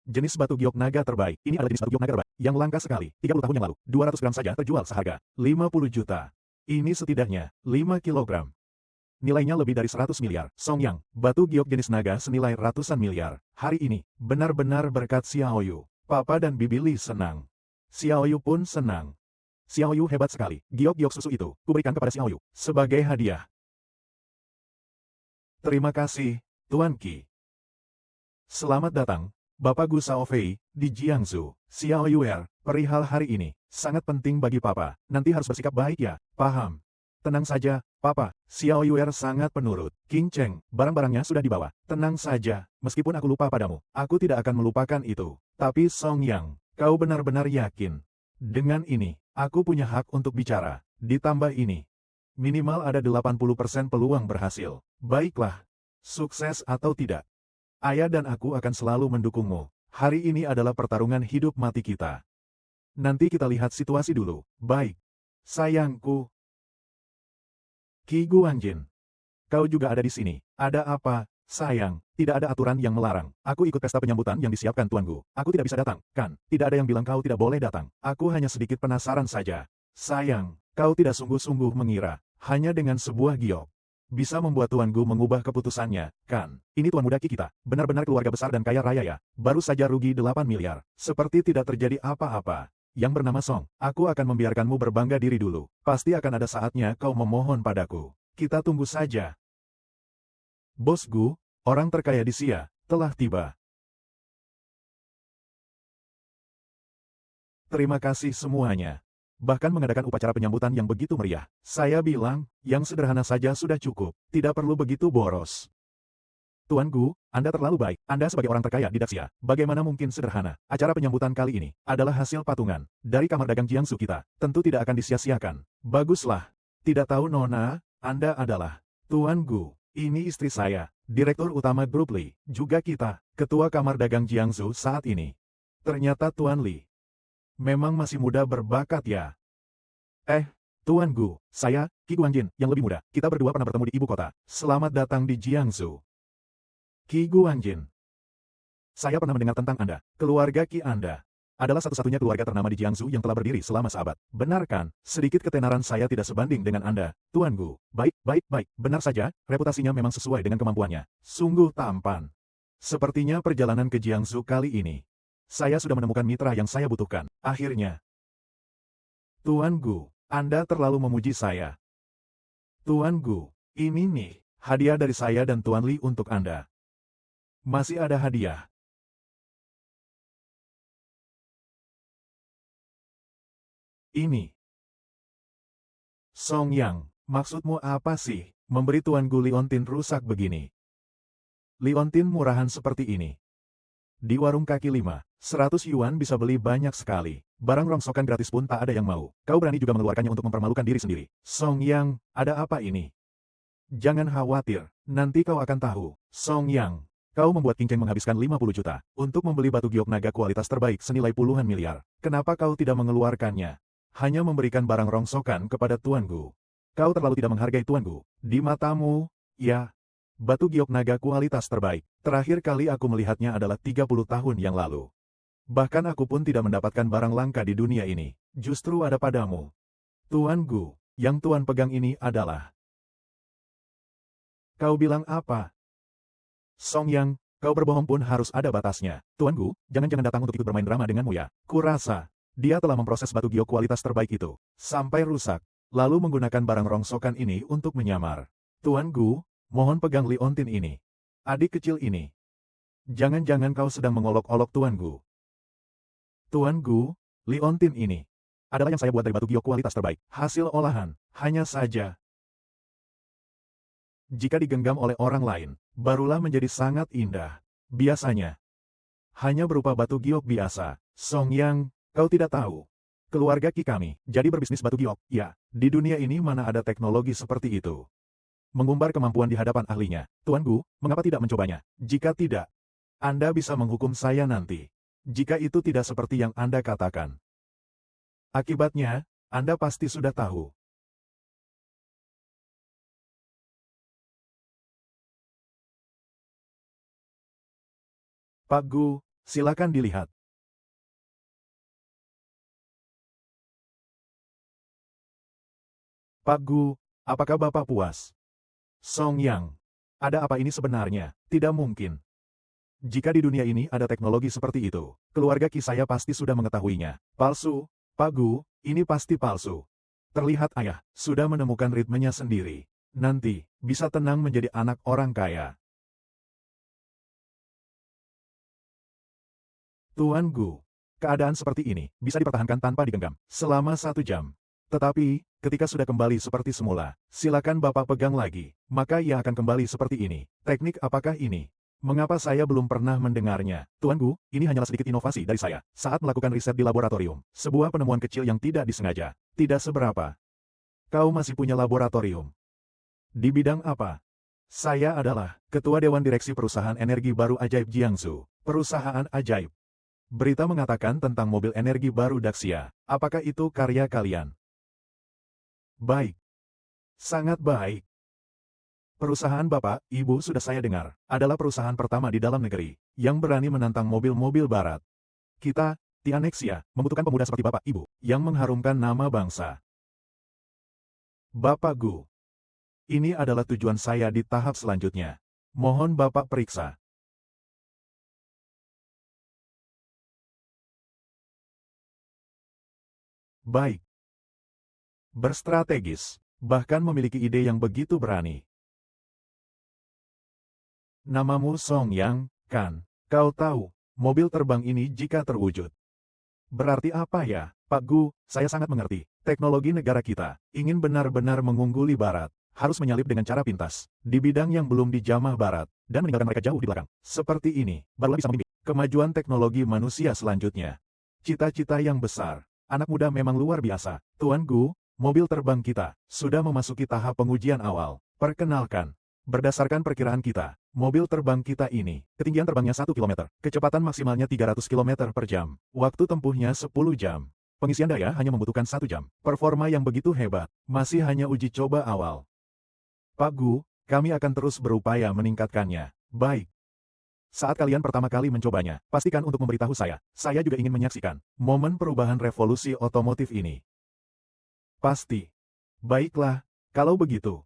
Jenis batu giok naga terbaik. Ini adalah jenis batu giok naga terbaik, yang langka sekali. 30 tahun yang lalu, 200 gram saja terjual seharga 50 juta. Ini setidaknya 5 kilogram. Nilainya lebih dari 100 miliar. Song Yang, batu giok jenis naga senilai ratusan miliar. Hari ini, benar-benar berkat Xiao Yu. Papa dan Bibi Li senang. Xiao Yu pun senang. Xiao Yu hebat sekali. Giok-giok susu itu, kuberikan kepada Xiao Yu sebagai hadiah. Terima kasih, Tuan Qi. Selamat datang, Bapak Gu Shaofei, di Jiangsu. Xiao Yuer, perihal hari ini, sangat penting bagi Papa. Nanti harus bersikap baik ya, paham? Tenang saja, Papa. Xiao Yuer sangat penurut. King Cheng, barang-barangnya sudah dibawa. Tenang saja, meskipun aku lupa padamu, aku tidak akan melupakan itu. Tapi Song Yang, kau benar-benar yakin? Dengan ini, aku punya hak untuk bicara. Ditambah ini, minimal ada 80% peluang berhasil. Baiklah, sukses atau tidak, Ayah dan aku akan selalu mendukungmu. Hari ini adalah pertarungan hidup mati kita. Nanti kita lihat situasi dulu. Baik. Sayangku. Qi Guanjin. Kau juga ada di sini. Ada apa, sayang? Tidak ada aturan yang melarang. Aku ikut pesta penyambutan yang disiapkan Tuan Gu. Aku tidak bisa datang, kan? Tidak ada yang bilang kau tidak boleh datang. Aku hanya sedikit penasaran saja. Sayang, kau tidak sungguh-sungguh mengira, hanya dengan sebuah giok bisa membuat Tuan Gu mengubah keputusannya, kan? Ini Tuan Muda Qi kita, benar-benar keluarga besar dan kaya raya ya. Baru saja rugi 8 miliar. Seperti tidak terjadi apa-apa. Yang bernama Song, aku akan membiarkanmu berbangga diri dulu. Pasti akan ada saatnya kau memohon padaku. Kita tunggu saja. Bos Gu, orang terkaya di Xia, telah tiba. Terima kasih semuanya. Bahkan mengadakan upacara penyambutan yang begitu meriah. Saya bilang, yang sederhana saja sudah cukup, tidak perlu begitu boros. Tuan Gu, Anda terlalu baik. Anda sebagai orang terkaya di Daxia, bagaimana mungkin sederhana? Acara penyambutan kali ini adalah hasil patungan dari kamar dagang Jiangsu kita. Tentu tidak akan disia-siakan. Baguslah. Tidak tahu Nona, Anda adalah Tuan Gu. Ini istri saya, Direktur Utama Grup Li. Juga kita, Ketua Kamar Dagang Jiangsu saat ini. Ternyata Tuan Li memang masih muda berbakat ya. Tuan Gu, saya, Qi Guanjin, yang lebih muda. Kita berdua pernah bertemu di ibu kota. Selamat datang di Jiangsu. Qi Guanjin. Saya pernah mendengar tentang Anda. Keluarga Qi Anda adalah satu-satunya keluarga ternama di Jiangsu yang telah berdiri selama seabad. Benar kan? Sedikit ketenaran saya tidak sebanding dengan Anda, Tuan Gu. Baik, baik, baik. Benar saja, reputasinya memang sesuai dengan kemampuannya. Sungguh tampan. Sepertinya perjalanan ke Jiangsu kali ini, saya sudah menemukan mitra yang saya butuhkan. Akhirnya. Tuan Gu, Anda terlalu memuji saya. Tuan Gu, ini nih, hadiah dari saya dan Tuan Li untuk Anda. Masih ada hadiah. Ini. Song Yang, maksudmu apa sih, memberi Tuan Gu liontin rusak begini? Liontin murahan seperti ini. Di warung kaki 5, 100 yuan bisa beli banyak sekali. Barang rongsokan gratis pun tak ada yang mau. Kau berani juga mengeluarkannya untuk mempermalukan diri sendiri. Song Yang, ada apa ini? Jangan khawatir, nanti kau akan tahu. Song Yang, kau membuat King Cheng menghabiskan 50 juta untuk membeli batu giok naga kualitas terbaik senilai puluhan miliar. Kenapa kau tidak mengeluarkannya? Hanya memberikan barang rongsokan kepada Tuan Gu. Kau terlalu tidak menghargai Tuan Gu. Di matamu, ya. Batu giok naga kualitas terbaik. Terakhir kali aku melihatnya adalah 30 tahun yang lalu. Bahkan aku pun tidak mendapatkan barang langka di dunia ini. Justru ada padamu. Tuan Gu, yang Tuan pegang ini adalah... Kau bilang apa? Song Yang, kau berbohong pun harus ada batasnya. Tuan Gu, jangan-jangan datang untuk ikut bermain drama denganmu ya. Kurasa, dia telah memproses batu giok kualitas terbaik itu sampai rusak, lalu menggunakan barang rongsokan ini untuk menyamar. Tuan Gu, mohon pegang liontin ini. Adik kecil ini. Jangan-jangan kau sedang mengolok-olok Tuan Gu. Tuan Gu, liontin ini adalah yang saya buat dari batu giok kualitas terbaik. Hasil olahan, hanya saja. Jika digenggam oleh orang lain, barulah menjadi sangat indah. Biasanya, hanya berupa batu giok biasa. Song Yang, kau tidak tahu. Keluarga Qi kami, jadi berbisnis batu giok. Ya, di dunia ini mana ada teknologi seperti itu. Mengumbar kemampuan di hadapan ahlinya. Tuan Gu, mengapa tidak mencobanya? Jika tidak, Anda bisa menghukum saya nanti. Jika itu tidak seperti yang Anda katakan. Akibatnya, Anda pasti sudah tahu. Pak Gu, silakan dilihat. Pak Gu, apakah Bapak puas? Song Yang, ada apa ini sebenarnya? Tidak mungkin. Jika di dunia ini ada teknologi seperti itu, keluarga Qi saya pasti sudah mengetahuinya. Palsu, Pak Gu, ini pasti palsu. Terlihat ayah sudah menemukan ritmenya sendiri. nanti, bisa tenang menjadi anak orang kaya. Tuan Gu, keadaan seperti ini bisa dipertahankan tanpa digenggam selama 1 jam. Tetapi, ketika sudah kembali seperti semula, silakan Bapak pegang lagi, maka ia akan kembali seperti ini. Teknik apakah ini? Mengapa saya belum pernah mendengarnya? Tuan Gu, ini hanyalah sedikit inovasi dari saya saat melakukan riset di laboratorium. Sebuah penemuan kecil yang tidak disengaja. Tidak seberapa. Kau masih punya laboratorium. Di bidang apa? Saya adalah Ketua Dewan Direksi Perusahaan Energi Baru Ajaib Jiangsu. Perusahaan ajaib. Berita mengatakan tentang mobil energi baru Daxia. Apakah itu karya kalian? Baik. Sangat baik. Perusahaan Bapak, Ibu sudah saya dengar, adalah perusahaan pertama di dalam negeri yang berani menantang mobil-mobil barat. Kita, Tianexia, membutuhkan pemuda seperti Bapak, Ibu, yang mengharumkan nama bangsa. Bapak Gu, ini adalah tujuan saya di tahap selanjutnya. Mohon Bapak periksa. Baik. Berstrategis, bahkan memiliki ide yang begitu berani. Namamu Song Yang, kan? Kau tahu, mobil terbang ini jika terwujud. Berarti apa ya, Pak Gu? Saya sangat mengerti. Teknologi negara kita ingin benar-benar mengungguli Barat, harus menyalip dengan cara pintas, di bidang yang belum dijamah Barat, dan meninggalkan mereka jauh di belakang. Seperti ini, barulah bisa memimpin kemajuan teknologi manusia selanjutnya. Cita-cita yang besar. Anak muda memang luar biasa. Tuan Gu, mobil terbang kita sudah memasuki tahap pengujian awal. Perkenalkan, berdasarkan perkiraan kita, mobil terbang kita ini, ketinggian terbangnya 1 km, kecepatan maksimalnya 300 km per jam, waktu tempuhnya 10 jam. Pengisian daya hanya membutuhkan 1 jam. Performa yang begitu hebat, masih hanya uji coba awal. Pak Gu, kami akan terus berupaya meningkatkannya. Baik. Saat kalian pertama kali mencobanya, pastikan untuk memberitahu saya juga ingin menyaksikan momen perubahan revolusi otomotif ini. Pasti. Baiklah, kalau begitu.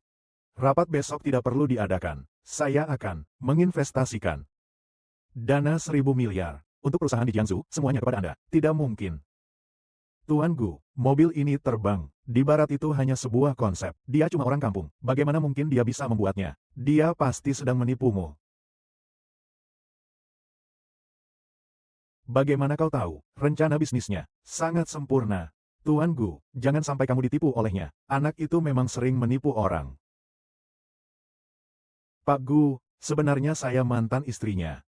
Rapat besok tidak perlu diadakan. Saya akan menginvestasikan dana 1.000 miliar untuk perusahaan di Jiangsu, semuanya kepada Anda. Tidak mungkin. Tuan Gu, mobil ini terbang. Di barat itu hanya sebuah konsep. Dia cuma orang kampung. Bagaimana mungkin dia bisa membuatnya? Dia pasti sedang menipumu. Bagaimana kau tahu? Rencana bisnisnya sangat sempurna. Tuan Gu, jangan sampai kamu ditipu olehnya. Anak itu memang sering menipu orang. Pak Gu, sebenarnya saya mantan istrinya.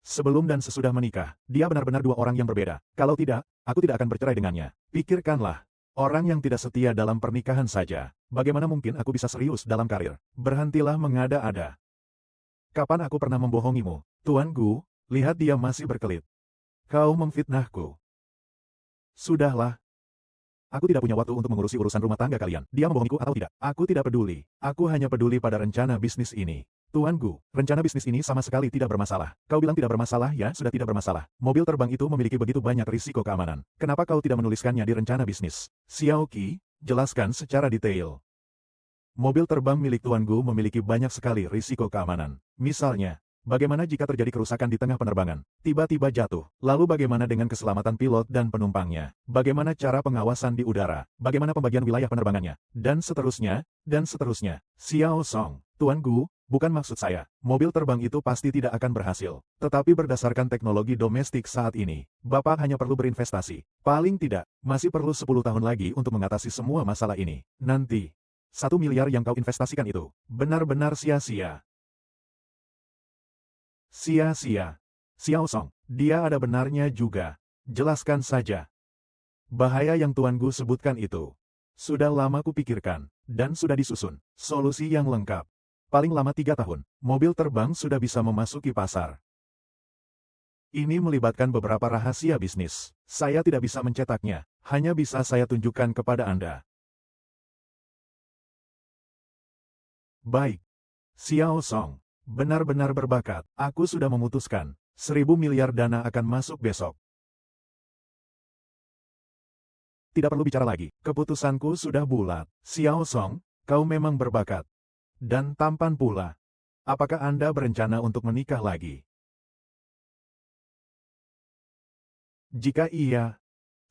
Sebelum dan sesudah menikah, dia benar-benar dua orang yang berbeda. Kalau tidak, aku tidak akan bercerai dengannya. Pikirkanlah, orang yang tidak setia dalam pernikahan saja. Bagaimana mungkin aku bisa serius dalam karir? Berhentilah mengada-ada. Kapan aku pernah membohongimu? Tuan Gu, lihat dia masih berkelit. Kau memfitnahku. Sudahlah. Aku tidak punya waktu untuk mengurusi urusan rumah tangga kalian. Dia membohongiku atau tidak, aku tidak peduli. Aku hanya peduli pada rencana bisnis ini. Tuan Gu, rencana bisnis ini sama sekali tidak bermasalah. Kau bilang tidak bermasalah ya, sudah tidak bermasalah. Mobil terbang itu memiliki begitu banyak risiko keamanan. Kenapa kau tidak menuliskannya di rencana bisnis? Xiao Qi, jelaskan secara detail. Mobil terbang milik Tuan Gu memiliki banyak sekali risiko keamanan. Misalnya, bagaimana jika terjadi kerusakan di tengah penerbangan? Tiba-tiba jatuh. Lalu bagaimana dengan keselamatan pilot dan penumpangnya? Bagaimana cara pengawasan di udara? Bagaimana pembagian wilayah penerbangannya? Dan seterusnya, dan seterusnya. Xiao Song, Tuan Gu, bukan maksud saya, mobil terbang itu pasti tidak akan berhasil. Tetapi berdasarkan teknologi domestik saat ini, Bapak hanya perlu berinvestasi. Paling tidak, masih perlu 10 tahun lagi untuk mengatasi semua masalah ini. Nanti, 1 miliar yang kau investasikan itu, benar-benar sia-sia. Sia-sia. Xiao Song, dia ada benarnya juga. Jelaskan saja. Bahaya yang Tuan Gu sebutkan itu. Sudah lama kupikirkan, dan sudah disusun. Solusi yang lengkap. Paling lama 3 tahun, mobil terbang sudah bisa memasuki pasar. Ini melibatkan beberapa rahasia bisnis. Saya tidak bisa mencetaknya, hanya bisa saya tunjukkan kepada Anda. Baik. Xiao Song. Benar-benar berbakat. Aku sudah memutuskan. 1.000 miliar dana akan masuk besok. Tidak perlu bicara lagi. Keputusanku sudah bulat. Xiao Song, kau memang berbakat. Dan tampan pula. Apakah Anda berencana untuk menikah lagi? Jika iya,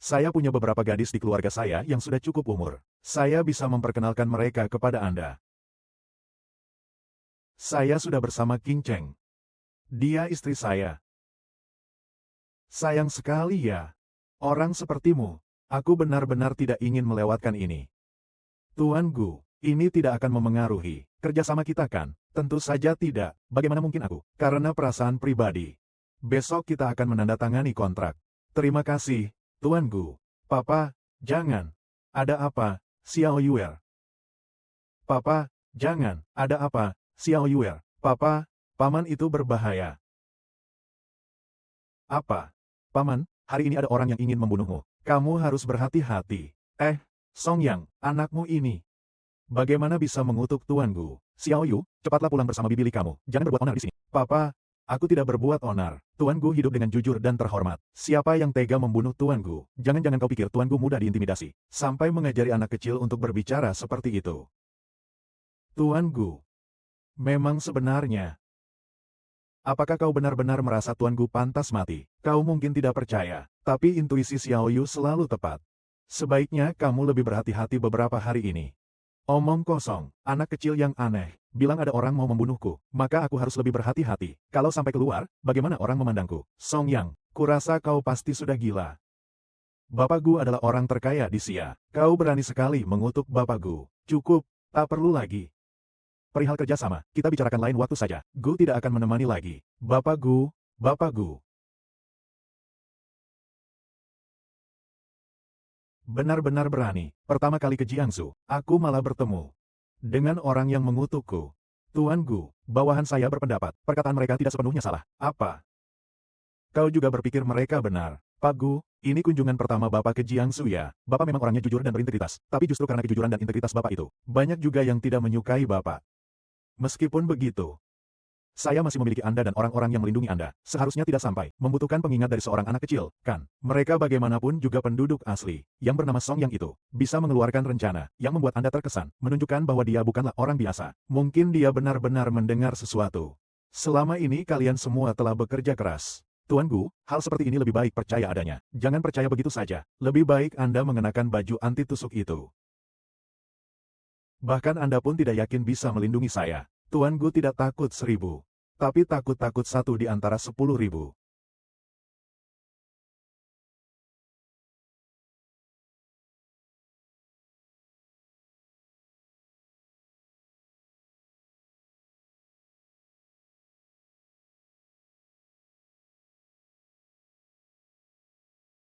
saya punya beberapa gadis di keluarga saya yang sudah cukup umur. Saya bisa memperkenalkan mereka kepada Anda. Saya sudah bersama King Cheng. Dia istri saya. Sayang sekali ya. Orang sepertimu. Aku benar-benar tidak ingin melewatkan ini. Tuan Gu, ini tidak akan memengaruhi kerjasama kita kan? Tentu saja tidak. Bagaimana mungkin aku? Karena perasaan pribadi. Besok kita akan menandatangani kontrak. Terima kasih, Tuan Gu. Papa, jangan. Ada apa, Xiao Yuer? Papa, jangan. Ada apa, Xiao Yuer? Papa, paman itu berbahaya. Apa? Paman, hari ini ada orang yang ingin membunuhmu. Kamu harus berhati-hati. Song Yang, anakmu ini. Bagaimana bisa mengutuk Tuan Gu? Xiao Yu, cepatlah pulang bersama bibi kamu. Jangan berbuat onar di sini. Papa, aku tidak berbuat onar. Tuan Gu hidup dengan jujur dan terhormat. Siapa yang tega membunuh Tuan Gu? Jangan-jangan kau pikir Tuan Gu mudah diintimidasi. Sampai mengajari anak kecil untuk berbicara seperti itu. Tuan Gu. Memang sebenarnya. Apakah kau benar-benar merasa Tuan Gu pantas mati? Kau mungkin tidak percaya, tapi intuisi Xiao Yu selalu tepat. Sebaiknya kamu lebih berhati-hati beberapa hari ini. Omong kosong, anak kecil yang aneh. Bilang ada orang mau membunuhku, maka aku harus lebih berhati-hati. Kalau sampai keluar, bagaimana orang memandangku? Song Yang, kurasa kau pasti sudah gila. Bapak Gu adalah orang terkaya di Xia. Kau berani sekali mengutuk Bapak Gu. Cukup, tak perlu lagi. Perihal kerjasama, kita bicarakan lain waktu saja. Gu tidak akan menemani lagi. Bapak Gu, Bapak Gu. Benar-benar berani. Pertama kali ke Jiangsu, aku malah bertemu dengan orang yang mengutukku. Tuan Gu, bawahan saya berpendapat, perkataan mereka tidak sepenuhnya salah. Apa? Kau juga berpikir mereka benar? Pak Gu, ini kunjungan pertama Bapak ke Jiangsu ya. Bapak memang orangnya jujur dan berintegritas, tapi justru karena kejujuran dan integritas Bapak itu, banyak juga yang tidak menyukai Bapak. Meskipun begitu, saya masih memiliki Anda dan orang-orang yang melindungi Anda. Seharusnya tidak sampai membutuhkan pengingat dari seorang anak kecil, kan? Mereka bagaimanapun juga penduduk asli, yang bernama Song Yang itu, bisa mengeluarkan rencana, yang membuat Anda terkesan, menunjukkan bahwa dia bukanlah orang biasa. Mungkin dia benar-benar mendengar sesuatu. Selama ini kalian semua telah bekerja keras. Tuan Gu, hal seperti ini lebih baik percaya adanya. Jangan percaya begitu saja. Lebih baik Anda mengenakan baju anti tusuk itu. Bahkan Anda pun tidak yakin bisa melindungi saya. Tuan Gu tidak takut 1000. Tapi takut-takut 1 di antara 10.000.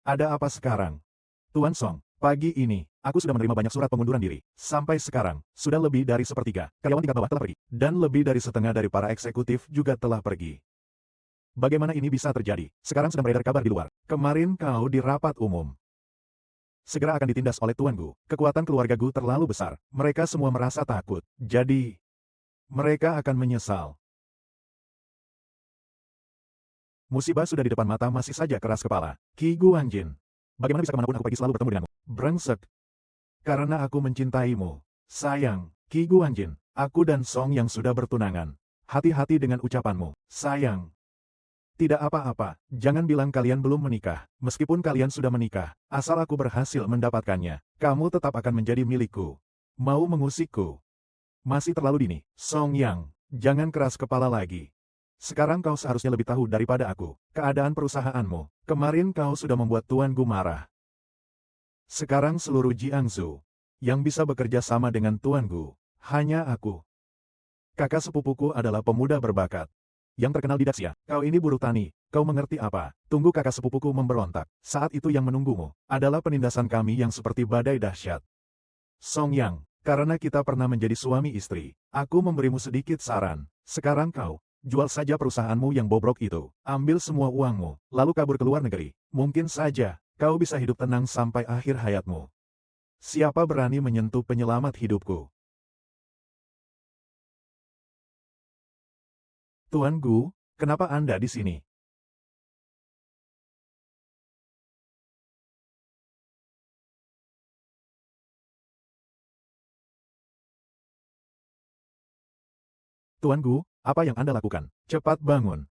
Ada apa sekarang? Tuan Song, pagi ini, aku sudah menerima banyak surat pengunduran diri. Sampai sekarang, sudah lebih dari sepertiga. Karyawan tingkat bawah telah pergi. Dan lebih dari setengah dari para eksekutif juga telah pergi. Bagaimana ini bisa terjadi? Sekarang sedang beredar kabar di luar. Kemarin kau di rapat umum. Segera akan ditindas oleh Tuan Gu. Kekuatan keluarga Gu terlalu besar. Mereka semua merasa takut. Jadi, mereka akan menyesal. Musibah sudah di depan mata masih saja keras kepala. Qi Guanjin. Bagaimana bisa kemanapun aku pergi selalu bertemu denganmu? Brengsek. Karena aku mencintaimu. Sayang, Qi Guanjin, aku dan Song Yang sudah bertunangan. Hati-hati dengan ucapanmu. Sayang. Tidak apa-apa, jangan bilang kalian belum menikah. Meskipun kalian sudah menikah, asal aku berhasil mendapatkannya, kamu tetap akan menjadi milikku. Mau mengusikku? Masih terlalu dini. Song Yang, jangan keras kepala lagi. Sekarang kau seharusnya lebih tahu daripada aku. Keadaan perusahaanmu. Kemarin kau sudah membuat Tuan Gu marah. Sekarang seluruh Jiangsu yang bisa bekerja sama dengan Tuan Gu, hanya aku. Kakak sepupuku adalah pemuda berbakat yang terkenal di Daxia. Kau ini buruh tani. Kau mengerti apa? Tunggu kakak sepupuku memberontak. Saat itu yang menunggumu adalah penindasan kami yang seperti badai dahsyat. Song Yang, karena kita pernah menjadi suami istri, aku memberimu sedikit saran. Sekarang kau jual saja perusahaanmu yang bobrok itu. Ambil semua uangmu, lalu kabur ke luar negeri. Mungkin saja, kau bisa hidup tenang sampai akhir hayatmu. Siapa berani menyentuh penyelamat hidupku? Tuan Gu, kenapa Anda di sini? Tuan Gu, apa yang Anda lakukan? Cepat bangun.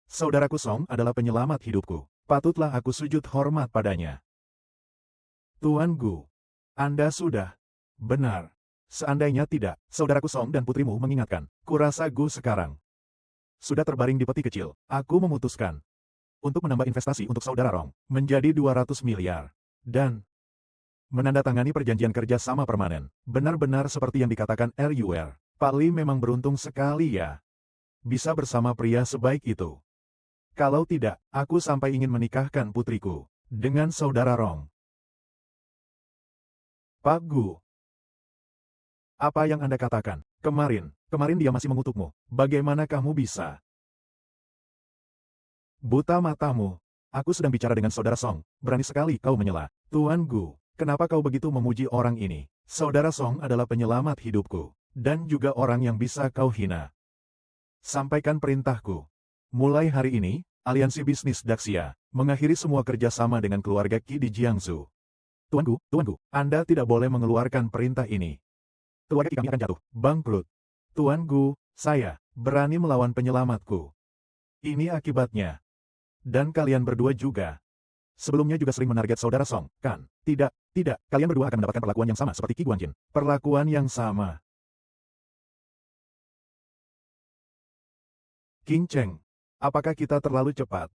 Saudaraku Song adalah penyelamat hidupku. Patutlah aku sujud hormat padanya. Tuan Gu, Anda sudah benar. Seandainya tidak, saudaraku Song dan putrimu mengingatkan. Kurasa Gu sekarang sudah terbaring di peti kecil. Aku memutuskan untuk menambah investasi untuk saudara Rong menjadi 200 miliar. Dan menandatangani perjanjian kerja sama permanen. Benar-benar seperti yang dikatakan LUR. Pak Li memang beruntung sekali ya. Bisa bersama pria sebaik itu. Kalau tidak, aku sampai ingin menikahkan putriku dengan saudara Rong. Pak Gu, apa yang Anda katakan? Kemarin dia masih mengutukmu. Bagaimana kamu bisa? Buta matamu. Aku sedang bicara dengan saudara Song. Berani sekali kau menyela. Tuan Gu, kenapa kau begitu memuji orang ini? Saudara Song adalah penyelamat hidupku. Dan juga orang yang bisa kau hina. Sampaikan perintahku. Mulai hari ini, aliansi bisnis Daxia mengakhiri semua kerjasama dengan keluarga Qi di Jiangsu. Tuanku, Anda tidak boleh mengeluarkan perintah ini. Keluarga Qi kami akan jatuh, bangkrut. Tuanku, saya berani melawan penyelamatku. Ini akibatnya. Dan kalian berdua juga. Sebelumnya juga sering menarget saudara Song, kan? Tidak, kalian berdua akan mendapatkan perlakuan yang sama seperti Qi Guanjin. Perlakuan yang sama. King Cheng, apakah kita terlalu cepat?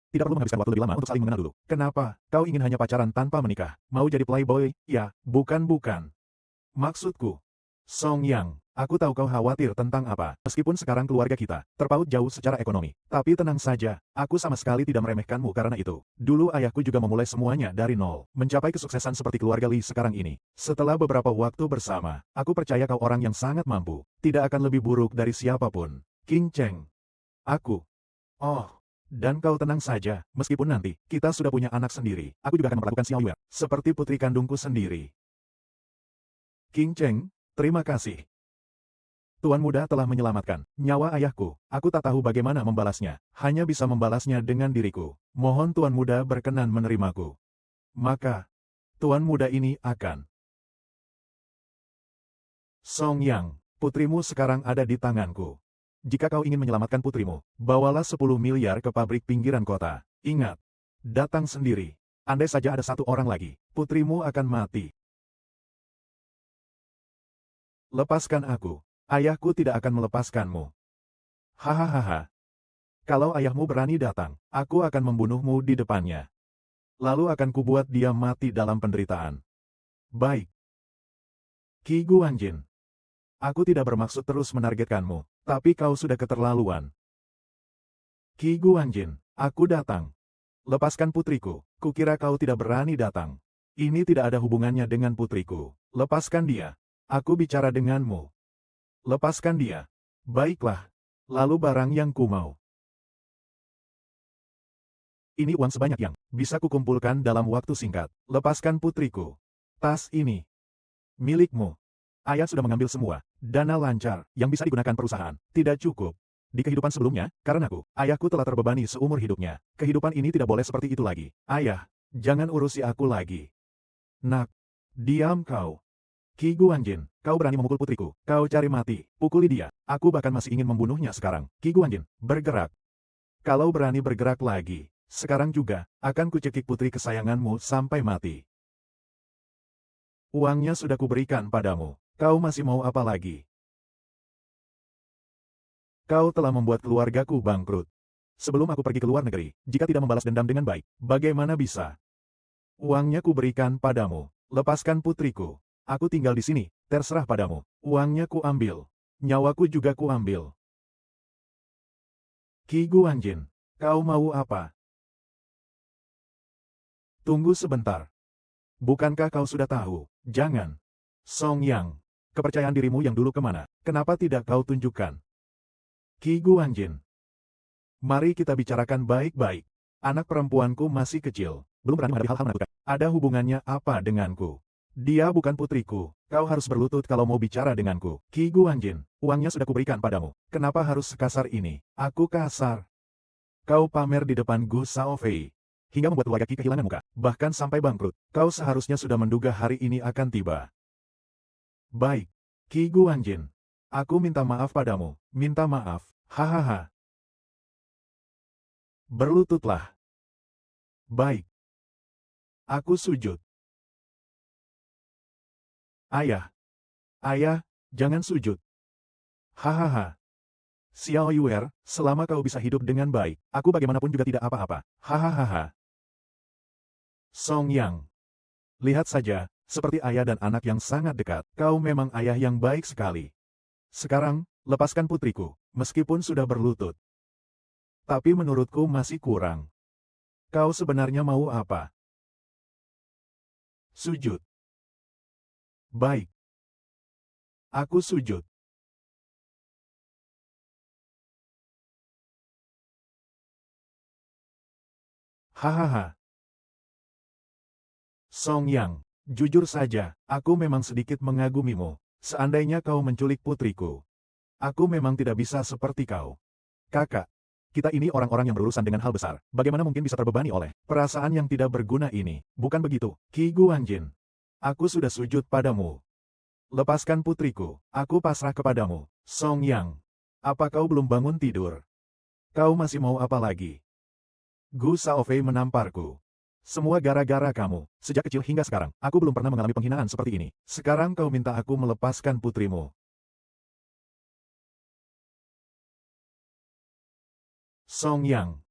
Tidak perlu menghabiskan waktu lebih lama untuk saling mengenal dulu. Kenapa? Kau ingin hanya pacaran tanpa menikah? Mau jadi playboy? Ya, bukan. Maksudku, Song Yang, aku tahu kau khawatir tentang apa. Meskipun sekarang keluarga kita terpaut jauh secara ekonomi. Tapi tenang saja, aku sama sekali tidak meremehkanmu karena itu. Dulu ayahku juga memulai semuanya dari nol. Mencapai kesuksesan seperti keluarga Li sekarang ini. Setelah beberapa waktu bersama, aku percaya kau orang yang sangat mampu. Tidak akan lebih buruk dari siapapun. King Cheng. Aku. Oh. Dan kau tenang saja, meskipun nanti kita sudah punya anak sendiri. Aku juga akan memperlakukan Xiao Yue seperti putri kandungku sendiri. King Cheng, terima kasih. Tuan muda telah menyelamatkan nyawa ayahku. Aku tak tahu bagaimana membalasnya. Hanya bisa membalasnya dengan diriku. Mohon Tuan muda berkenan menerimaku. Maka, Tuan muda ini akan. Song Yang, putrimu sekarang ada di tanganku. Jika kau ingin menyelamatkan putrimu, bawalah 10 miliar ke pabrik pinggiran kota. Ingat, datang sendiri. Andai saja ada satu orang lagi, putrimu akan mati. Lepaskan aku. Ayahku tidak akan melepaskanmu. Hahaha. Kalau ayahmu berani datang, aku akan membunuhmu di depannya. Lalu akan kubuat dia mati dalam penderitaan. Baik. Qi Guanjin. Aku tidak bermaksud terus menargetkanmu, tapi kau sudah keterlaluan. Qi Guanjin, aku datang. Lepaskan putriku, kukira kau tidak berani datang. Ini tidak ada hubungannya dengan putriku. Lepaskan dia. Aku bicara denganmu. Lepaskan dia. Baiklah. Lalu barang yang ku mau. Ini uang sebanyak yang bisa kukumpulkan dalam waktu singkat. Lepaskan putriku. Tas ini. Milikmu. Ayah sudah mengambil semua. Dana lancar yang bisa digunakan perusahaan. Tidak cukup. Di kehidupan sebelumnya, karenaku, ayahku telah terbebani seumur hidupnya. Kehidupan ini tidak boleh seperti itu lagi. Ayah, jangan urusi aku lagi. Nak, diam kau. Qi Guanjin, kau berani memukul putriku. Kau cari mati. Pukuli dia. Aku bahkan masih ingin membunuhnya sekarang. Qi Guanjin, bergerak. Kalau berani bergerak lagi, sekarang juga, akan kucekik putri kesayanganmu sampai mati. Uangnya sudah kuberikan padamu. Kau masih mau apa lagi? Kau telah membuat keluargaku bangkrut. Sebelum aku pergi ke luar negeri, jika tidak membalas dendam dengan baik, bagaimana bisa? Uangnya kuberikan padamu. Lepaskan putriku. Aku tinggal di sini, terserah padamu. Uangnya ku ambil. Nyawaku juga ku ambil. Qi Guanjin, kau mau apa? Tunggu sebentar. Bukankah kau sudah tahu? Jangan. Song Yang, kepercayaan dirimu yang dulu kemana? Kenapa tidak kau tunjukkan? Qi Guanjin. Mari kita bicarakan baik-baik. Anak perempuanku masih kecil, belum berani menghadapi hal-hal menakutkan. Ada hubungannya apa denganku? Dia bukan putriku. Kau harus berlutut kalau mau bicara denganku. Qi Guanjin, uangnya sudah kuberikan padamu. Kenapa harus sekasar ini? Aku kasar. Kau pamer di depan Gu Shaofei. Hingga membuat keluarga Qi kehilangan muka. Bahkan sampai bangkrut. Kau seharusnya sudah menduga hari ini akan tiba. Baik. Qi Guanjin. Aku minta maaf padamu. Minta maaf. Hahaha. Berlututlah. Baik. Aku sujud. Ayah, ayah, jangan sujud. Hahaha. Xiao Yuer, selama kau bisa hidup dengan baik, aku bagaimanapun juga tidak apa-apa. Hahaha. Song Yang. Lihat saja, seperti ayah dan anak yang sangat dekat, kau memang ayah yang baik sekali. Sekarang, lepaskan putriku, meskipun sudah berlutut. Tapi menurutku masih kurang. Kau sebenarnya mau apa? Sujud. Baik. Aku sujud. Hahaha. Song Yang, jujur saja, aku memang sedikit mengagumimu. Seandainya kau menculik putriku, aku memang tidak bisa seperti kau. Kakak, kita ini orang-orang yang berurusan dengan hal besar. Bagaimana mungkin bisa terbebani oleh perasaan yang tidak berguna ini? Bukan begitu, Qi Guanjin. Aku sudah sujud padamu. Lepaskan putriku, aku pasrah kepadamu. Song Yang, apa kau belum bangun tidur? Kau masih mau apa lagi? Gu Shaofei menamparku. Semua gara-gara kamu. Sejak kecil hingga sekarang, aku belum pernah mengalami penghinaan seperti ini. Sekarang kau minta aku melepaskan putrimu. Song Yang.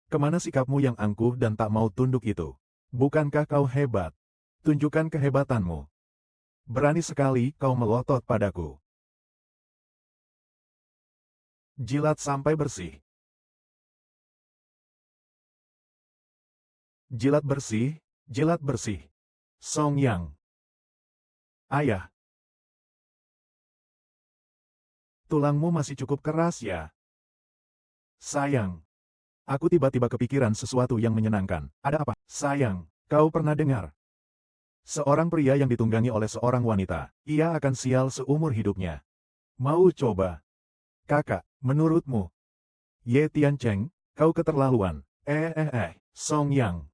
Kemana sikapmu yang angkuh dan tak mau tunduk itu? Bukankah kau hebat? Tunjukkan kehebatanmu. Berani sekali kau melotot padaku. Jilat sampai bersih. Jilat bersih, jilat bersih. Song Yang. Ayah. Tulangmu masih cukup keras ya? Sayang. Aku tiba-tiba kepikiran sesuatu yang menyenangkan. Ada apa? Sayang, kau pernah dengar? Seorang pria yang ditunggangi oleh seorang wanita, ia akan sial seumur hidupnya. Mau coba? Kakak, menurutmu? Ye Tiancheng, kau keterlaluan. Song Yang.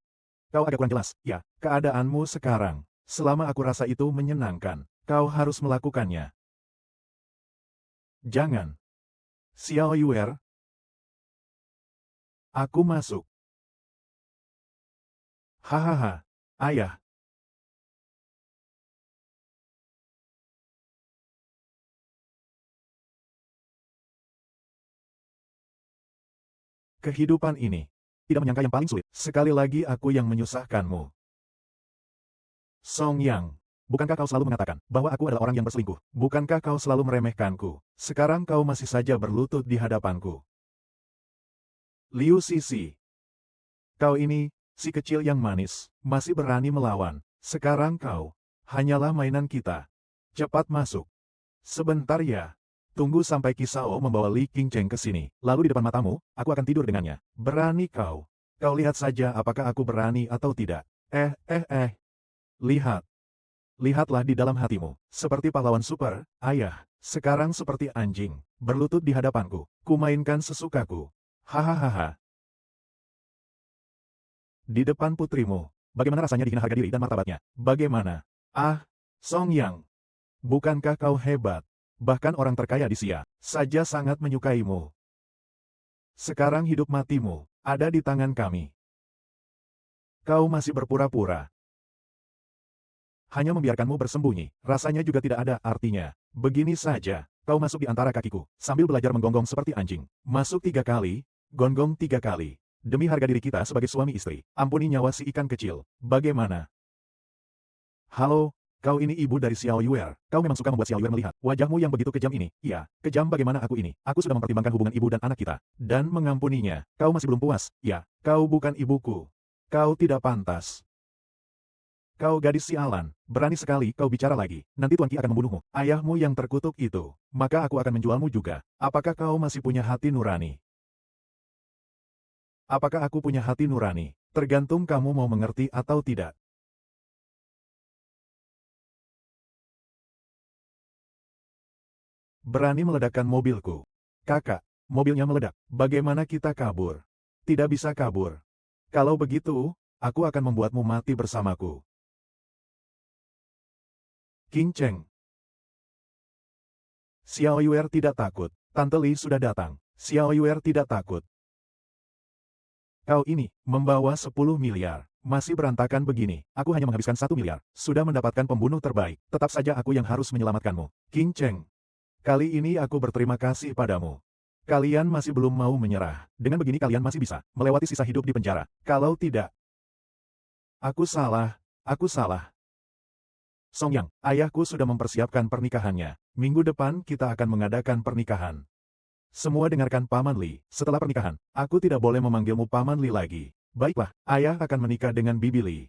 Kau agak kurang jelas, ya, keadaanmu sekarang. Selama aku rasa itu menyenangkan, kau harus melakukannya. Jangan. Xiao Yuer. Aku masuk. Hahaha. Ayah. Kehidupan ini. Tidak menyangka yang paling sulit. Sekali lagi aku yang menyusahkanmu. Song Yang. Bukankah kau selalu mengatakan bahwa aku adalah orang yang berselingkuh? Bukankah kau selalu meremehkanku? Sekarang kau masih saja berlutut di hadapanku. Liu Sisi. Kau ini, si kecil yang manis, masih berani melawan. Sekarang kau, hanyalah mainan kita. Cepat masuk. Sebentar ya. Tunggu sampai Kisao membawa Li Qingcheng ke sini. Lalu di depan matamu, aku akan tidur dengannya. Berani kau. Kau lihat saja apakah aku berani atau tidak. Lihat. Lihatlah di dalam hatimu. Seperti pahlawan super, ayah. Sekarang seperti anjing. Berlutut di hadapanku. Kumainkan sesukaku. Hahaha. Di depan putrimu. Bagaimana rasanya dihina harga diri dan martabatnya? Bagaimana? Ah, Song Yang. Bukankah kau hebat? Bahkan orang terkaya di Xia saja sangat menyukaimu. Sekarang hidup matimu ada di tangan kami. Kau masih berpura-pura. Hanya membiarkanmu bersembunyi, rasanya juga tidak ada artinya. Begini saja, kau masuk di antara kakiku, sambil belajar menggonggong seperti anjing. Masuk 3 kali, gonggong 3 kali. Demi harga diri kita sebagai suami istri, ampuni nyawa si ikan kecil. Bagaimana? Halo, kau ini ibu dari Xiao Yuer. Kau memang suka membuat Xiao Yuer melihat wajahmu yang begitu kejam ini. Iya, kejam bagaimana aku ini. Aku sudah mempertimbangkan hubungan ibu dan anak kita. Dan mengampuninya. Kau masih belum puas. Ya, kau bukan ibuku. Kau tidak pantas. Kau gadis sialan. Berani sekali kau bicara lagi. Nanti Tuan Qi akan membunuhmu. Ayahmu yang terkutuk itu. Maka aku akan menjualmu juga. Apakah kau masih punya hati nurani? Apakah aku punya hati nurani? Tergantung kamu mau mengerti atau tidak. Berani meledakkan mobilku. Kakak, mobilnya meledak. Bagaimana kita kabur? Tidak bisa kabur. Kalau begitu, aku akan membuatmu mati bersamaku. Qingcheng. Xiao Yuer tidak takut. Tante Li sudah datang. Xiao Yuer tidak takut. Kau ini, membawa 10 miliar. Masih berantakan begini. Aku hanya menghabiskan 1 miliar. Sudah mendapatkan pembunuh terbaik. Tetap saja aku yang harus menyelamatkanmu. King Cheng. Kali ini aku berterima kasih padamu. Kalian masih belum mau menyerah. Dengan begini kalian masih bisa melewati sisa hidup di penjara. Kalau tidak, aku salah. Aku salah. Song Yang, ayahku sudah mempersiapkan pernikahannya. Minggu depan kita akan mengadakan pernikahan. Semua dengarkan Paman Li. Setelah pernikahan, aku tidak boleh memanggilmu Paman Li lagi. Baiklah, ayah akan menikah dengan Bibi Li.